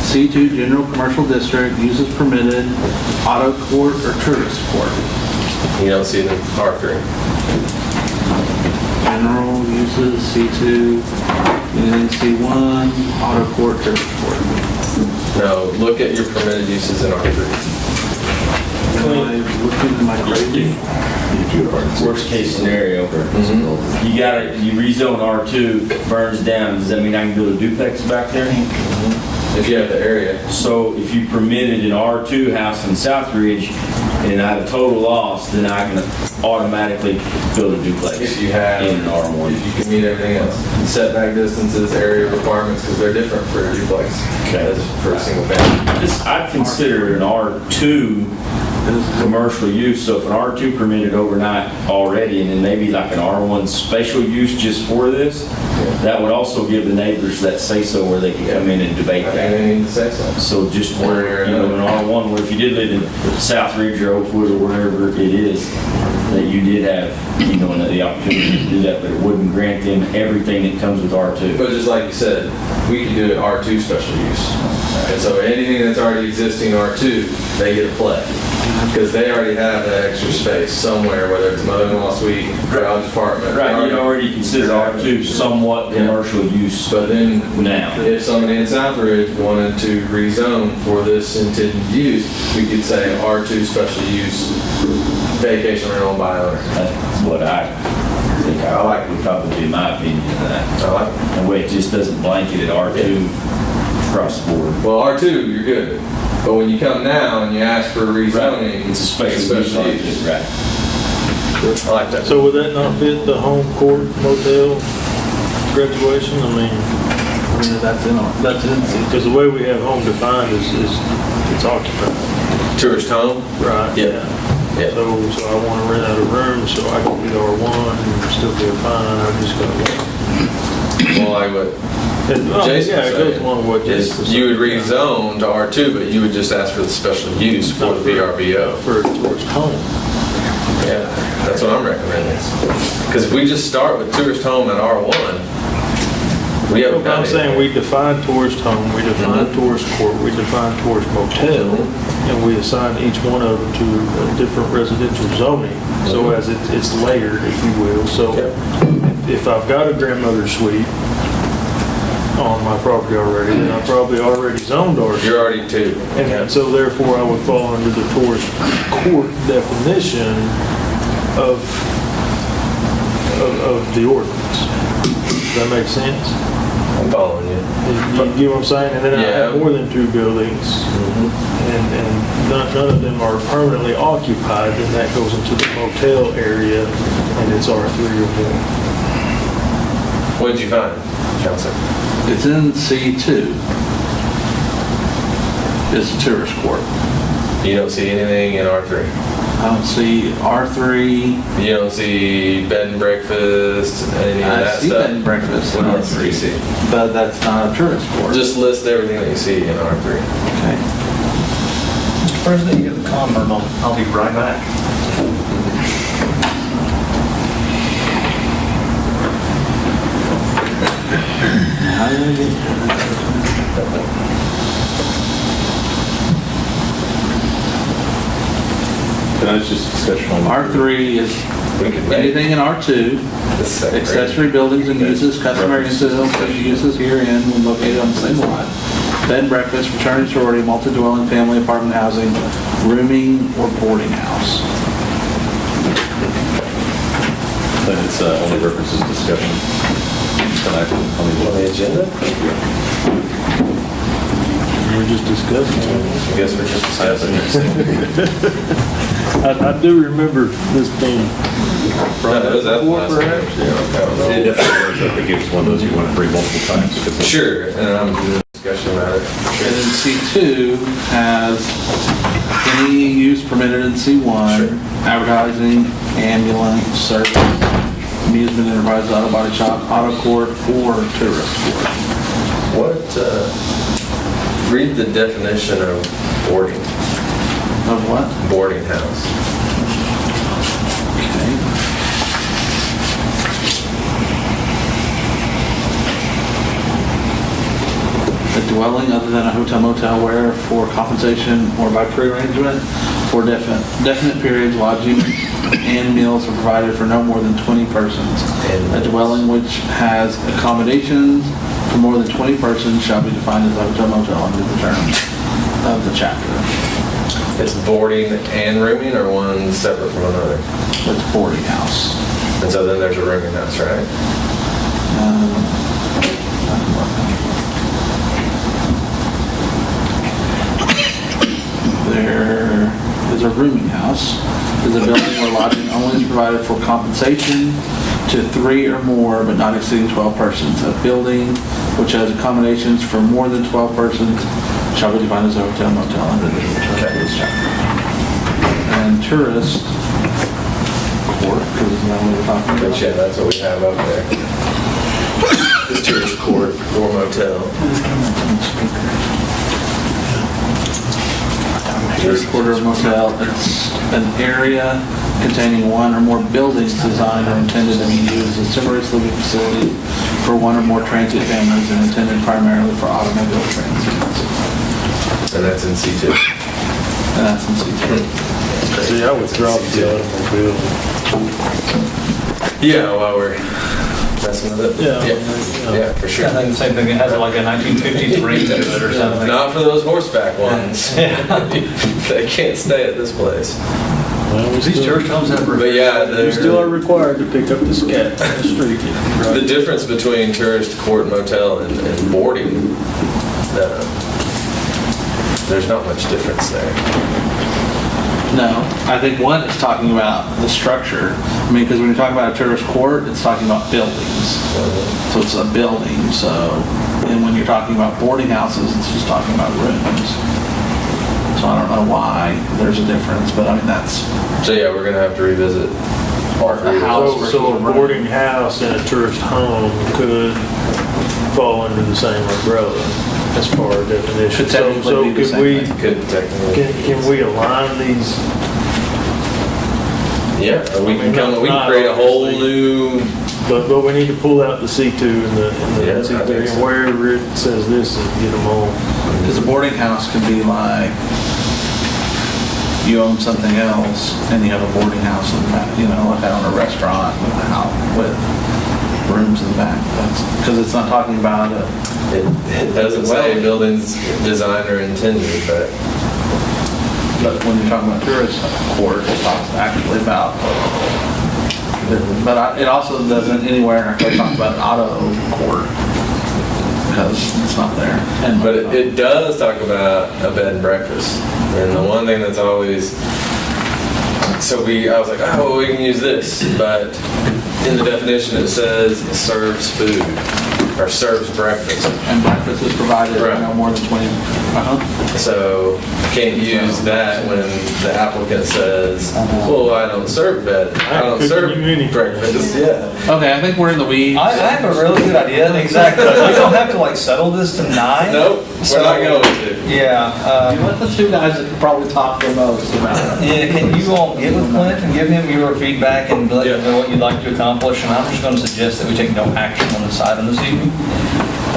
C2 general commercial district, uses permitted, auto court or tourist court. You don't see it in R3. General uses C2, and C1, auto court, tourist court. No, look at your permitted uses in R3. Looking at my crazy. Worst case scenario, you rezone R2, burns down, does that mean I can build a duplex back there? If you have the area. So if you permitted an R2 house in Southridge and I have a total loss, then I can automatically build a duplex. If you have in an R1. If you can meet everything else. Setback distances, area requirements, because they're different for a duplex as for a single family. I'd consider an R2 commercial use, so if an R2 permitted overnight already, and then maybe like an R1 special use just for this, that would also give the neighbors that say-so where they can come in and debate that. They need to say so. So just where, an R1, where if you did live in Southridge or Oakwood or wherever it is, that you did have, the opportunity to do that, but it wouldn't grant them everything that comes with R2. But just like you said, we could do an R2 special use. And so anything that's already existing R2, they get a play. Because they already have that extra space somewhere, whether it's mother-in-law suite, garage apartment. Right, you already consider R2 somewhat commercial use. But then now, if somebody in Southridge wanted to rezone for this intended use, we could say R2 special use, vacation rental by owner. That's what I think I like, would probably be my opinion of that. I like it. The way it just doesn't blanket it R2 across the board. Well, R2, you're good. But when you come now and you ask for rezoning, it's a special use. Right. I like that. So would that not fit the home court motel graduation? I mean that's in because the way we have home defined is it's occupied. Tourist home? Right. Yeah. So I want to rent out a room so I can be R1 and still be fine. I'm just going to. Well, like what Jason it goes along with what is Jason you would rezone to R2, but you would just ask for the special use for the VRBO. For a tourist home. Yeah, that's what I'm recommending. Because if we just start with tourist home at R1, we haven't done I'm saying anything. we define tourist home, we define tourist court, we define tourist motel, and we assign each one of them to a different residential zoning, so as it's layered, if you will. So if I've got a grandmother suite on my property already, then I'm probably already zoned R2. You're already two. And so therefore, I would fall under the tourist court definition of the ordinance. Does that make sense? I'm following you. You get what I'm saying? And then I have more than two buildings, and none of them are permanently occupied, then that goes into the motel area, and it's R3 or more. What did you find, Counselor? It's in C2. It's a tourist court. You don't see anything in R3? I don't see R3. You don't see bed and breakfast, any of that I see stuff? bed and breakfast in What else do you see? R3, but that's not a tourist court. Just list everything that you see in R3. Okay. Mr. President, you get the comment, and I'll be right back. How did I get Tonight's just discussion on R3 is anything in R2, accessory buildings and uses, customary incidental special uses herein when located on the same lot, bed and breakfast, fraternity, sorority, multi-dwelling, family, apartment housing, rooming, or boarding house. Then it's only references discussion tonight on the agenda? We're just discussing it. I guess we're just discussing. I do remember this being brought up before, perhaps. It definitely works up. It gives one of those you want to read multiple times. Sure, and I'm doing a discussion about it. And then C2 has any use permitted in C1, advertising, ambulance, service, amusement enterprise, auto body shop, auto court, or tourist court. Read the definition of boarding. Of what? Boarding house. Okay. A dwelling other than a hotel motel where for compensation or by prearrangement for definite periods lodging and meals are provided for no more than 20 persons. A dwelling which has accommodations for more than 20 persons shall be defined as a hotel motel under the terms of the chapter. It's boarding and rooming, or one separate from another? It's boarding house. And so then there's a rooming house, right? There is a rooming house. Is a building where lodging only is provided for compensation to 3 or more, but not exceeding 12 persons. A building which has accommodations for more than 12 persons shall be defined as a hotel motel under the terms of this chapter. And tourist court, because it's not what we're talking about. But yeah, that's what we have up there. This tourist court or motel. Tourist court or motel, it's an area containing one or more buildings designed or intended to be used as temporary living facilities for one or more transient families and intended primarily for automobile transit. And that's in C2. And that's in C2. See, I would drop the automobile. Yeah, while we're messing with it. Yeah, for sure. I think the same thing, it has like a 1950s ring to it or something. Not for those horseback ones. They can't stay at this place. These church homes have. But yeah, You still are required to pick up the scat on the street. the difference between tourist court motel and boarding, there's not much difference there. No, I think one is talking about the structure. I mean, because when you're talking about a tourist court, it's talking about buildings. So it's a building, so, and when you're talking about boarding houses, it's just talking about rooms. So I don't know why there's a difference, but I mean, that's. So yeah, we're gonna have to revisit. A house versus So a a room. boarding house and a tourist home could fall under the same umbrella as far as definition. Could technically be the same thing. Could technically. Can we align these? Yeah, or we can create a whole new, But we need to pull out the C2 and the Yeah, I C3, think so. and wherever it says this, and get them all. Because a boarding house could be like, you own something else and you have a boarding house in the back, like I own a restaurant with rooms in the back. Because it's not talking about it doesn't say buildings designed or intended, but but when you're talking about tourist court, it talks actually about, but it also doesn't anywhere in our code talk about auto court, because it's not there. but it does talk about a bed and breakfast. And the one thing that's always, I was like, oh, well, we can use this, but in the definition it says serves food or serves breakfast. And breakfast is provided no more than 20. So can't use that when the applicant says, well, I don't serve bed, I don't serve breakfast. Yeah. Okay, I think we're in the weeds. I have a really good idea. Exactly. We don't have to settle this tonight. Nope, we're not going to. Yeah. You want the two guys that could probably talk the most about it. Yeah, can you all get with Clint and give him your feedback and let him know what you'd like to accomplish? And I'm just going to suggest that we take no action on this item this evening.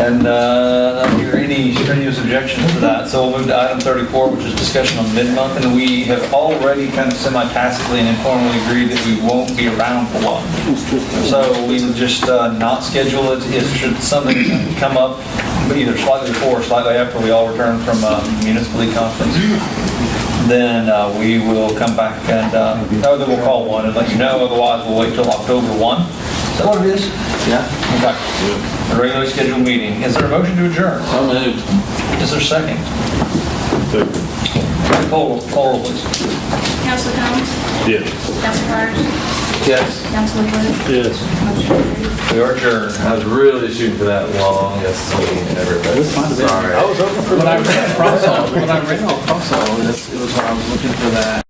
And not hear any strenuous objections to that. So we'll move to item 34, which is discussion on mid-month. And we have already kind of semi-tacitly and informally agreed that we won't be around for long. So we would just not schedule it if should something come up, either slightly before or slightly after we all return from municipal league conference. Then we will come back and, then we'll call one and let you know. Otherwise, we'll wait till October 1. Is that what it is? Yeah. Okay. A regularly scheduled meeting. Is there a motion to adjourn? So moved. Is there a second? Call roll, please. Yes. Councilor Combs? Councilor Myers? Yes. Councilor Wood? Yes. Motion carries. We are adjourned. I was really shooting for that longest meeting ever, but sorry. I was hoping for when I read crossover, it was when I was looking for that.